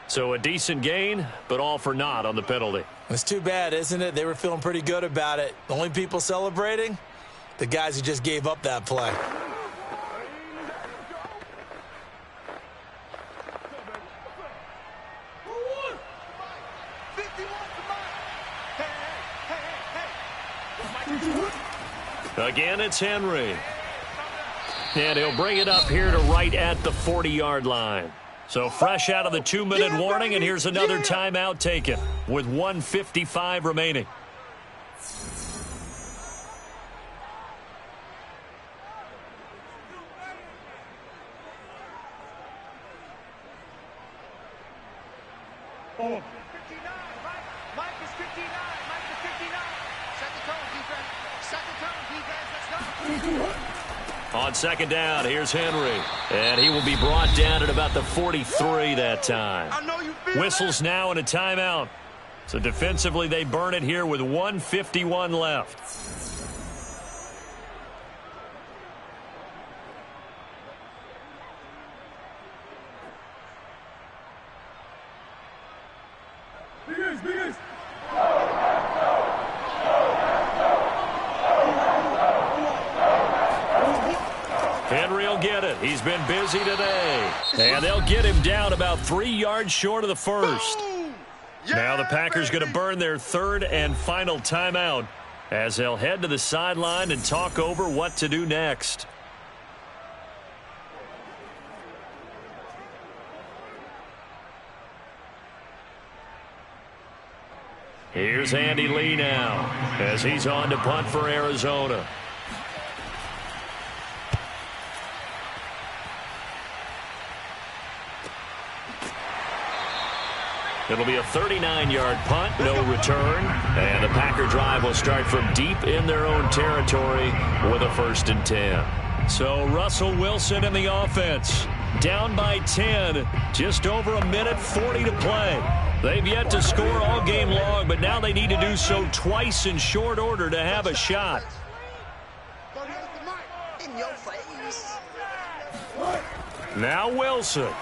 So a decent gain, but all for naught on the penalty. It's too bad, isn't it? They were feeling pretty good about it. The only people celebrating, the guys who just gave up that play. Again, it's Henry. And he'll bring it up here to right at the 40-yard line. So fresh out of the 2-minute warning, and here's another timeout taken with 1:55 remaining. Mike is 59. Mike is 59. Set the tone, defense. Set the tone, defense. Let's go. On second down, here's Henry. And he will be brought down at about the 43 that time. Whistles now and a timeout. So defensively, they burn it here with 1:51 left. Henry will get it. He's been busy today. And they'll get him down about 3 yards short of the first. Now the Packers going to burn their third and final timeout as they'll head to the sideline and talk over what to do next. Here's Andy Lee now as he's on to punt for Arizona. It'll be a 39-yard punt, no return. And the Packer drive will start from deep in their own territory with a 1st and 10. So Russell Wilson in the offense. Down by 10. Just over a minute 40 to play. They've yet to score all game long, but now they need to do so twice in short order to have a shot. Now Wilson.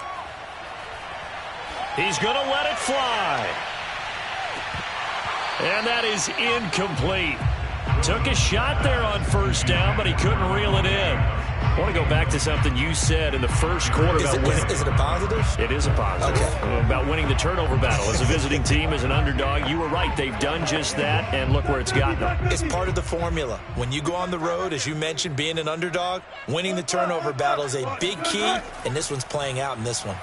He's going to let it fly. And that is incomplete. Took a shot there on 1st down, but he couldn't reel it in. I want to go back to something you said in the first quarter about winning. Is it a positive? It is a positive. Okay. About winning the turnover battle. As a visiting team, as an underdog, you were right. They've done just that, and look where it's gotten them. It's part of the formula. When you go on the road, as you mentioned, being an underdog, winning the turnover battle is a big key, and this one's playing out in this one.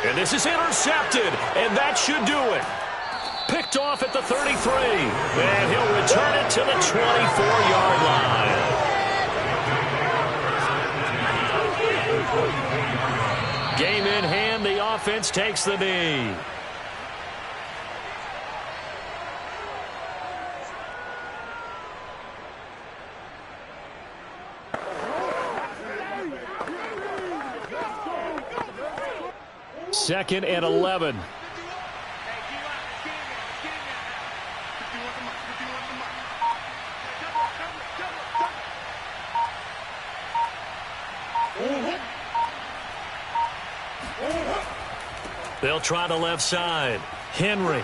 And this is intercepted, and that should do it. Picked off at the 33, and he'll return it to the 24-yard line. Game in hand, the offense takes the knee. Second and 11. They'll try the left side. Henry.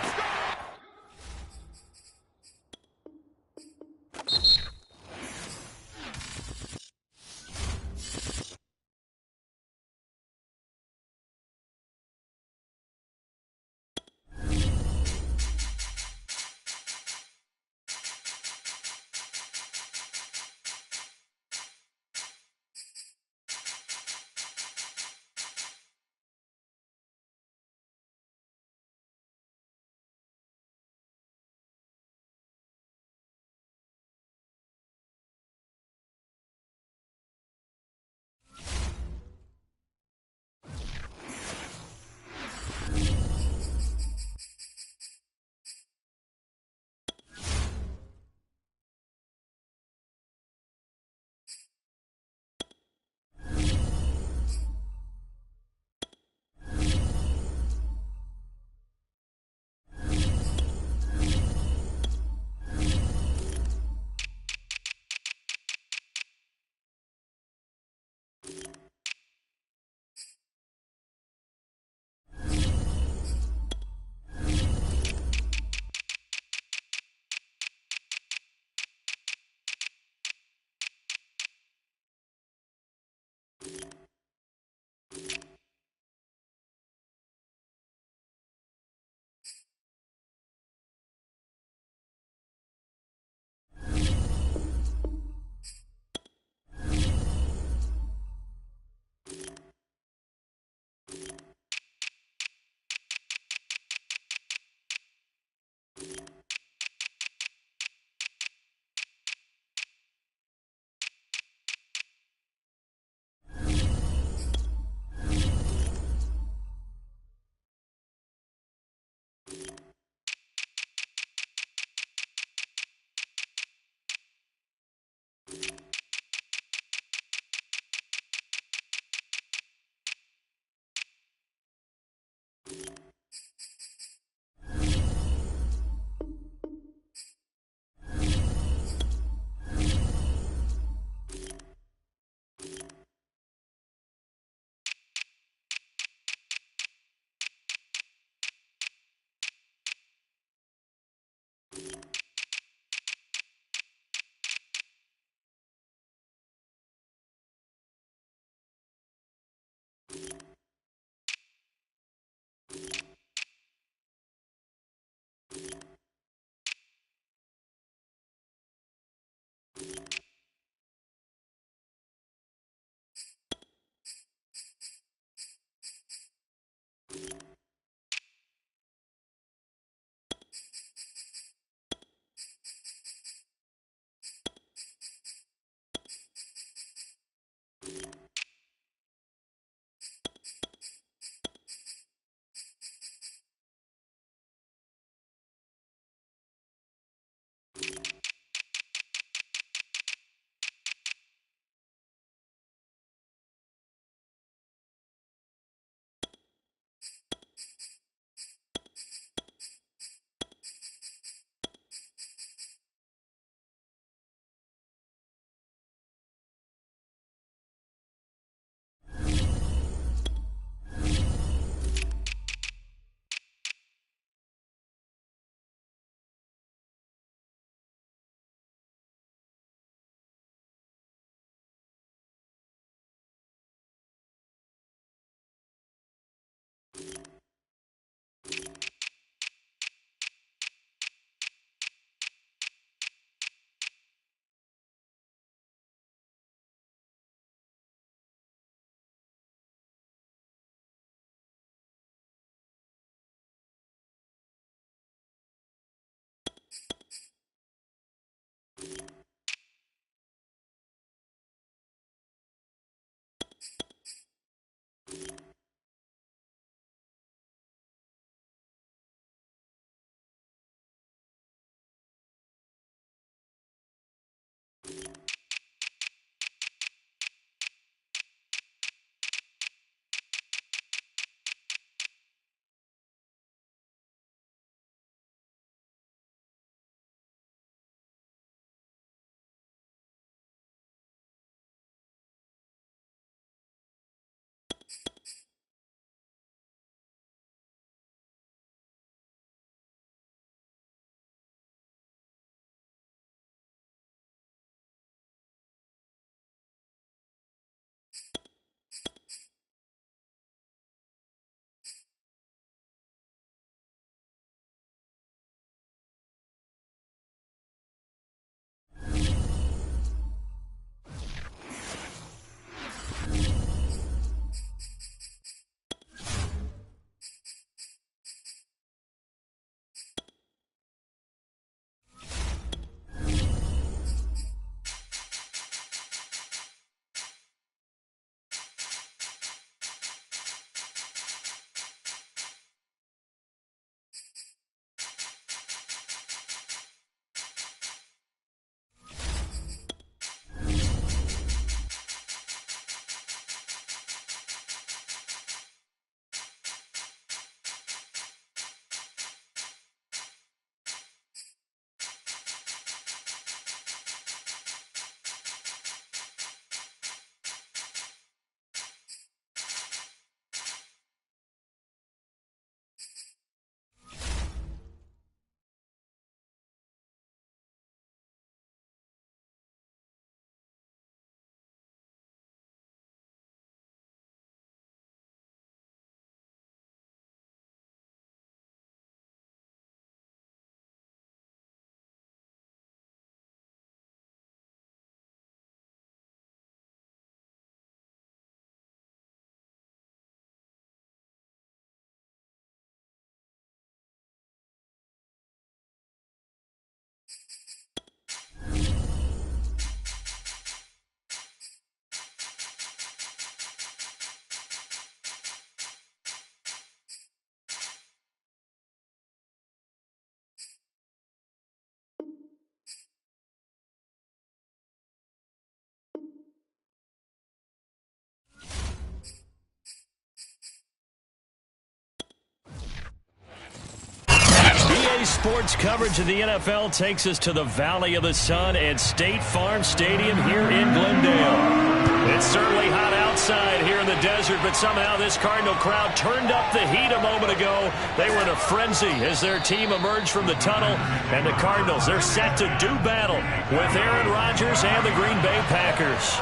sports coverage of the NFL takes us to the Valley of the Sun at State Farm Stadium here in Glendale. It's certainly hot outside here in the desert, but somehow this Cardinal crowd turned up the heat a moment ago. They were in a frenzy as their team emerged from the tunnel, and the Cardinals, they're set to do battle with Aaron Rodgers and the Green Bay Packers.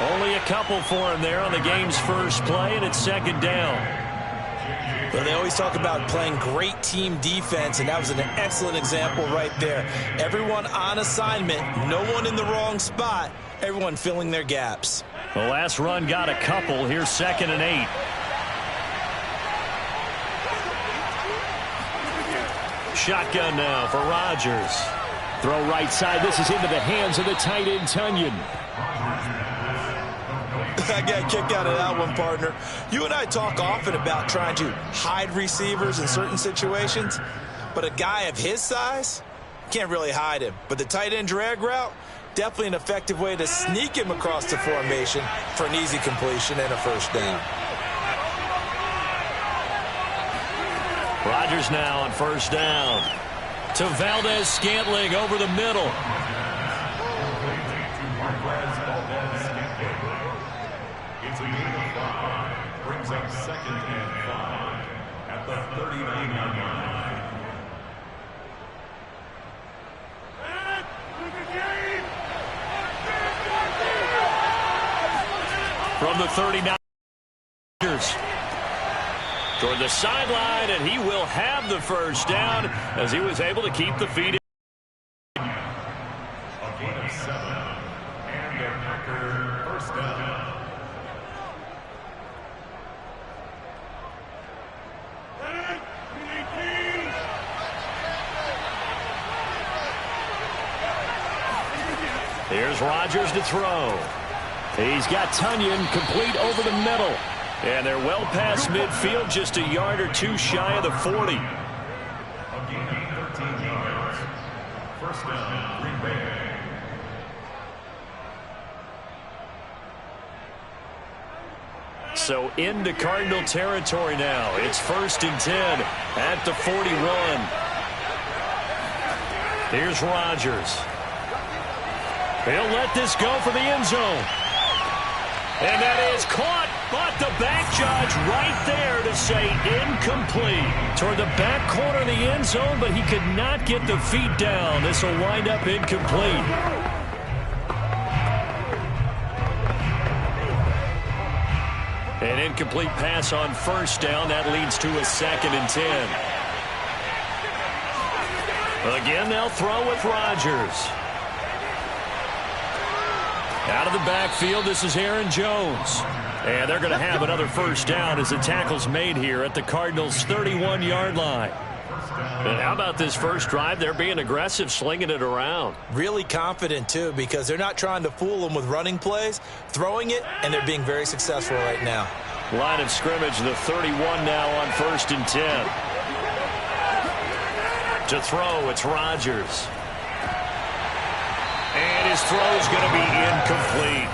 Only a couple for him there on the game's first play, and it's second down. Well, they always talk about playing great team defense, and that was an excellent example right there. Everyone on assignment, no one in the wrong spot, everyone filling their gaps. The last run got a couple. Here's 2nd and 8. Shotgun now for Rodgers. Throw right side. This is into the hands of the tight end, Tonyan. I got a kick out of that one, partner. You and I talk often about trying to hide receivers in certain situations, but a guy of his size can't really hide him. But the tight end drag route, definitely an effective way to sneak him across the formation for an easy completion and a first down. Rodgers now on first down to Valdez-Scantling over the middle. It's a gain of 5. Brings up 2nd and 5 at the 39-yard line. From the 39, toward the sideline, and he will have the first down as he was able to keep the feet in. A gain of 7, and a Packer first down. Here's Rodgers to throw. He's got Tonyan complete over the middle. And they're well past midfield, just a yard or two shy of the 40. A gain of 13 yards. First down, Green Bay. So into Cardinal territory now. It's 1st and 10 at the 41. Here's Rodgers. He'll let this go for the end zone. And that is caught, but the back judge right there to say incomplete. Toward the back corner of the end zone, but he could not get the feet down. This will wind up incomplete. An incomplete pass on first down. That leads to a 2nd and 10. Again, they'll throw with Rodgers. Out of the backfield, this is Aaron Jones. And they're going to have another first down as the tackle's made here at the Cardinals' 31-yard line. And how about this first drive? They're being aggressive, slinging it around. Really confident, too, because they're not trying to fool them with running plays, throwing it, and they're being very successful right now. Line of scrimmage, the 31 now on 1st and 10. To throw, it's Rodgers. And his throw is going to be incomplete.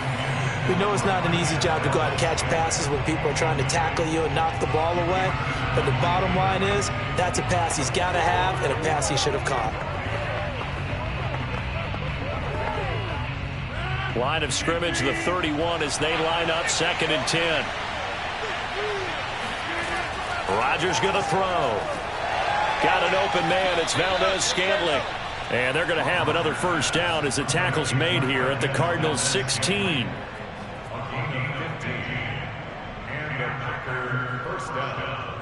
We know it's not an easy job to go out and catch passes when people are trying to tackle you and knock the ball away. But the bottom line is, that's a pass he's got to have and a pass he should have caught. Line of scrimmage, the 31 as they line up 2nd and 10. Rodgers going to throw. Got an open man. It's Valdez-Scantling. And they're going to have another first down as the tackle's made here at the Cardinals' 16. A gain of 15. And a Packer first down.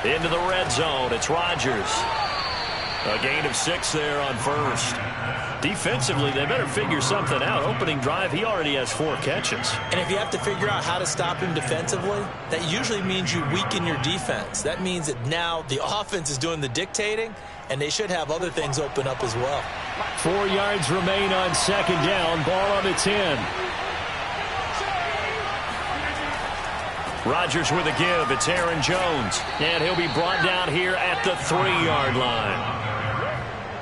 Into the red zone. It's Rodgers. A gain of 6 there on first. Defensively, they better figure something out. Opening drive, he already has 4 catches. And if you have to figure out how to stop him defensively, that usually means you weaken your defense. That means that now the offense is doing the dictating, and they should have other things open up as well. 4 yards remain on 2nd down. Ball on the 10. Rodgers with a give. It's Aaron Jones. And he'll be brought down here at the 3-yard line.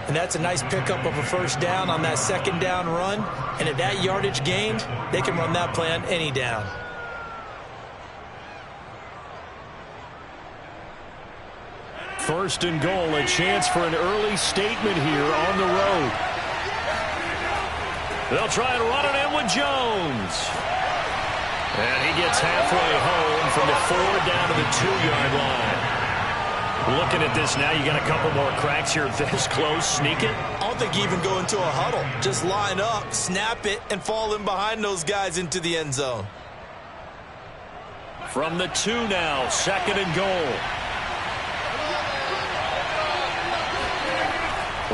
And that's a nice pickup of a first down on that second down run. And at that yardage gained, they can run that play on any down. First and goal, a chance for an early statement here on the road. They'll try and run it in with Jones. And he gets halfway home from the 4 down to the 2-yard line. Looking at this now, you got a couple more cracks here this close. Sneak it. I don't think you even go into a huddle. Just line up, snap it, and fall in behind those guys into the end zone. From the 2 now, second and goal.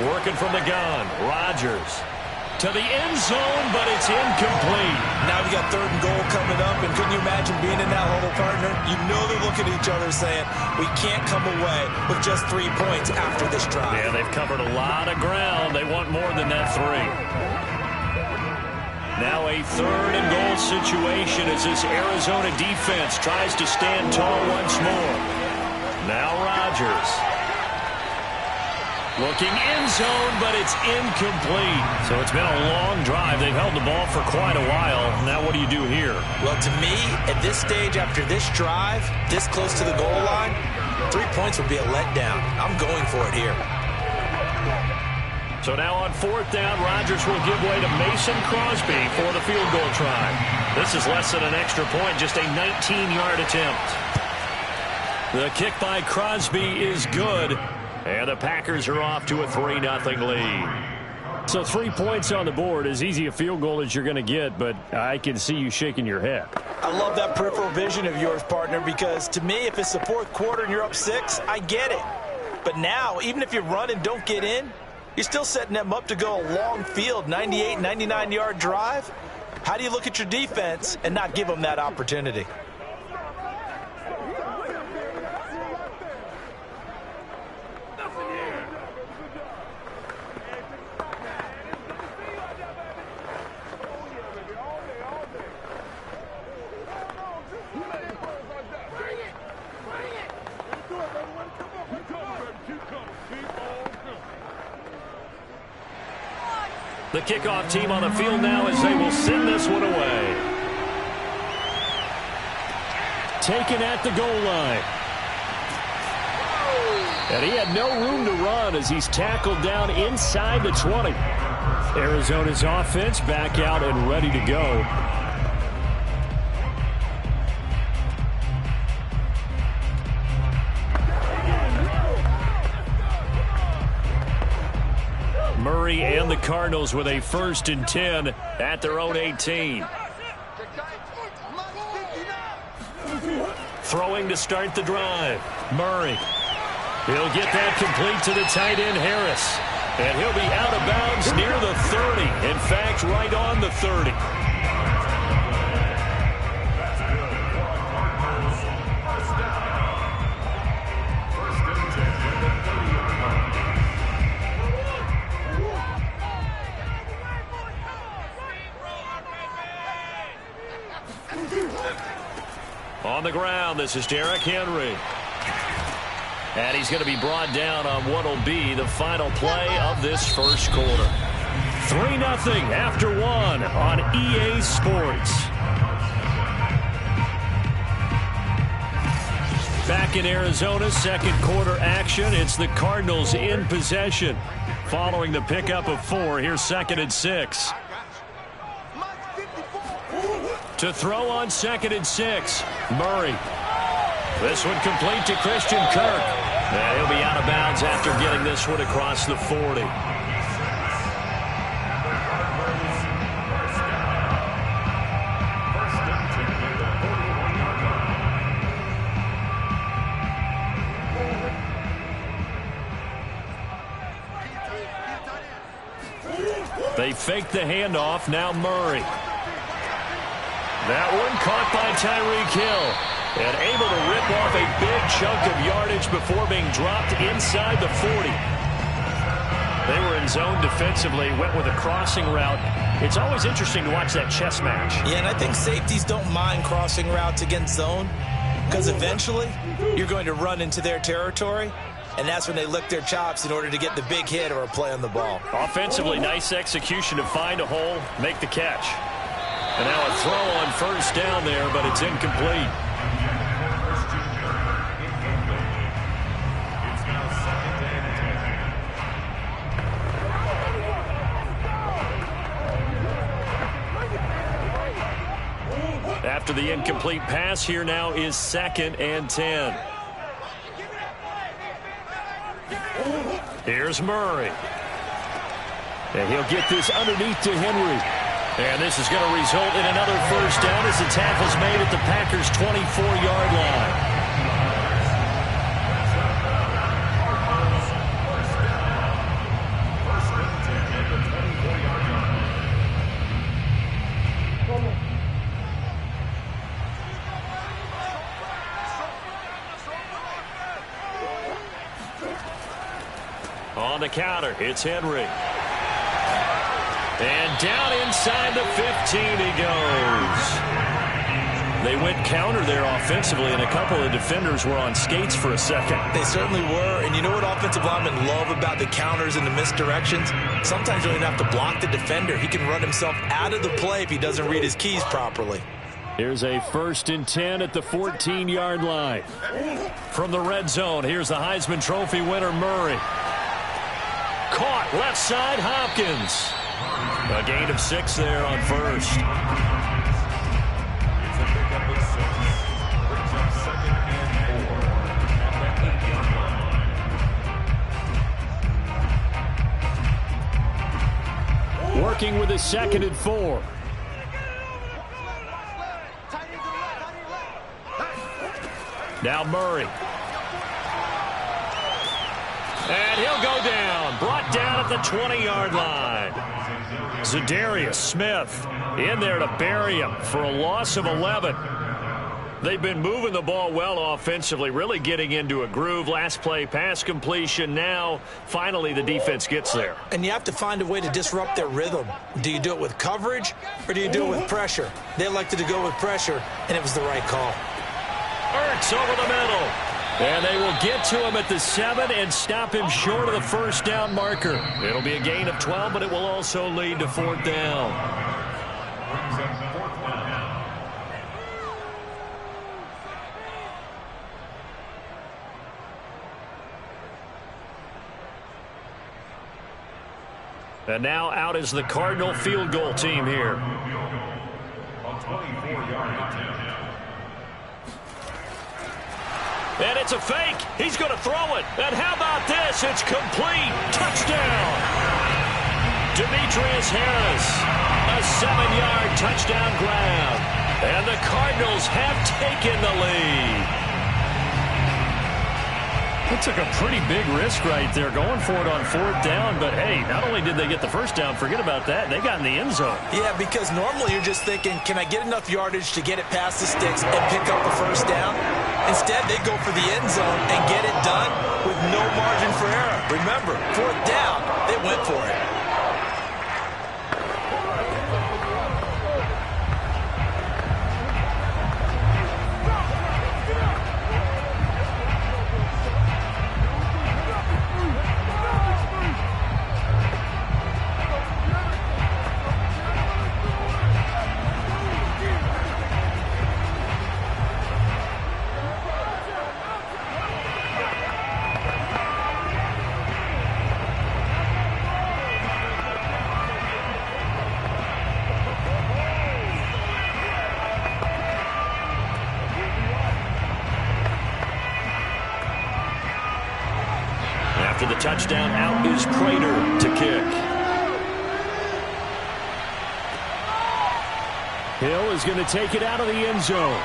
Working from the gun, Rodgers. To the end zone, but it's incomplete. Now we got third and goal coming up, and couldn't you imagine being in that huddle, partner? You know they're looking at each other saying, we can't come away with just 3 points after this drive. Yeah, they've covered a lot of ground. They want more than that 3. Now a third and goal situation as this Arizona defense tries to stand tall once more. Now Rodgers. Looking end zone, but it's incomplete. So it's been a long drive. They've held the ball for quite a while. Now what do you do here? Well, to me, at this stage after this drive, this close to the goal line, 3 points would be a letdown. I'm going for it here. So now on 4th down, Rodgers will give way to Mason Crosby for the field goal try. This is less than an extra point, just a 19-yard attempt. The kick by Crosby is good. And the Packers are off to a 3-0 lead. So 3 points on the board, as easy a field goal as you're going to get, but I can see you shaking your head. I love that peripheral vision of yours, partner, because to me, if it's the 4th quarter and you're up 6, I get it. But now, even if you run and don't get in, you're still setting them up to go a long field, 98, 99-yard drive. How do you look at your defense and not give them that opportunity? The kickoff team on the field now as they will send this one away. Taken at the goal line. And he had no room to run as he's tackled down inside the 20. Arizona's offense back out and ready to go. Murray and the Cardinals with a 1st and 10 at their own 18. Throwing to start the drive. Murray. He'll get that complete to the tight end, Harris. And he'll be out of bounds near the 30. In fact, right on the 30. On the ground, this is Derrick Henry. And he's going to be brought down on what will be the final play of this first quarter. 3-0 after 1 on EA Sports. Back in Arizona, second quarter action. It's the Cardinals in possession. Following the pickup of 4, here's 2nd and 6. To throw on 2nd and 6, Murray. This one complete to Christian Kirk. And he'll be out of bounds after getting this one across the 40. They fake the handoff, now Murray. That one caught by Tyreek Hill. And able to rip off a big chunk of yardage before being dropped inside the 40. They were in zone defensively, went with a crossing route. It's always interesting to watch that chess match. Yeah, and I think safeties don't mind crossing routes against zone. because eventually you're going to run into their territory, and that's when they lick their chops in order to get the big hit or a play on the ball. Offensively, nice execution to find a hole, make the catch. And now a throw on first down there, but it's incomplete. After the incomplete pass, here now is 2nd and 10. Here's Murray. And he'll get this underneath to Henry. And this is going to result in another first down as the tackle's made at the Packers' 24-yard line. On the counter, it's Henry. And down inside the 15 he goes. They went counter there offensively, and a couple of defenders were on skates for a second. They certainly were, and you know what offensive linemen love about the counters and the misdirections? Sometimes you don't even have to block the defender. He can run himself out of the play if he doesn't read his keys properly. Here's a 1st and 10 at the 14-yard line. From the red zone, here's the Heisman Trophy winner, Murray. Caught left side, Hopkins. A gain of 6 there on first. Working with a 2nd and 4. Now Murray. And he'll go down. Brought down at the 20-yard line. Zadarius Smith in there to bury him for a loss of 11. They've been moving the ball well offensively, really getting into a groove. Last play, pass completion. Now, finally, the defense gets there. And you have to find a way to disrupt their rhythm. Do you do it with coverage, or do you do it with pressure? They elected to go with pressure, and it was the right call. Ertz over the middle. And they will get to him at the 7 and stop him short of the first down marker. It'll be a gain of 12, but it will also lead to 4th down. And now out is the Cardinal field goal team here. On 24-yard attempt. And it's a fake. He's going to throw it. And how about this? It's complete. Touchdown. Demetrius Harris. A 7-yard touchdown grab. And the Cardinals have taken the lead. They took a pretty big risk right there going for it on 4th down. But, hey, not only did they get the first down, forget about that, they got in the end zone. Yeah, because normally you're just thinking, can I get enough yardage to get it past the sticks and pick up the first down? Instead, they go for the end zone and get it done with no margin for error. Remember, 4th down, they went for it. After the touchdown, out is Prater to kick. Hill is going to take it out of the end zone.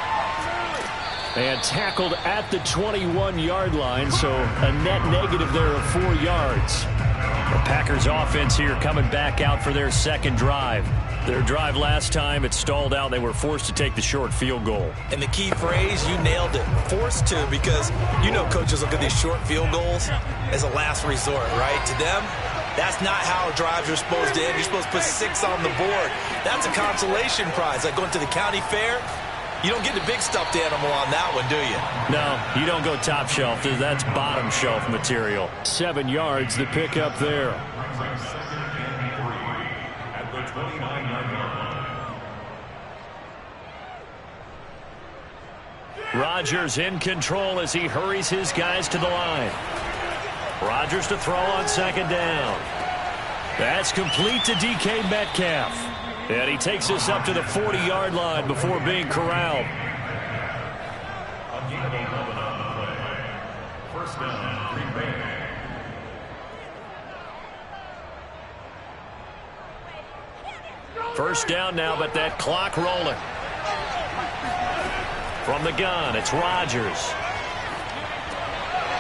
And tackled at the 21-yard line, so a net negative there of 4 yards. The Packers offense here coming back out for their second drive. Their drive last time, it stalled out. They were forced to take the short field goal. And the key phrase, you nailed it. Forced to, because you know coaches look at these short field goals as a last resort, right? To them, that's not how drives are supposed to end. You're supposed to put 6 on the board. That's a consolation prize. Like going to the county fair, You don't get the big stuffed animal on that one, do you? No, you don't go top shelf. That's bottom shelf material. 7 yards to pick up there. At the 29-yard line. Rodgers in control as he hurries his guys to the line. Rodgers to throw on second down. That's complete to DK Metcalf. And he takes us up to the 40-yard line before being corralled. A gain of 11 on the play. First down, Green Bay. First down now, but that clock rolling. From the gun, it's Rodgers.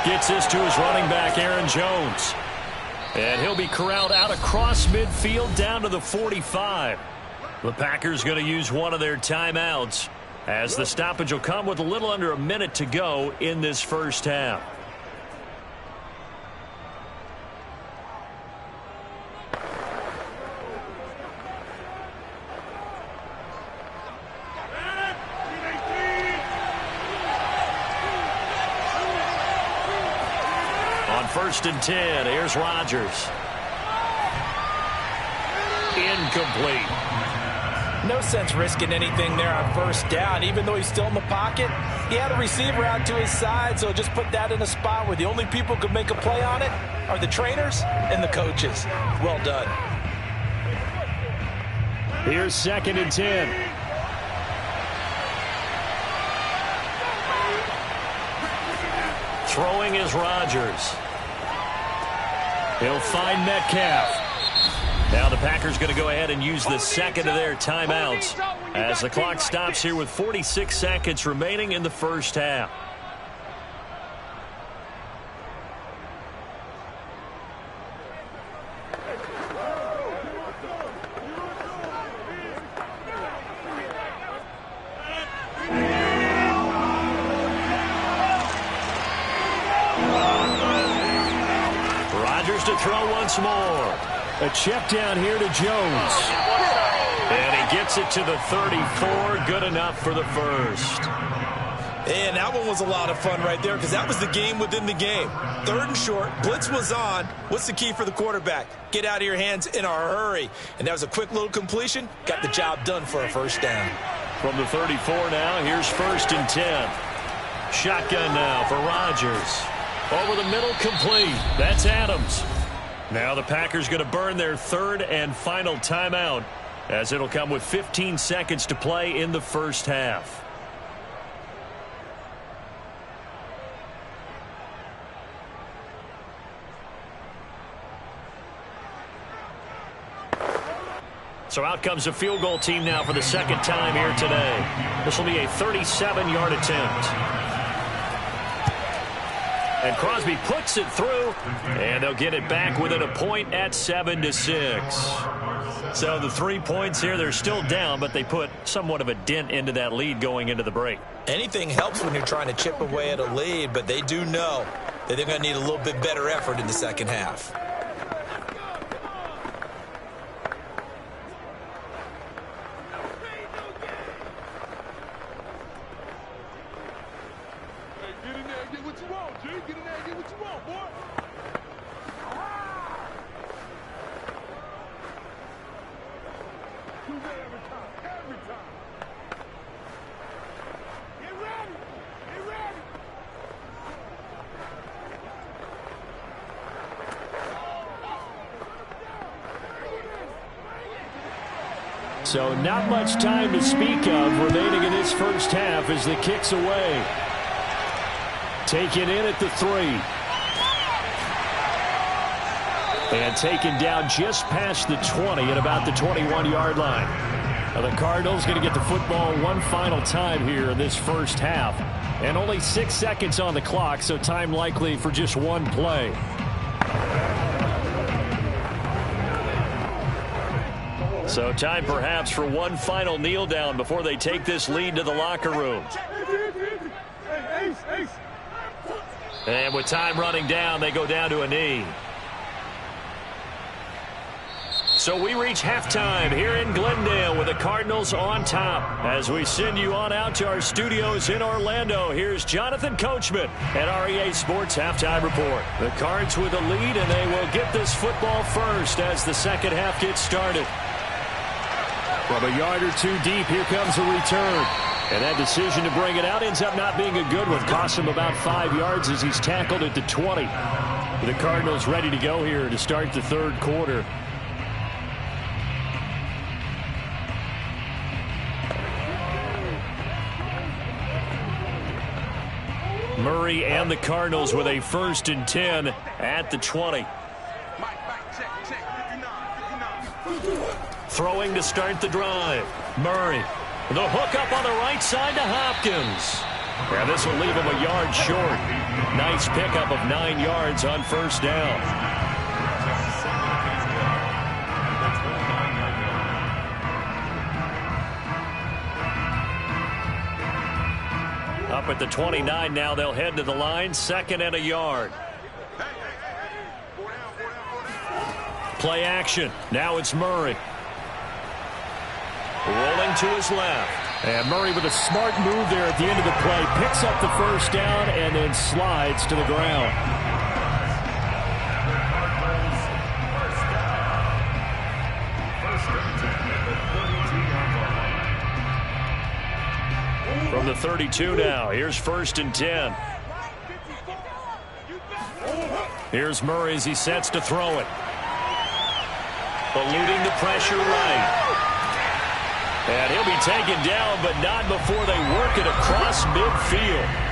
Gets this to his running back, Aaron Jones. And he'll be corralled out across midfield down to the 45. The Packers going to use one of their timeouts as the stoppage will come with a little under a minute to go in this first half. On 1st and 10, here's Rodgers. Incomplete. No sense risking anything there on first down. Even though he's still in the pocket, he had a receiver out to his side, so just put that in a spot where the only people who could make a play on it are the trainers and the coaches. Well done. Here's 2nd and 10. Throwing is Rodgers. He'll find Metcalf. Now the Packers going to go ahead and use the second of their timeouts as the clock stops here with 46 seconds remaining in the first half. Rodgers to throw once more. A check down here to Jones. And he gets it to the 34. Good enough for the first. And that one was a lot of fun right there because that was the game within the game. 3rd and short. Blitz was on. What's the key for the quarterback? Get out of your hands in a hurry. And that was a quick little completion. Got the job done for a first down. From the 34 now, here's 1st and 10. Shotgun now for Rodgers. Over the middle, complete. That's Adams. Now the Packers going to burn their 3rd and final timeout as it'll come with 15 seconds to play in the first half. So out comes a field goal team now for the second time here today. This will be a 37-yard attempt. And Crosby puts it through, and they'll get it back within a point at 7-6. So the 3 points here, they're still down, but they put somewhat of a dent into that lead going into the break. Anything helps when you're trying to chip away at a lead, but they do know that they're going to need a little bit better effort in the second half. So not much time to speak of remaining in this first half as the kick's away. Taken in at the 3. And taken down just past the 20 at about the 21-yard line. Now the Cardinals going to get the football one final time here in this first half. And only 6 seconds on the clock, so time likely for just one play. So time perhaps for one final kneel down before they take this lead to the locker room. And with time running down, they go down to a knee. So we reach halftime here in Glendale with the Cardinals on top. As we send you on out to our studios in Orlando, here's Jonathan Coachman at REA Sports Halftime Report. The Cards with a lead, and they will get this football first as the second half gets started. From a yard or two deep, here comes a return. And that decision to bring it out ends up not being a good one. Cost him about 5 yards as he's tackled at the 20. The Cardinals ready to go here to start the third quarter. Murray and the Cardinals with a 1st and 10 at the 20. Throwing to start the drive. Murray. The hook up on the right side to Hopkins. And this will leave him a yard short. Nice pickup of 9 yards on first down. Up at the 29 now, they'll head to the line. 2nd and a yard. Play action. Now it's Murray. Rolling to his left. And Murray with a smart move there at the end of the play. Picks up the first down and then slides to the ground. From the 32 now, here's 1st and 10. Here's Murray as he sets to throw it. Eluding the pressure right. And he'll be taken down, but not before they work it across midfield.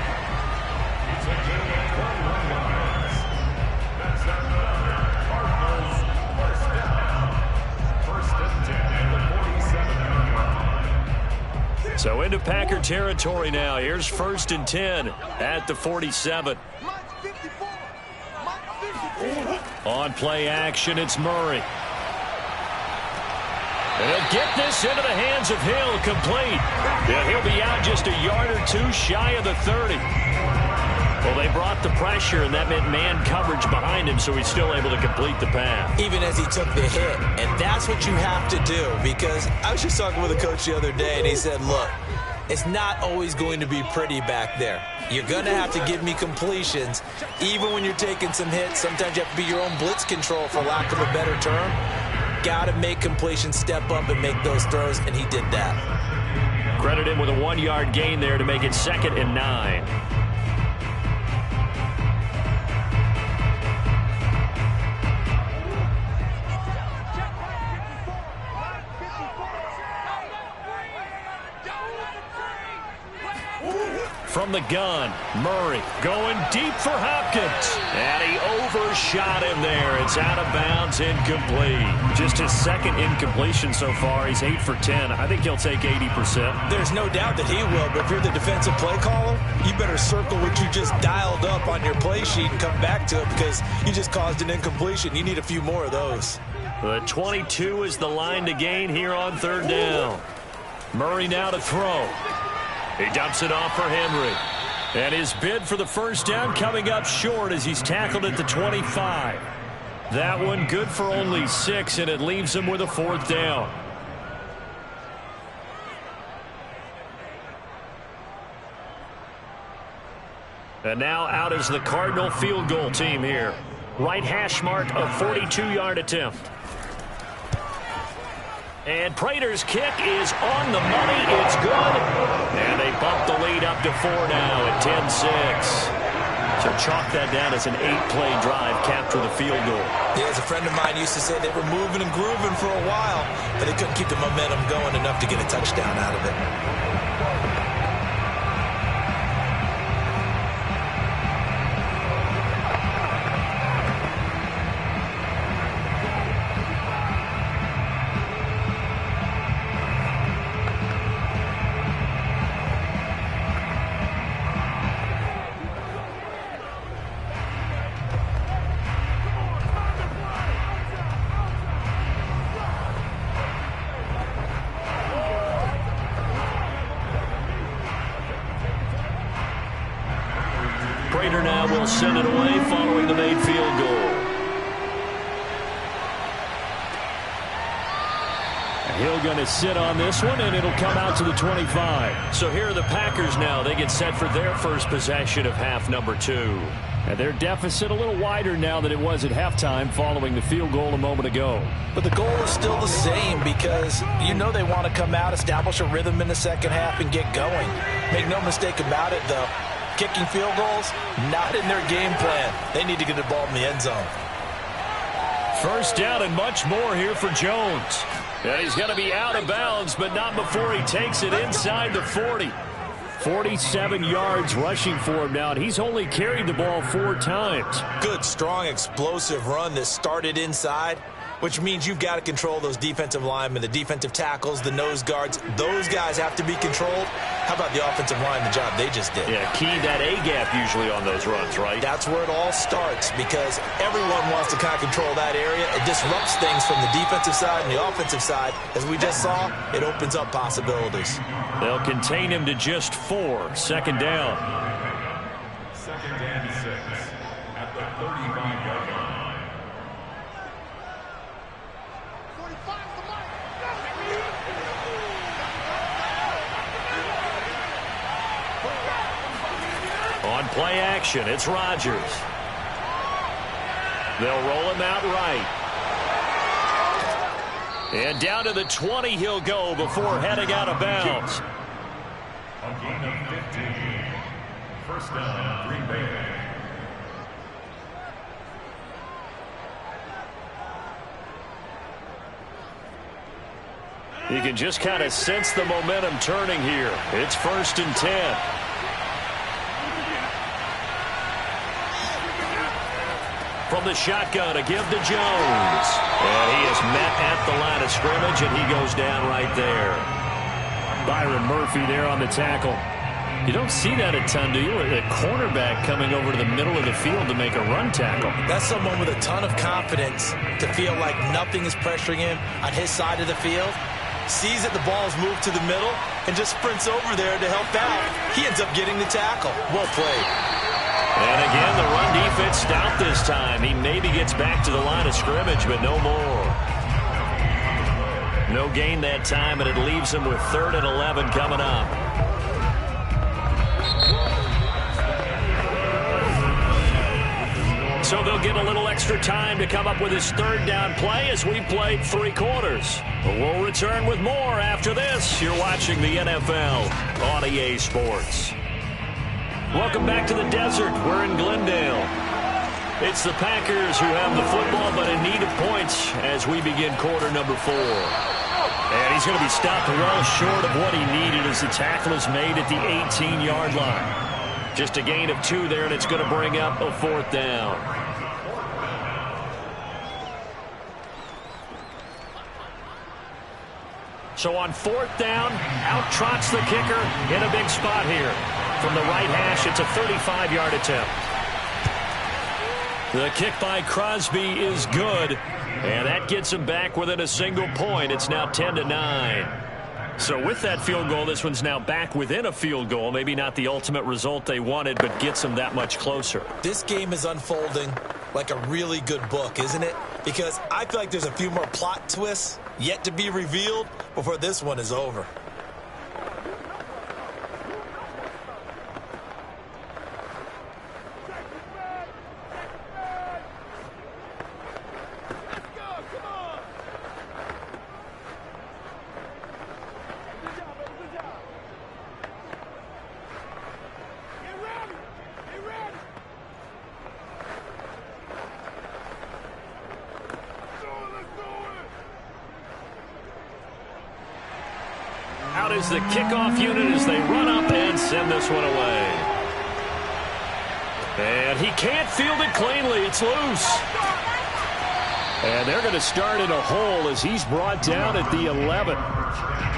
So into Packer territory now. Here's 1st and 10 at the 47. On play action, it's Murray. And he'll get this into the hands of Hill, complete. And he'll be out just a yard or two shy of the 30. Well, they brought the pressure, and that meant man coverage behind him, so he's still able to complete the pass. Even as he took the hit. And that's what you have to do, because I was just talking with a coach the other day, and he said, look, it's not always going to be pretty back there. You're going to have to give me completions. Even when you're taking some hits, sometimes you have to be your own blitz control, for lack of a better term. Got to make completions, step up and make those throws, and he did that. Credit him with a 1-yard gain there to make it 2nd and 9. From the gun, Murray going deep for Hopkins. And he overshot him there. It's out of bounds, incomplete. Just his 2nd incompletion so far. He's 8 for 10. I think he'll take 80%. There's no doubt that he will, but if you're the defensive play caller, you better circle what you just dialed up on your play sheet and come back to it, because you just caused an incompletion. You need a few more of those. The 22 is the line to gain here on 3rd down. Murray now to throw. He dumps it off for Henry. And his bid for the first down coming up short as he's tackled at the 25. That one good for only 6, and it leaves him with a 4th down. And now out is the Cardinal field goal team here. Right hash mark, a 42-yard attempt. And Prater's kick is on the money. It's good. And they bump the lead up to 4 now at 10-6. So chalk that down as an 8-play drive, capture the field goal. Yeah, as a friend of mine used to say, they were moving and grooving for a while, but they couldn't keep the momentum going enough to get a touchdown out of it. Prater now will send it away following the made field goal. He'll going to sit on this one, and it'll come out to the 25. So here are the Packers now. They get set for their first possession of half number 2. And their deficit a little wider now than it was at halftime following the field goal a moment ago. But the goal is still the same because you know they want to come out, establish a rhythm in the second half, and get going. Make no mistake about it, though. Kicking field goals, not in their game plan. They need to get the ball in the end zone. First down and much more here for Jones. And he's going to be out of bounds, but not before he takes it inside the 40. 47 yards rushing for him now, and he's only carried the ball 4 times. Good, strong, explosive run that started inside, which means you've got to control those defensive linemen, the defensive tackles, the nose guards. Those guys have to be controlled. How about the offensive line, the job they just did? Yeah, key that A-gap usually on those runs, right? That's where it all starts because everyone wants to kind of control that area. It disrupts things from the defensive side and the offensive side. As we just saw, it opens up possibilities. They'll contain him to just 4. Second down. Second and 6 at the 35-yard line. On play action, it's Rodgers. They'll roll him out right. And down to the 20 he'll go before heading out of bounds. A gain of 15. First down, Green Bay. You can just kind of sense the momentum turning here. It's 1st and 10. From the shotgun to give to Jones. And he is met at the line of scrimmage, and he goes down right there. Byron Murphy there on the tackle. You don't see that a ton, do you? A cornerback coming over to the middle of the field to make a run tackle. That's someone with a ton of confidence to feel like nothing is pressuring him on his side of the field. Sees that the ball's moved to the middle and just sprints over there to help out. He ends up getting the tackle. Well played. And again, the run defense stout this time. He maybe gets back to the line of scrimmage, but no more. No gain that time, and it leaves him with 3rd and 11 coming up. So they'll get a little extra time to come up with his 3rd down play as we played 3 quarters. But we'll return with more after this. You're watching the NFL on EA Sports. Welcome back to the desert. We're in Glendale. It's the Packers who have the football, but in need of points as we begin quarter number 4. And he's going to be stopped well short of what he needed as the tackle is made at the 18-yard line. Just a gain of 2 there, and it's going to bring up a 4th down. So on 4th down, out trots the kicker in a big spot here. From the right hash, it's a 35-yard attempt. The kick by Crosby is good, and that gets him back within a single point. It's now 10-9. So with that field goal, this one's now back within a field goal. Maybe not the ultimate result they wanted, but gets them that much closer. This game is unfolding like a really good book, isn't it? Because I feel like there's a few more plot twists yet to be revealed before this one is over. Out is the kickoff unit as they run up and send this one away. And he can't field it cleanly. It's loose. And they're going to start in a hole as he's brought down at the 11.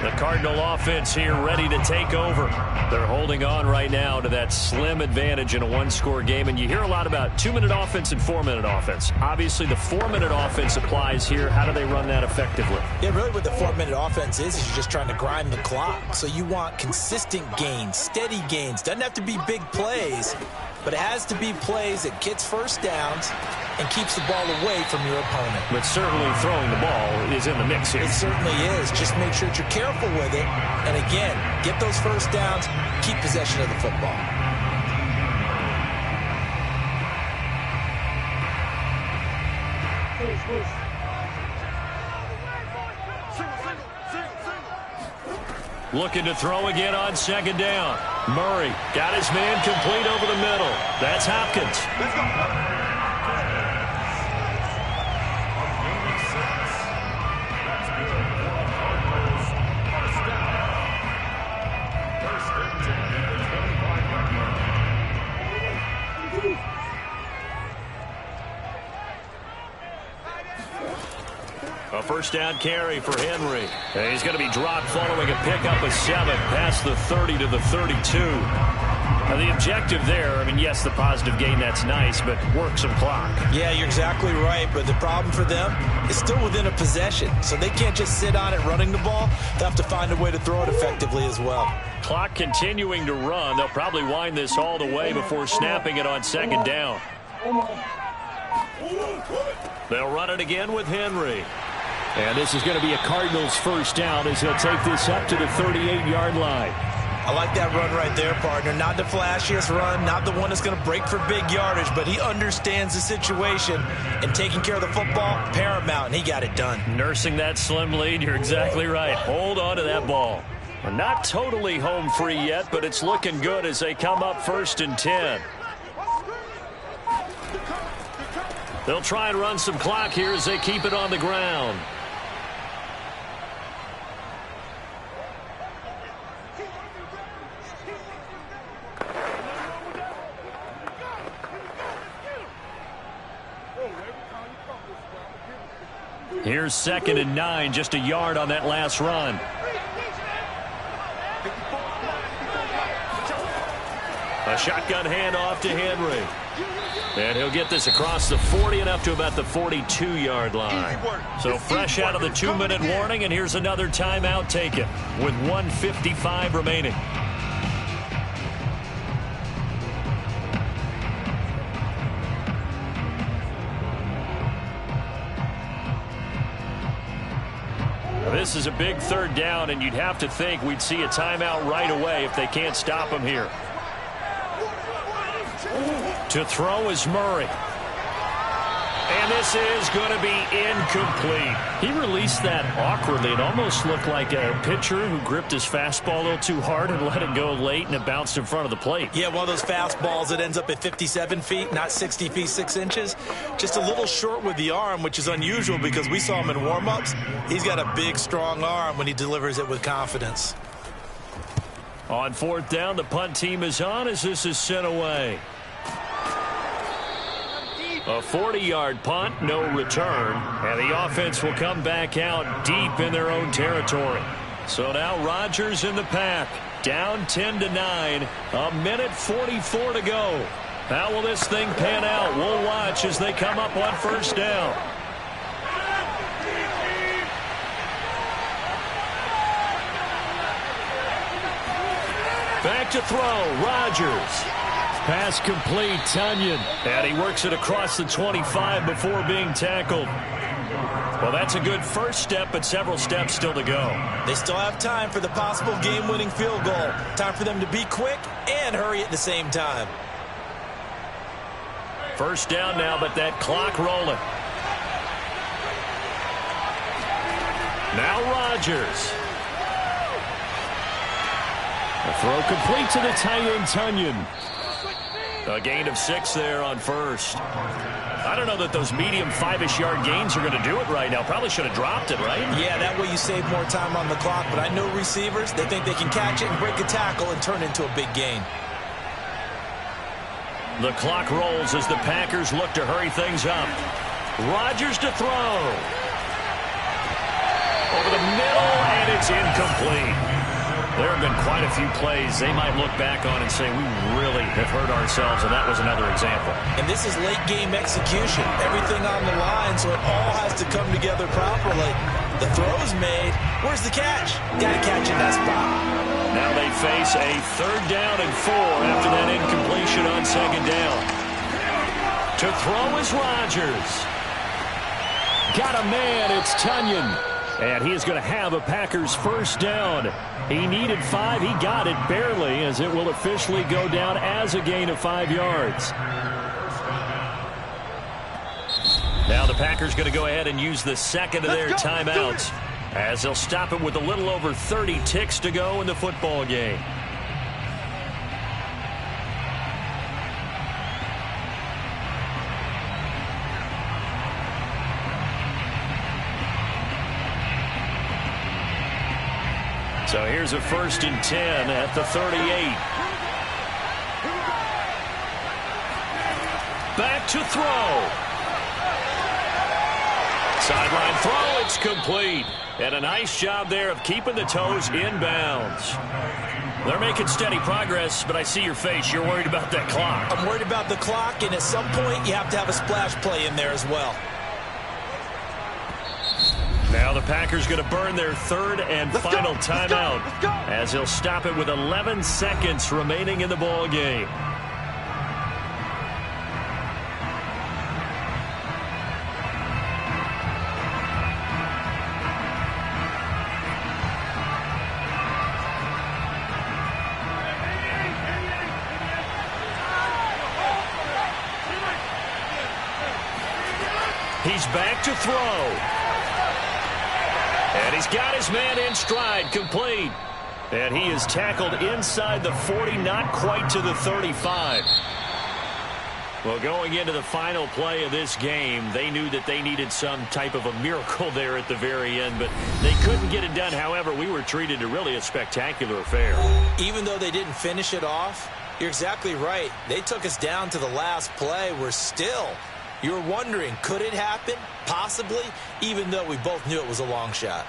The Cardinal offense here ready to take over. They're holding on right now to that slim advantage in a one-score game. And you hear a lot about 2-minute offense and 4-minute offense. Obviously, the 4-minute offense applies here. How do they run that effectively? Yeah, really what the 4-minute offense is you're just trying to grind the clock. So you want consistent gains, steady gains. Doesn't have to be big plays, but it has to be plays that gets first downs and keeps the ball away from your opponent. But certainly throwing the ball is in the mix here. It certainly is. Just make sure that you're careful with it. And again, get those first downs, keep possession of the football. Looking to throw again on second down. Murray got his man complete over the middle. That's Hopkins. Let's go. A first down carry for Henry. And he's going to be dropped following a pickup of 7 past the 30 to the 32. Now the objective there, I mean, yes, the positive gain, that's nice, but work some clock. Yeah, you're exactly right, but the problem for them is still within a possession, so they can't just sit on it running the ball. They'll have to find a way to throw it effectively as well. Clock continuing to run. They'll probably wind this all the way before snapping it on second down. They'll run it again with Henry. And this is going to be a Cardinals first down as he'll take this up to the 38-yard line. I like that run right there, partner. Not the flashiest run, not the one that's going to break for big yardage, but he understands the situation, and taking care of the football, paramount, and he got it done. Nursing that slim lead, you're exactly right. Hold on to that ball. We're not totally home free yet, but it's looking good as they come up 1st and 10. They'll try and run some clock here as they keep it on the ground. Here's 2nd and 9, just a yard on that last run. A shotgun handoff to Henry. And he'll get this across the 40 and up to about the 42-yard line. So fresh out of the 2-minute warning, and here's another timeout taken with 1:55 remaining. This is a big 3rd down, and you'd have to think we'd see a timeout right away if they can't stop him here. To throw is Murray. And this is going to be incomplete. He released that awkwardly. It almost looked like a pitcher who gripped his fastball a little too hard and let it go late, and it bounced in front of the plate. Yeah, one of those fastballs that ends up at 57 feet, not 60 feet, 6 inches. Just a little short with the arm, which is unusual because we saw him in warm-ups. He's got a big, strong arm when he delivers it with confidence. On 4th down, the punt team is on as this is sent away. A 40-yard punt, no return, and the offense will come back out deep in their own territory. So now Rodgers in the pack, down 10-9, a minute 44 to go. How will this thing pan out? We'll watch as they come up on 1st down. Back to throw, Rodgers. Pass complete, Tonyan. And he works it across the 25 before being tackled. Well, that's a good first step, but several steps still to go. They still have time for the possible game-winning field goal. Time for them to be quick and hurry at the same time. First down now, but that clock rolling. Now Rodgers. A throw complete to the tight end, Tonyan. A gain of 6 there on 1st. I don't know that those medium 5-ish yard gains are going to do it right now. Probably should have dropped it, right? Yeah, that way you save more time on the clock. But I know receivers, they think they can catch it and break a tackle and turn it into a big gain. The clock rolls as the Packers look to hurry things up. Rodgers to throw. Over the middle, and it's incomplete. There have been quite a few plays they might look back on and say, we really have hurt ourselves, and that was another example. And this is late-game execution. Everything on the line, so it all has to come together properly. The throw's made. Where's the catch? Got to catch in that spot. Now they face a 3rd down and 4 after that incompletion on 2nd down. To throw is Rodgers. Got a man, it's Tunyon. And he is going to have a Packers first down. He needed 5. He got it barely, as it will officially go down as a gain of 5 yards. Now the Packers going to go ahead and use the second of their timeouts, as they'll stop it with a little over 30 ticks to go in the football game. So here's a 1st and 10 at the 38. Back to throw. Sideline throw, it's complete. And a nice job there of keeping the toes in bounds. They're making steady progress, but I see your face. You're worried about that clock. I'm worried about the clock, and at some point you have to have a splash play in there as well. Now the Packers going to burn their 3rd and final timeout, as they'll stop it with 11 seconds remaining in the ball game. He's back to throw. And he's got his man in stride, complete. And he is tackled inside the 40, not quite to the 35. Well, going into the final play of this game, they knew that they needed some type of a miracle there at the very end, but they couldn't get it done. However, we were treated to really a spectacular affair. Even though they didn't finish it off, you're exactly right. They took us down to the last play. You're wondering, could it happen? Possibly, even though we both knew it was a long shot.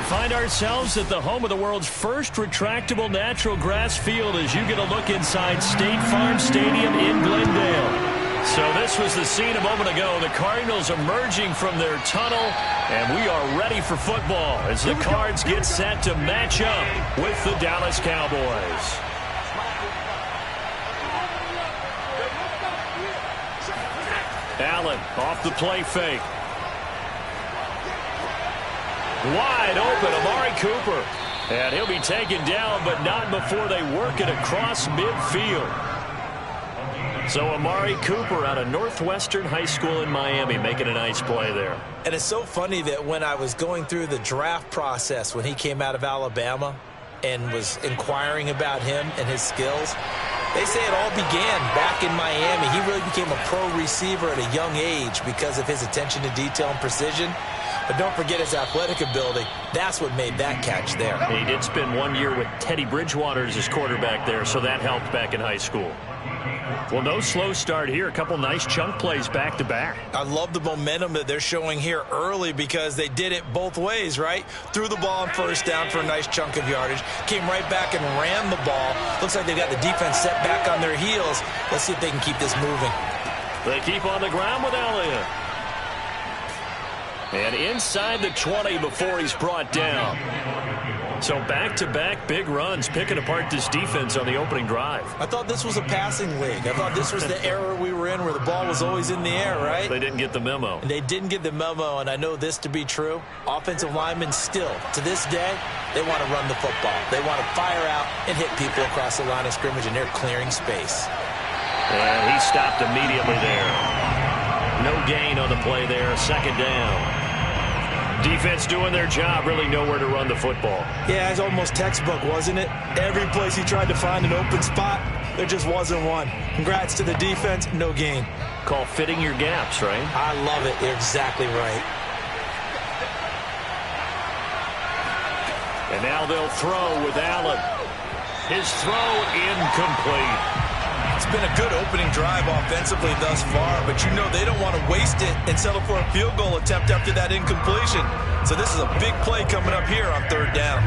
find ourselves at the home of the world's first retractable natural grass field as you get a look inside State Farm Stadium in Glendale. So this was the scene a moment ago. The Cardinals emerging from their tunnel, and we are ready for football as the Cards get set to match up with the Dallas Cowboys. Allen off the play fake. Wide open, Amari Cooper. And he'll be taken down, but not before they work it across midfield. So Amari Cooper out of Northwestern High School in Miami making a nice play there. And it's so funny that when I was going through the draft process when he came out of Alabama and was inquiring about him and his skills, they say it all began back in Miami. He really became a pro receiver at a young age because of his attention to detail and precision. But don't forget his athletic ability. That's what made that catch there. He did spend 1 year with Teddy Bridgewater as his quarterback there, so that helped back in high school. Well, no slow start here. A couple nice chunk plays back-to-back. I love the momentum that they're showing here early because they did it both ways, right? Threw the ball on first down for a nice chunk of yardage. Came right back and ran the ball. Looks like they've got the defense set back on their heels. Let's see if they can keep this moving. They keep on the ground with Elliott. And inside the 20 before he's brought down. So back-to-back big runs, picking apart this defense on the opening drive. I thought this was a passing league. I thought this was the era we were in where the ball was always in the air, right? They didn't get the memo. And they didn't get the memo, and I know this to be true. Offensive linemen still, to this day, they want to run the football. They want to fire out and hit people across the line of scrimmage, and they're clearing space. And he stopped immediately there. No gain on the play there, second down. Defense doing their job, really nowhere to run the football. Yeah, it's almost textbook, wasn't it? Every place he tried to find an open spot, there just wasn't one. Congrats to the defense, no gain. Call fitting your gaps, right? I love it. You're exactly right. And now they'll throw with Allen. His throw incomplete. It's been a good opening drive offensively thus far, but you know they don't want to waste it and settle for a field goal attempt after that incompletion. So this is a big play coming up here on third down.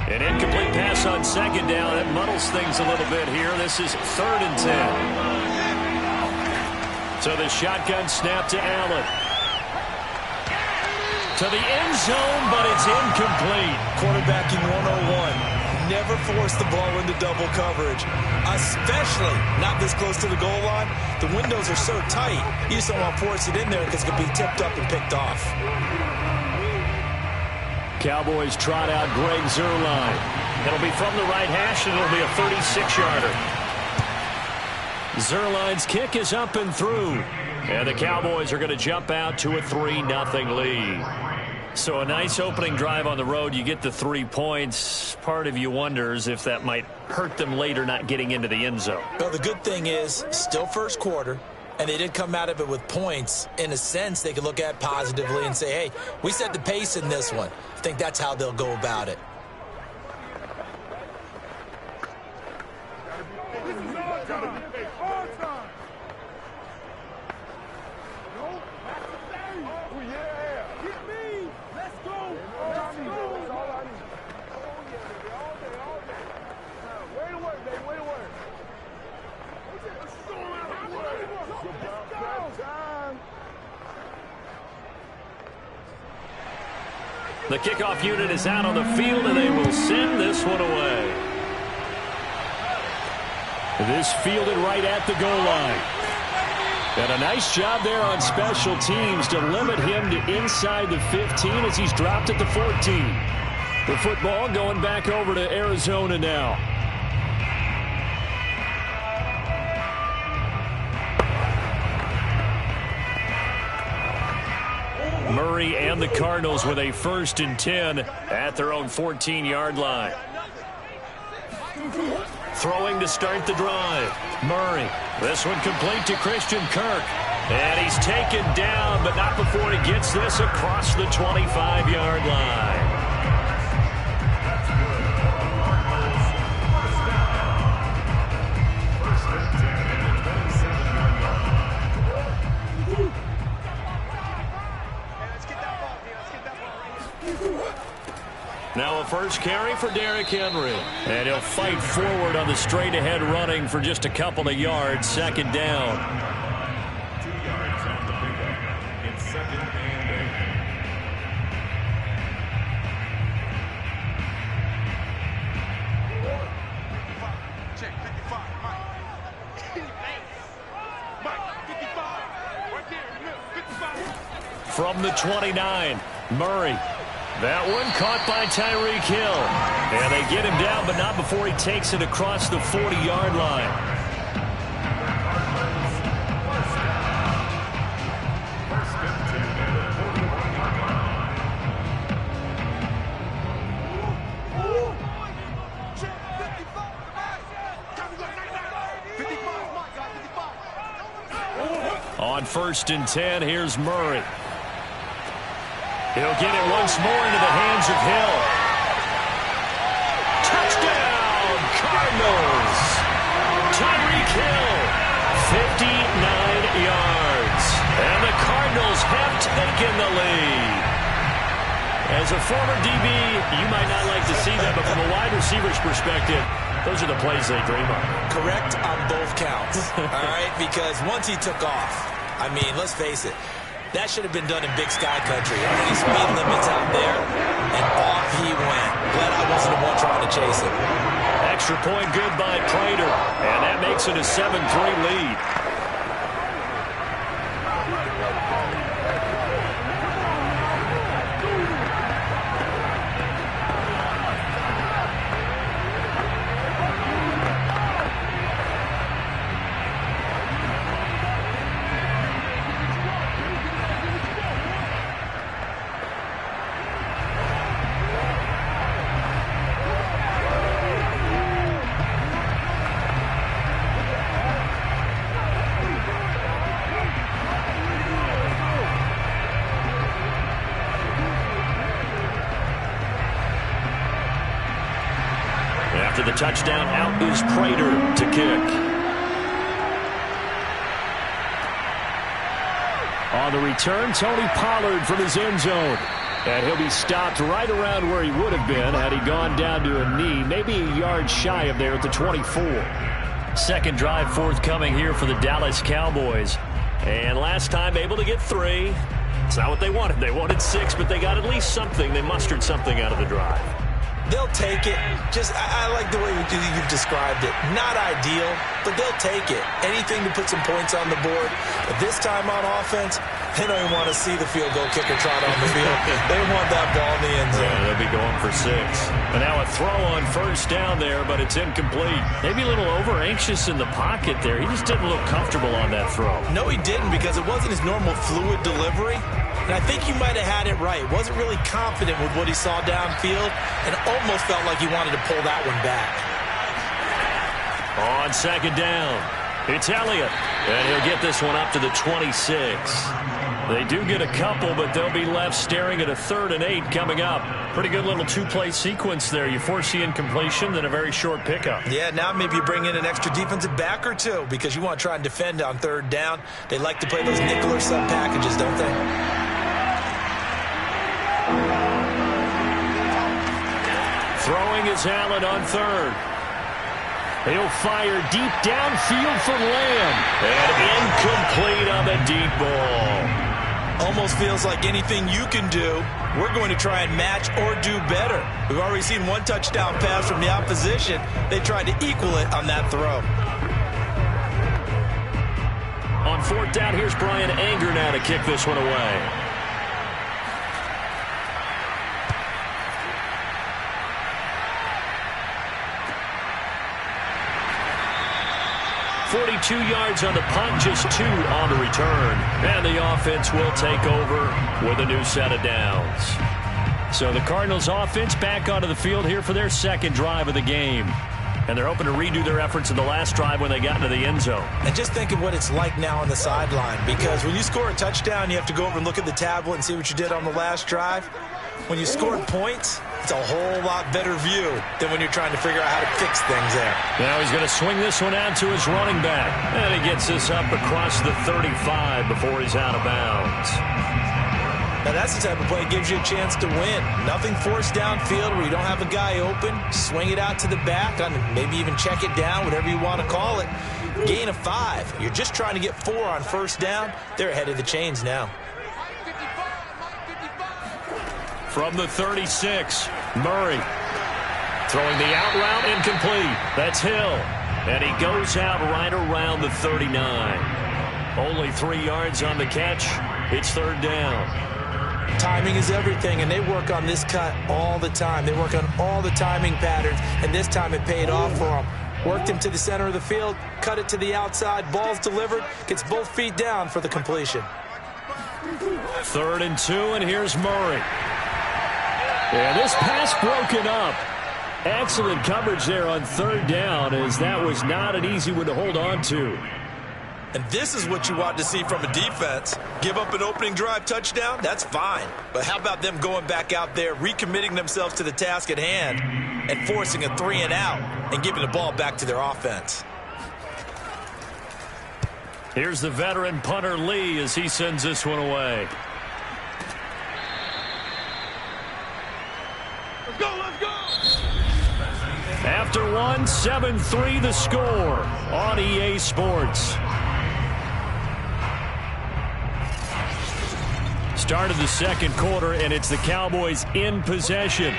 An incomplete pass on second down. It muddles things a little bit here. This is 3rd and 10. So the shotgun snap to Allen. To the end zone, but it's incomplete. Quarterbacking 101. Never force the ball into double coverage, especially not this close to the goal line. The windows are so tight, you just don't want to force it in there because it could be tipped up and picked off. Cowboys trot out Greg Zuerlein. It'll be from the right hash, and it'll be a 36-yarder. Zuerlein's kick is up and through. And the Cowboys are going to jump out to a 3-0 lead. So a nice opening drive on the road. You get the 3 points. Part of you wonders if that might hurt them later not getting into the end zone. Well, the good thing is still first quarter, and they did come out of it with points. In a sense, they could look at positively and say, hey, we set the pace in this one. I think that's how they'll go about it. The kickoff unit is out on the field, and they will send this one away. This fielded right at the goal line. And a nice job there on special teams to limit him to inside the 15 as he's dropped at the 14. The football going back over to Arizona now. Murray and the Cardinals with a 1st and 10 at their own 14-yard line. Throwing to start the drive. Murray. This one complete to Christian Kirk. And he's taken down, but not before he gets this across the 25-yard line. Now a first carry for Derrick Henry. And he'll fight forward on the straight-ahead running for just a couple of yards. Second down. 2 yards on the pickup. It's second and 8. Check 55, Mike. Mike, 55. Right there in the middle, 55. From the 29, Murray. That one caught by Tyreek Hill. And they get him down, but not before he takes it across the 40-yard line. On 1st and 10, here's Murray. He'll get it once more into the hands of Hill. Touchdown, Cardinals. Tyreek Hill, 59 yards. And the Cardinals have taken the lead. As a former DB, you might not like to see that, but from a wide receiver's perspective, those are the plays they dream of. Correct on both counts, all right? Because once he took off, I mean, let's face it, that should have been done in Big Sky Country. I mean, speed limits out there, and off he went. Glad I wasn't the one trying to chase him. Extra point good by Prater, and that makes it a 7-3 lead. After the touchdown, out is Prater to kick. On the return, Tony Pollard from his end zone. And he'll be stopped right around where he would have been had he gone down to a knee, maybe a yard shy of there at the 24. Second drive forthcoming here for the Dallas Cowboys. And last time able to get 3. It's not what they wanted. They wanted 6, but they got at least something. They mustered something out of the drive. They'll take it. Just, I like the way you've described it. Not ideal, but they'll take it. Anything to put some points on the board. But this time on offense, they don't even want to see the field goal kicker trot on the field. They want that ball in the end zone. Yeah, they'll be going for 6. And now a throw on first down there, but it's incomplete. Maybe a little over-anxious in the pocket there. He just didn't look comfortable on that throw. No, he didn't, because it wasn't his normal fluid delivery. And I think you might have had it right. Wasn't really confident with what he saw downfield and almost felt like he wanted to pull that one back. On second down, it's Elliott. And he'll get this one up to the 26. They do get a couple, but they'll be left staring at a 3rd and 8 coming up. Pretty good little 2-play sequence there. You force the incompletion, then a very short pickup. Yeah, now maybe you bring in an extra defensive back or 2 because you want to try and defend on 3rd down. They like to play those nickel or sub packages, don't they? Throwing is Allen on 3rd. He'll fire deep downfield for Lamb. And incomplete on the deep ball. Almost feels like anything you can do, we're going to try and match or do better. We've already seen one touchdown pass from the opposition. They tried to equal it on that throw. On 4th down, here's Brian Anger now to kick this one away. 42 yards on the punt, just 2 on the return. And the offense will take over with a new set of downs. So the Cardinals offense back onto the field here for their second drive of the game. And they're hoping to redo their efforts in the last drive when they got into the end zone. And just think of what it's like now on the sideline, because when you score a touchdown, you have to go over and look at the tablet and see what you did on the last drive. When you scored points, it's a whole lot better view than when you're trying to figure out how to fix things there. Now he's going to swing this one out to his running back. And he gets this up across the 35 before he's out of bounds. Now, that's the type of play that gives you a chance to win. Nothing forced downfield where you don't have a guy open. Swing it out to the back, maybe even check it down, whatever you want to call it. Gain of 5. You're just trying to get 4 on first down. They're ahead of the chains now. From the 36, Murray. Throwing the out route, incomplete. That's Hill. And he goes out right around the 39. Only 3 yards on the catch. It's third down. Timing is everything, and they work on this cut all the time. They work on all the timing patterns, and this time it paid off for them. Worked him to the center of the field, cut it to the outside, ball's delivered, gets both feet down for the completion. 3rd and 2, and here's Murray. Yeah, this pass broken up. Excellent coverage there on 3rd down, as that was not an easy one to hold on to. And this is what you want to see from a defense. Give up an opening drive touchdown, that's fine. But how about them going back out there, recommitting themselves to the task at hand, and forcing a 3 and out, and giving the ball back to their offense. Here's the veteran punter Lee as he sends this one away. Let's go, let's go! After 1, 7-3 the score on EA Sports. Start of the second quarter, and it's the Cowboys in possession.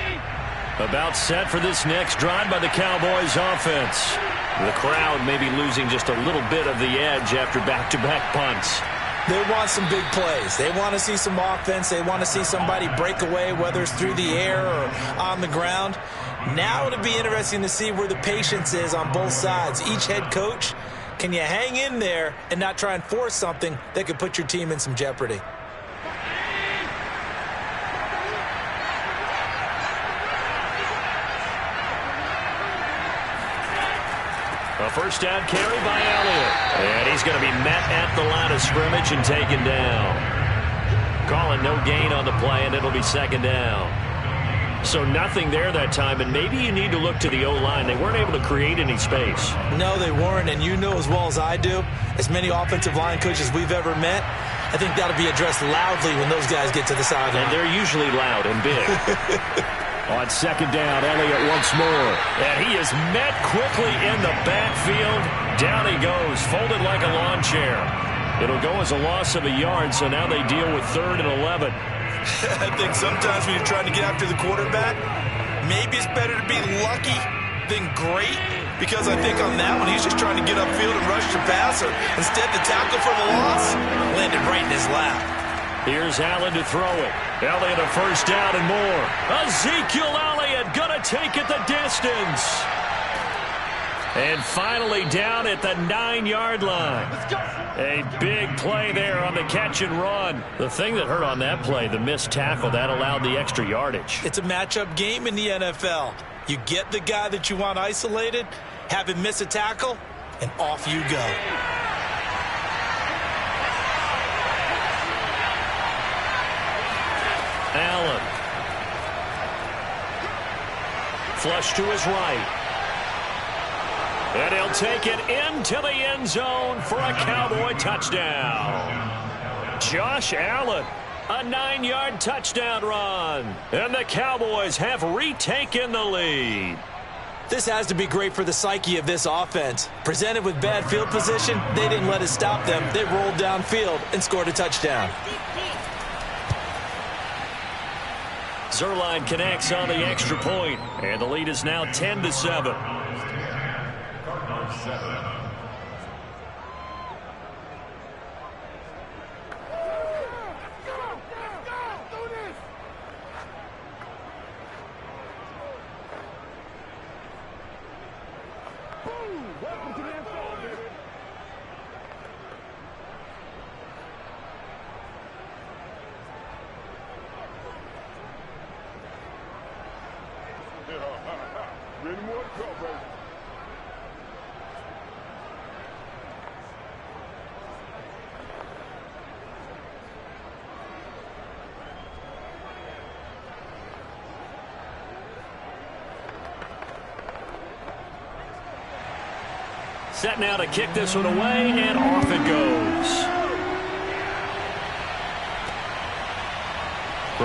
About set for this next drive by the Cowboys offense. The crowd may be losing just a little bit of the edge after back-to-back punts. They want some big plays. They want to see some offense. They want to see somebody break away, whether it's through the air or on the ground. Now it'll be interesting to see where the patience is on both sides. Each head coach, can you hang in there and not try and force something that could put your team in some jeopardy? A first down carry by Elliott. And he's going to be met at the line of scrimmage and taken down. Calling no gain on the play, and it'll be second down. So nothing there that time, and maybe you need to look to the O-line. They weren't able to create any space. No, they weren't, and you know as well as I do, as many offensive line coaches we've ever met, I think that'll be addressed loudly when those guys get to the sideline. And they're usually loud and big. On second down, Elliott once more. And he is met quickly in the backfield. Down he goes, folded like a lawn chair. It'll go as a loss of a yard, so now they deal with 3rd and 11. I think sometimes when you're trying to get after the quarterback, maybe it's better to be lucky than great, because I think on that one, he's just trying to get upfield and rush the passer. Instead, the tackle for the loss landed right in his lap. Here's Allen to throw it. Elliott a first down and more. Ezekiel Elliott gonna take it the distance. And finally down at the 9-yard line. A big play there on the catch and run. The thing that hurt on that play, the missed tackle, that allowed the extra yardage. It's a matchup game in the NFL. You get the guy that you want isolated, have him miss a tackle, and off you go. Allen. Flush to his right. And he'll take it into the end zone for a Cowboy touchdown. Josh Allen, a 9-yard touchdown run. And the Cowboys have retaken the lead. This has to be great for the psyche of this offense. Presented with bad field position, they didn't let it stop them. They rolled downfield and scored a touchdown. Zuerlein connects on the extra point, and the lead is now 10-7. Cardinals 7. Welcome to the NFL, baby. Ready more to go, baby. Set now to kick this one away, and off it goes.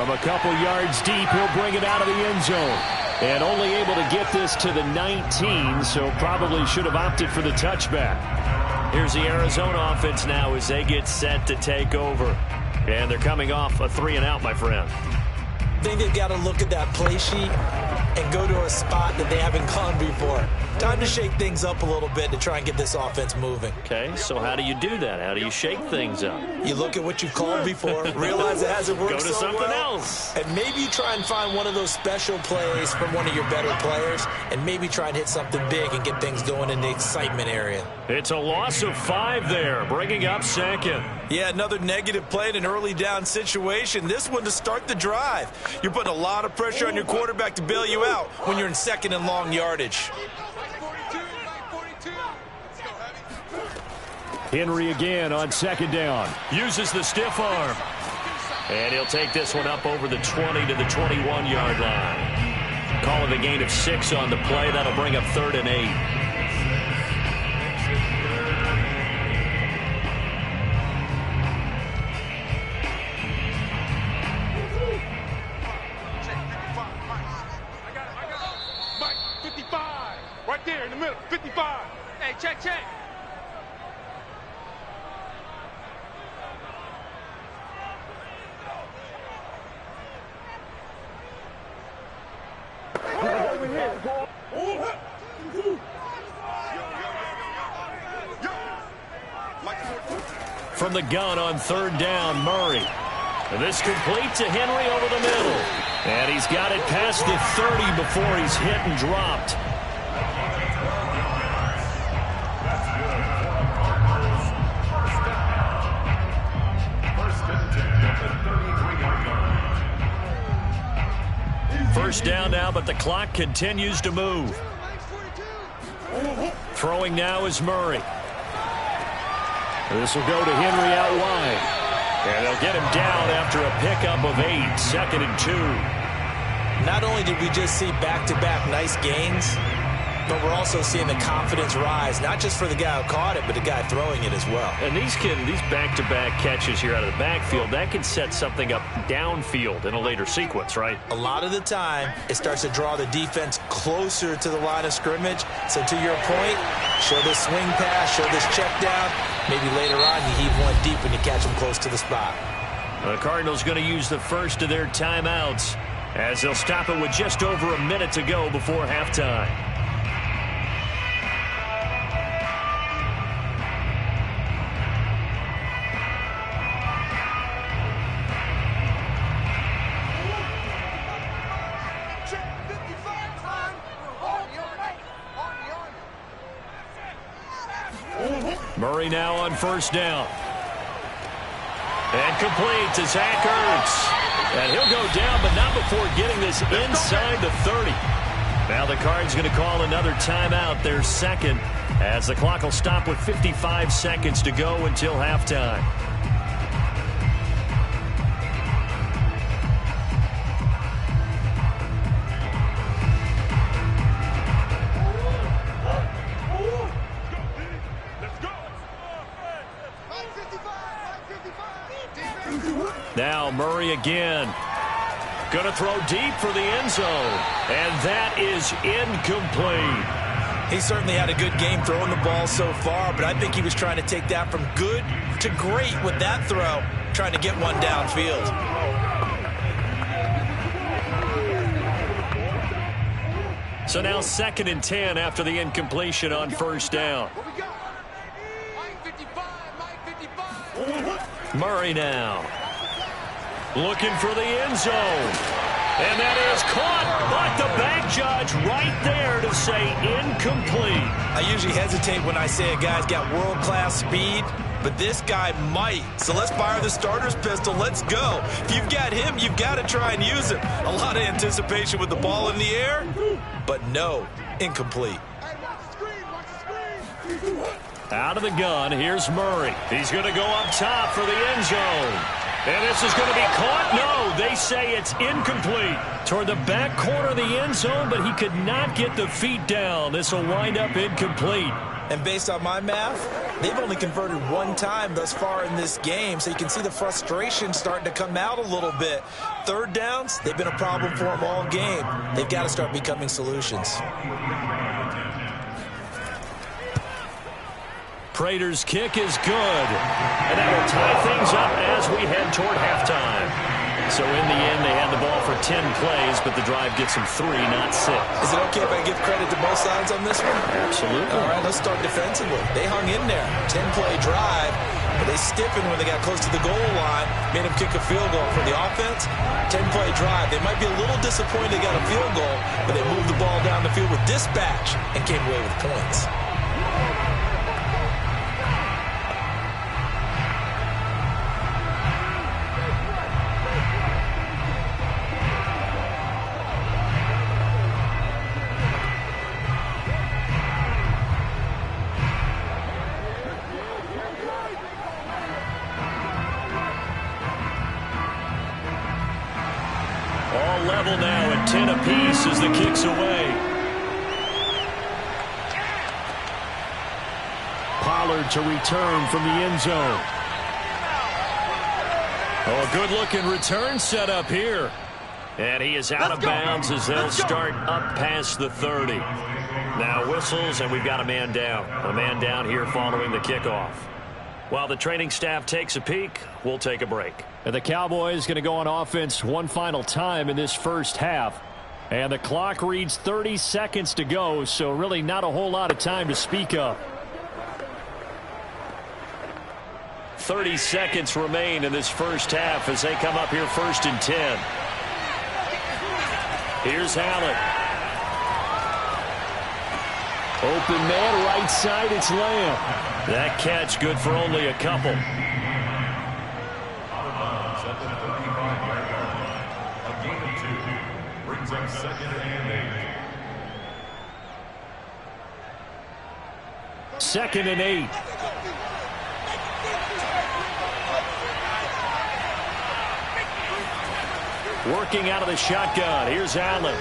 From a couple yards deep, he'll bring it out of the end zone. And only able to get this to the 19, so probably should have opted for the touchback. Here's the Arizona offense now as they get set to take over. And they're coming off a 3-and-out, my friend. I think they've got to look at that play sheet and go to a spot that they haven't gone before. Time to shake things up a little bit to try and get this offense moving. Okay, so how do you do that? How do you shake things up? You look at what you've called before, realize it hasn't worked Go to so something well, else. and maybe you try and find one of those special plays from one of your better players, and maybe try and hit something big and get things going in the excitement area. It's a loss of 5 there, bringing up second. Yeah, another negative play in an early down situation. This one to start the drive. You're putting a lot of pressure on your quarterback to bail you out when you're in second and long yardage. Henry again on second down. Uses the stiff arm. And he'll take this one up over the 20 to the 21-yard line. Call it a gain of 6 on the play. That'll bring up 3rd and 8. Right there in the middle, 55. Hey, check. From the gun on 3rd down, Murray. And this complete to Henry over the middle. And he's got it past the 30 before he's hit and dropped. First down now, but the clock continues to move. Throwing now is Murray. This will go to Henry out wide. And they'll get him down after a pickup of 8, 2nd and 2. Not only did we just see back-to-back nice gains, but we're also seeing the confidence rise, not just for the guy who caught it, but the guy throwing it as well. And these back-to-back catches here out of the backfield, that can set something up downfield in a later sequence, right? A lot of the time, it starts to draw the defense closer to the line of scrimmage. So to your point, show this swing pass, show this check down. Maybe later on you heave one deep when you catch them close to the spot. The Cardinals going to use the first of their timeouts as they'll stop it with just over a minute to go before halftime. Murray now on 1st down. And complete to Zach Ertz. And he'll go down, but not before getting this inside the 30. Now the Cards going to call another timeout, their second, as the clock will stop with 55 seconds to go until halftime. Now Murray again. Going to throw deep for the end zone. And that is incomplete. He certainly had a good game throwing the ball so far, but I think he was trying to take that from good to great with that throw, trying to get one downfield. So now 2nd and 10 after the incompletion on 1st down. Murray now. Looking for the end zone. And that is caught, but the back judge right there to say incomplete. I usually hesitate when I say a guy's got world-class speed, but this guy might. So let's fire the starter's pistol. Let's go. If you've got him, you've got to try and use him. A lot of anticipation with the ball in the air, but no, incomplete. Out of the gun, here's Murray. He's going to go up top for the end zone. And this is going to be caught. No, they say it's incomplete. Toward the back corner of the end zone, but he could not get the feet down. This will wind up incomplete. And based on my math, they've only converted one time thus far in this game, so you can see the frustration starting to come out a little bit. Third downs, they've been a problem for them all game. They've got to start becoming solutions. Prater's kick is good. And that will tie things up as we head toward halftime. So in the end, they had the ball for 10 plays, but the drive gets them 3, not 6. Is it okay if I give credit to both sides on this one? Absolutely. All right, let's start defensively. They hung in there. 10-play drive, but they stiffened when they got close to the goal line, made them kick a field goal. For the offense, 10-play drive. They might be a little disappointed they got a field goal, but they moved the ball down the field with dispatch and came away with points. Level now at 10 apiece as the kick's away. Pollard to return from the end zone. Oh, a good-looking return set up here. And he is out of bounds as they'll start up past the 30. Now whistles, and we've got a man down. A man down here following the kickoff. While the training staff takes a peek, we'll take a break. And the Cowboys going to go on offense one final time in this first half. And the clock reads 30 seconds to go, so really not a whole lot of time to speak of. 30 seconds remain in this first half as they come up here 1st and 10. Here's Allen. Open man, right side, it's Lamb. That catch good for only a couple. At the 35-yard line. A gain of 2 brings up 2nd and 8. 2nd and 8. Working out of the shotgun. Here's Allen.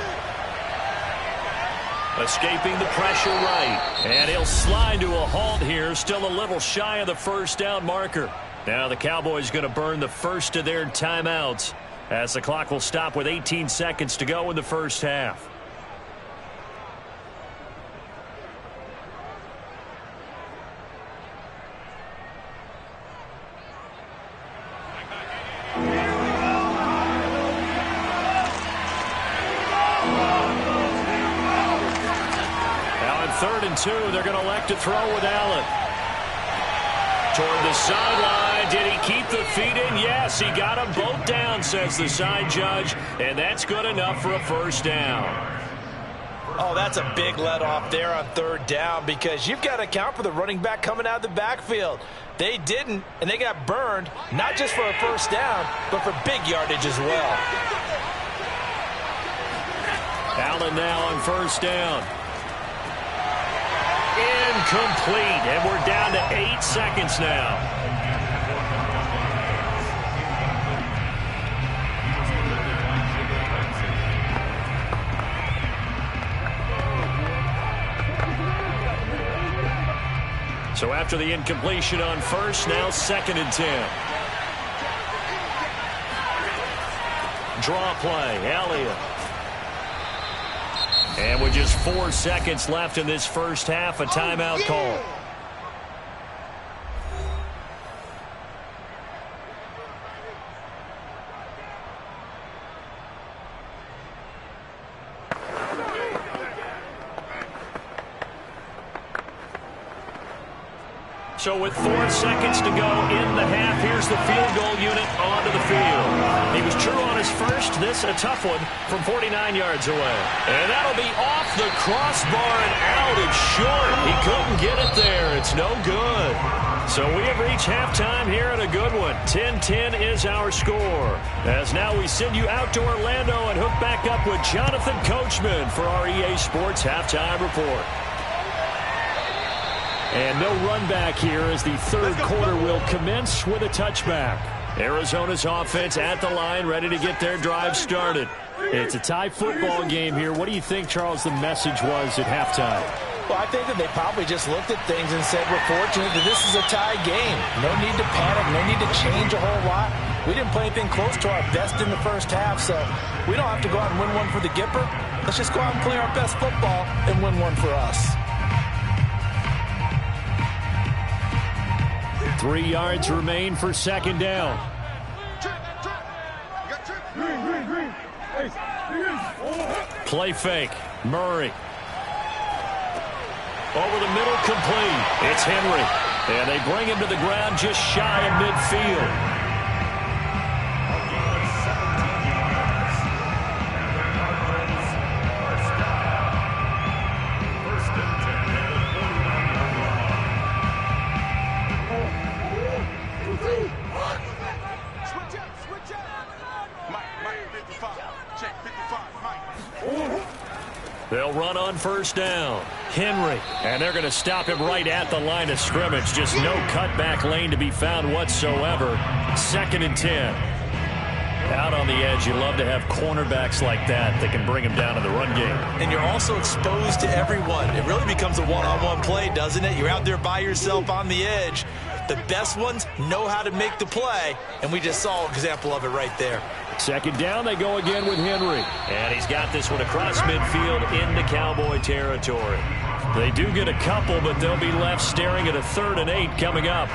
Escaping the pressure right. And he'll slide to a halt here. Still a little shy of the first down marker. Now the Cowboys going to burn the first of their timeouts as the clock will stop with 18 seconds to go in the first half. Third and 2, they're going to elect to throw with Allen. Toward the sideline, did he keep the feet in? Yes, he got them both down, says the side judge, and that's good enough for a first down. Oh, that's a big let off there on 3rd down because you've got to account for the running back coming out of the backfield. They didn't, and they got burned, not just for a first down, but for big yardage as well. Allen now on 1st down. Incomplete, and we're down to 8 seconds now. So after the incompletion on 1st, now 2nd and 10. Draw play, Elliott. And with just 4 seconds left in this first half, a timeout call. So with 4 seconds to go in the half, here's the field goal unit onto the field. He was true on his first. This a tough one from 49 yards away. And that'll be off the crossbar and out. It's short. He couldn't get it there. It's no good. So we have reached halftime here in a good one. 10-10 is our score. As now we send you out to Orlando and hook back up with Jonathan Coachman for our EA Sports Halftime Report. And no run back here as the third quarter will commence with a touchback. Arizona's offense at the line, ready to get their drive started. It's a tie football game here. What do you think, Charles, the message was at halftime? Well, I think that they probably just looked at things and said, we're fortunate that this is a tie game. No need to panic, no need to change a whole lot. We didn't play anything close to our best in the first half, so we don't have to go out and win one for the Gipper. Let's just go out and play our best football and win one for us. 3 yards remain for second down. Play fake. Murray. Over the middle, complete. It's Henry. And they bring him to the ground just shy of midfield. They'll run on first down. Henry. And they're going to stop him right at the line of scrimmage. Just no cutback lane to be found whatsoever. 2nd and 10. Out on the edge, you love to have cornerbacks like that can bring him down in the run game. And you're also exposed to everyone. It really becomes a one-on-one play, doesn't it? You're out there by yourself on the edge. The best ones know how to make the play, and we just saw an example of it right there. 2nd down, they go again with Henry. And he's got this one across midfield into Cowboy territory. They do get a couple, but they'll be left staring at a 3rd and 8 coming up.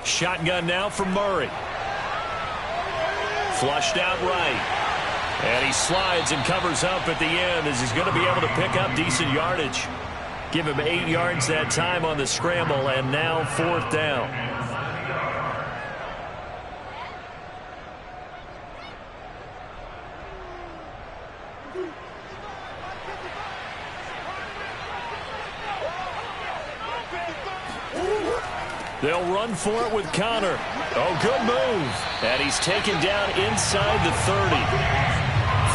Shotgun now from Murray. Flushed out right. And he slides and covers up at the end as he's going to be able to pick up decent yardage. Give him 8 yards that time on the scramble, and now 4th down. They'll run for it with Connor. Oh, good move. And he's taken down inside the 30.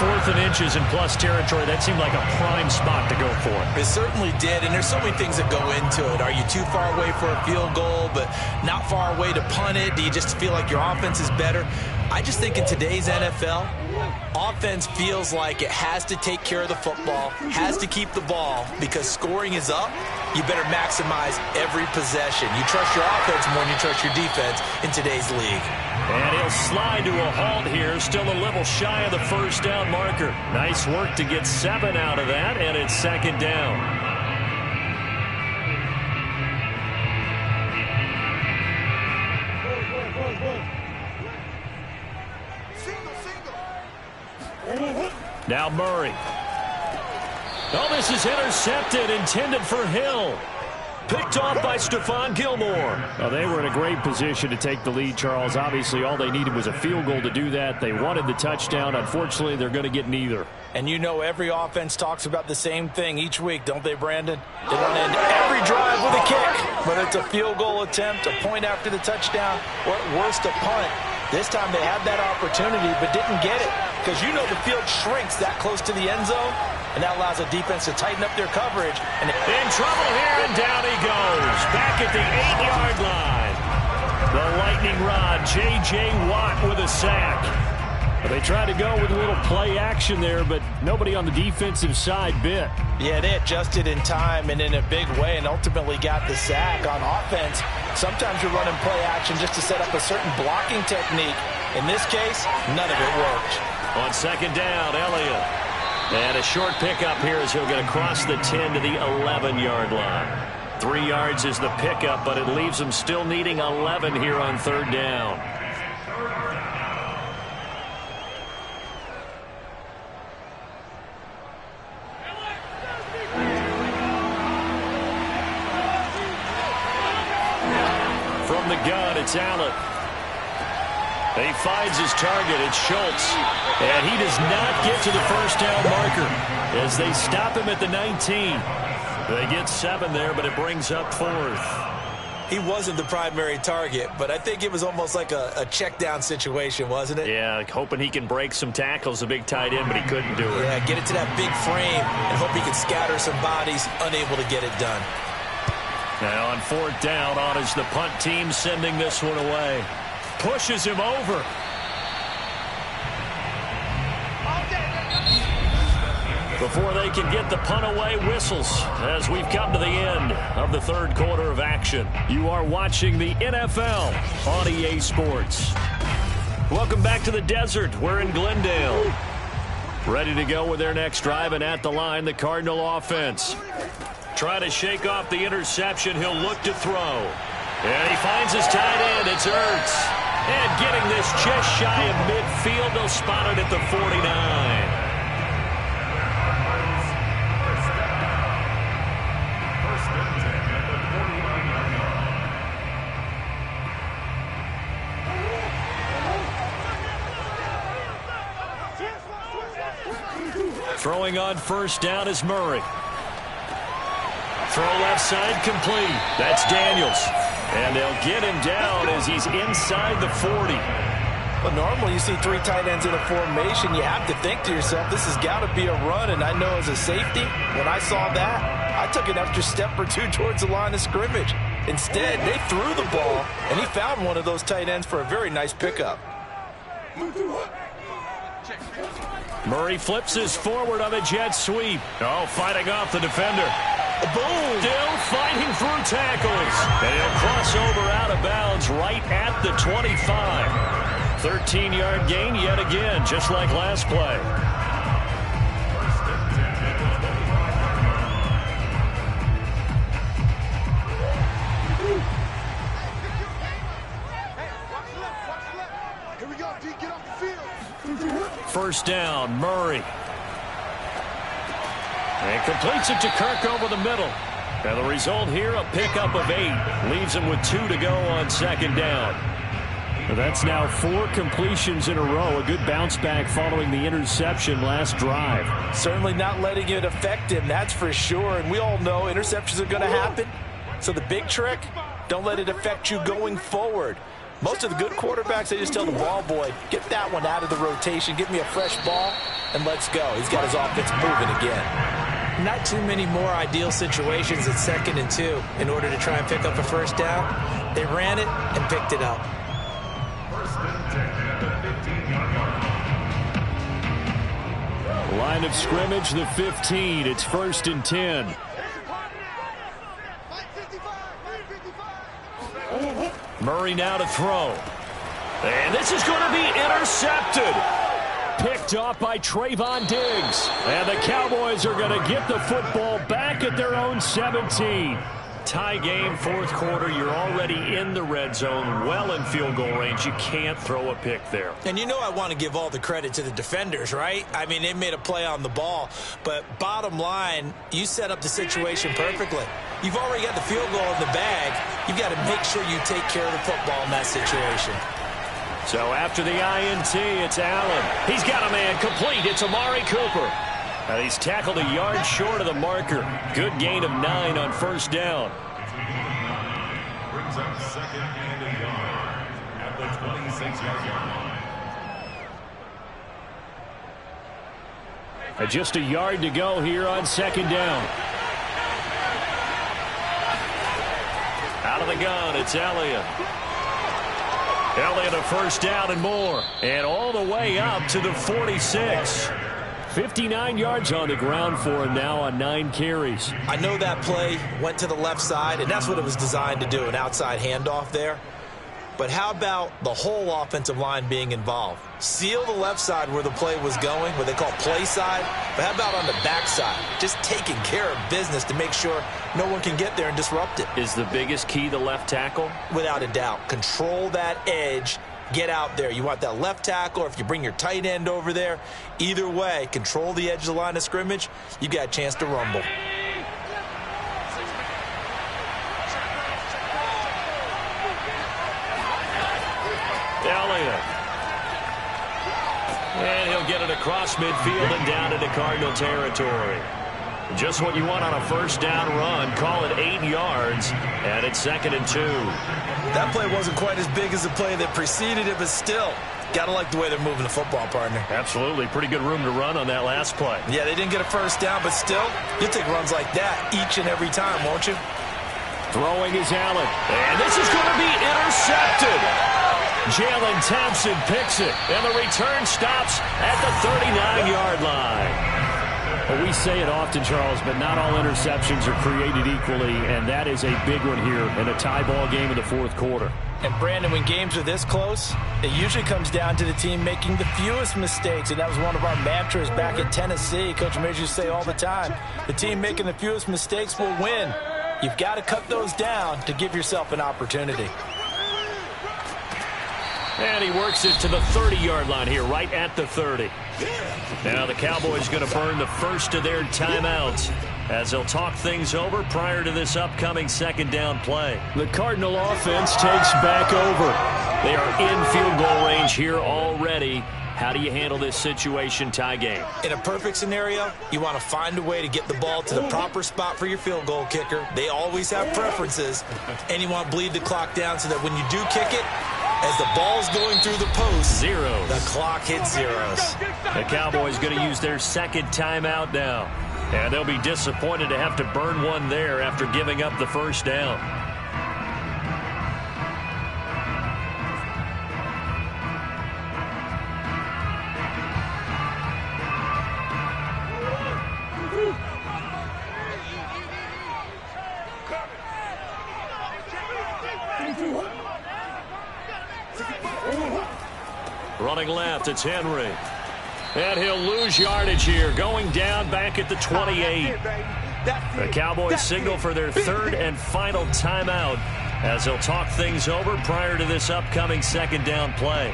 4th and inches in plus territory. That seemed like a prime spot to go for. It certainly did, and there's so many things that go into it. Are you too far away for a field goal, but not far away to punt it? Do you just feel like your offense is better? I just think in today's NFL, offense feels like it has to take care of the football, has to keep the ball, because scoring is up. You better maximize every possession. You trust your offense more than you trust your defense in today's league. And he'll slide to a halt here, still a little shy of the 1st down marker. Nice work to get 7 out of that, and it's 2nd down. Now Murray. Oh, this is intercepted, intended for Hill. Picked off by Stephon Gilmore. Well, they were in a great position to take the lead, Charles. Obviously, all they needed was a field goal to do that. They wanted the touchdown. Unfortunately, they're going to get neither. And you know every offense talks about the same thing each week, don't they, Brandon? They want to end every drive with a kick, whether it's a field goal attempt, a point after the touchdown, or at worst a punt. This time they had that opportunity but didn't get it, because you know the field shrinks that close to the end zone, and that allows the defense to tighten up their coverage. And in trouble here, and down he goes. Back at the 8-yard line. The lightning rod, J.J. Watt with a sack. They tried to go with a little play action there, but nobody on the defensive side bit. Yeah, they adjusted in time and in a big way and ultimately got the sack. On offense, sometimes you're running play action just to set up a certain blocking technique. In this case, none of it worked. On 2nd down, Elliott. And a short pickup here as he'll get across the 10 to the 11-yard line. 3 yards is the pickup, but it leaves them still needing 11 here on 3rd down. From the gun, it's Allen. He finds his target. It's Schultz. And he does not get to the 1st down marker as they stop him at the 19. They get 7 there, but it brings up 4th. he wasn't the primary target, but I think it was almost like a check down situation, wasn't it? Yeah, like hoping he can break some tackles, a big tight end, but he couldn't do it. Yeah, get it to that big frame and hope he can scatter some bodies, unable to get it done. Now on 4th down, on is the punt team sending this one away. Pushes him over. Before they can get the punt away, whistles as we've come to the end of the 3rd quarter of action. You are watching the NFL on EA Sports. Welcome back to the desert. We're in Glendale. Ready to go with their next drive, and at the line, the Cardinal offense. Trying to shake off the interception. He'll look to throw. And he finds his tight end. It's Ertz. And getting this just shy of midfield. They'll spot it at the 49. Throwing on 1st down is Murray. Throw left side complete. That's Daniels. And they'll get him down as he's inside the 40. Well, normally you see 3 tight ends in a formation. You have to think to yourself, this has got to be a run. And I know as a safety, when I saw that, I took an extra step or 2 towards the line of scrimmage. Instead, they threw the ball, and he found one of those tight ends for a very nice pickup. Murray flips his forward on a jet sweep. Oh, fighting off the defender. Boom! Still fighting through tackles. And he'll cross over out of bounds right at the 25. 13-yard gain yet again, just like last play. Here we go, D. Get off the field. 1st down, Murray. And completes it to Kirk over the middle. And the result here, a pickup of 8. Leaves him with 2 to go on 2nd down. Well, that's now 4 completions in a row. A good bounce back following the interception last drive. Certainly not letting it affect him, that's for sure. And we all know interceptions are going to happen. So the big trick, don't let it affect you going forward. Most of the good quarterbacks, they just tell the ball boy, get that one out of the rotation, give me a fresh ball, and let's go. He's got his offense moving again. Not too many more ideal situations at 2nd and 2 in order to try and pick up a 1st down. They ran it and picked it up. 1st and 10 at the 15-yard line. Line of scrimmage, the 15. It's 1st and 10. Murray now to throw. And this is going to be intercepted. Picked off by Trayvon Diggs. And the Cowboys are going to get the football back at their own 17. Tie game, 4th quarter. You're already in the red zone, well in field goal range. You can't throw a pick there. And you know I want to give all the credit to the defenders, right? I mean, they made a play on the ball. But bottom line, you set up the situation perfectly. You've already got the field goal in the bag. You've got to make sure you take care of the football in that situation. So after the INT, it's Allen. He's got a man complete. It's Amari Cooper. And he's tackled a yard short of the marker. Good gain of 9 on 1st down. Brings up 2nd and a yard at the 26-yard line. And just a yard to go here on 2nd down. Out of the gun, it's Elliott. Elliott a 1st down and more. And all the way up to the 46. 59 yards on the ground for him now on 9 carries. I know that play went to the left side, and that's what it was designed to do, an outside handoff there. But how about the whole offensive line being involved? Seal the left side where the play was going, what they call play side. But how about on the back side? Just taking care of business to make sure no one can get there and disrupt it. Is the biggest key the left tackle? Without a doubt. Control that edge. Get out there. You want that left tackle, or if you bring your tight end over there, either way, control the edge of the line of scrimmage, you got a chance to rumble. Elliott. And he'll get it across midfield and down into Cardinal territory. Just what you want on a first down run. Call it 8 yards, and it's 2nd and 2. That play wasn't quite as big as the play that preceded it, but still, got to like the way they're moving the football, partner. Absolutely. Pretty good room to run on that last play. Yeah, they didn't get a first down, but still, you'll take runs like that each and every time, won't you? Throwing is Allen. And this is going to be intercepted. Jalen Thompson picks it, and the return stops at the 39-yard line. Well, we say it often, Charles, but not all interceptions are created equally, and that is a big one here in a tie ball game in the fourth quarter. And, Brandon, when games are this close, it usually comes down to the team making the fewest mistakes, and that was one of our mantras back at Tennessee. Coach Mears used to say all the time, the team making the fewest mistakes will win. You've got to cut those down to give yourself an opportunity. And he works it to the 30-yard line here, right at the 30. Now the Cowboys going to burn the first of their timeouts as they'll talk things over prior to this upcoming second down play. The Cardinal offense takes back over. They are in field goal range here already. How do you handle this situation, tie game? In a perfect scenario, you want to find a way to get the ball to the proper spot for your field goal kicker. They always have preferences, and you want to bleed the clock down so that when you do kick it, as the ball's going through the post, zeros. The clock hits zeros. The Cowboys going to use their second timeout now. And they'll be disappointed to have to burn one there after giving up the first down. Running left, it's Henry. And he'll lose yardage here, going down back at the 28. The Cowboys signal for their third and final timeout as they'll talk things over prior to this upcoming second down play.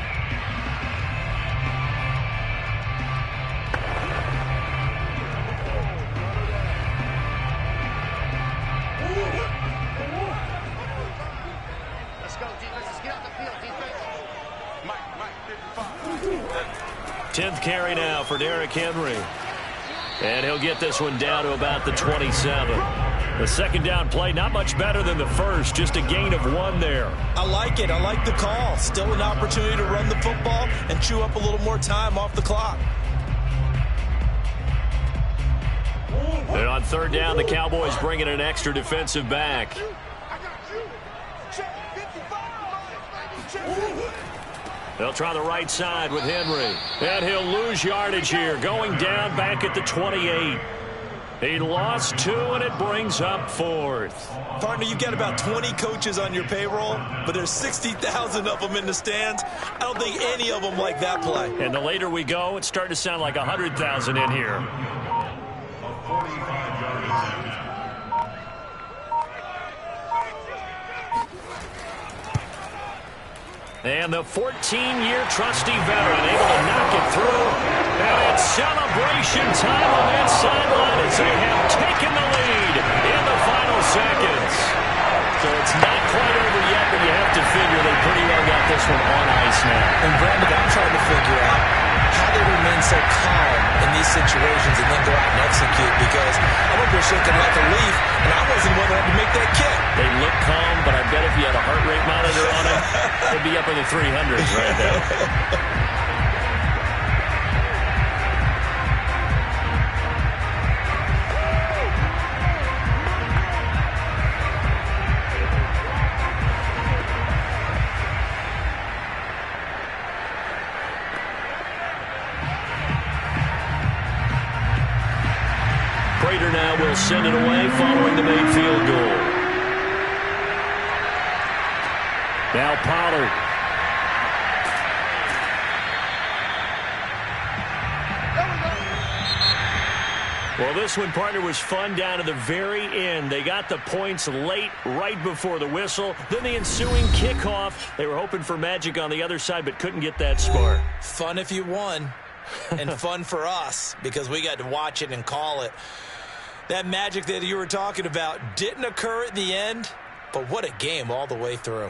Let's go, defense. Let's get out the field, defense. Mike, 55. 10th carry now for Derrick Henry. And he'll get this one down to about the 27. The second down play, not much better than the first, just a gain of 1 there. I like it. I like the call. Still an opportunity to run the football and chew up a little more time off the clock. And on third down, the Cowboys bring in an extra defensive back. They'll try the right side with Henry. And he'll lose yardage here, going down back at the 28. He lost 2, and it brings up 4th. Partner, you've got about 20 coaches on your payroll, but there's 60,000 of them in the stands. I don't think any of them like that play. And the later we go, it's starting to sound like 100,000 in here. A 45-yard attempt. And the 14-year trusty veteran able to knock it through. And it's celebration time on that sideline as they have taken the lead in the final seconds. So it's not quite over yet, but you have to figure they pretty well got this one on ice now. And Brandon, I'm trying to figure out how they remain so calm in these situations and then go out and execute, because I'm up here shaking like a leaf, and I wasn't the one that had to make that kick. They look calm, but I bet if you had a heart rate monitor on it, they'd be up in the 300s right now. Prater now will send it away following the made field goal. Now Pollard. Well, this one, partner, was fun down to the very end. They got the points late, right before the whistle. Then the ensuing kickoff. They were hoping for magic on the other side, but couldn't get that spark. Fun if you won, and fun for us because we got to watch it and call it. That magic that you were talking about didn't occur at the end, but what a game all the way through.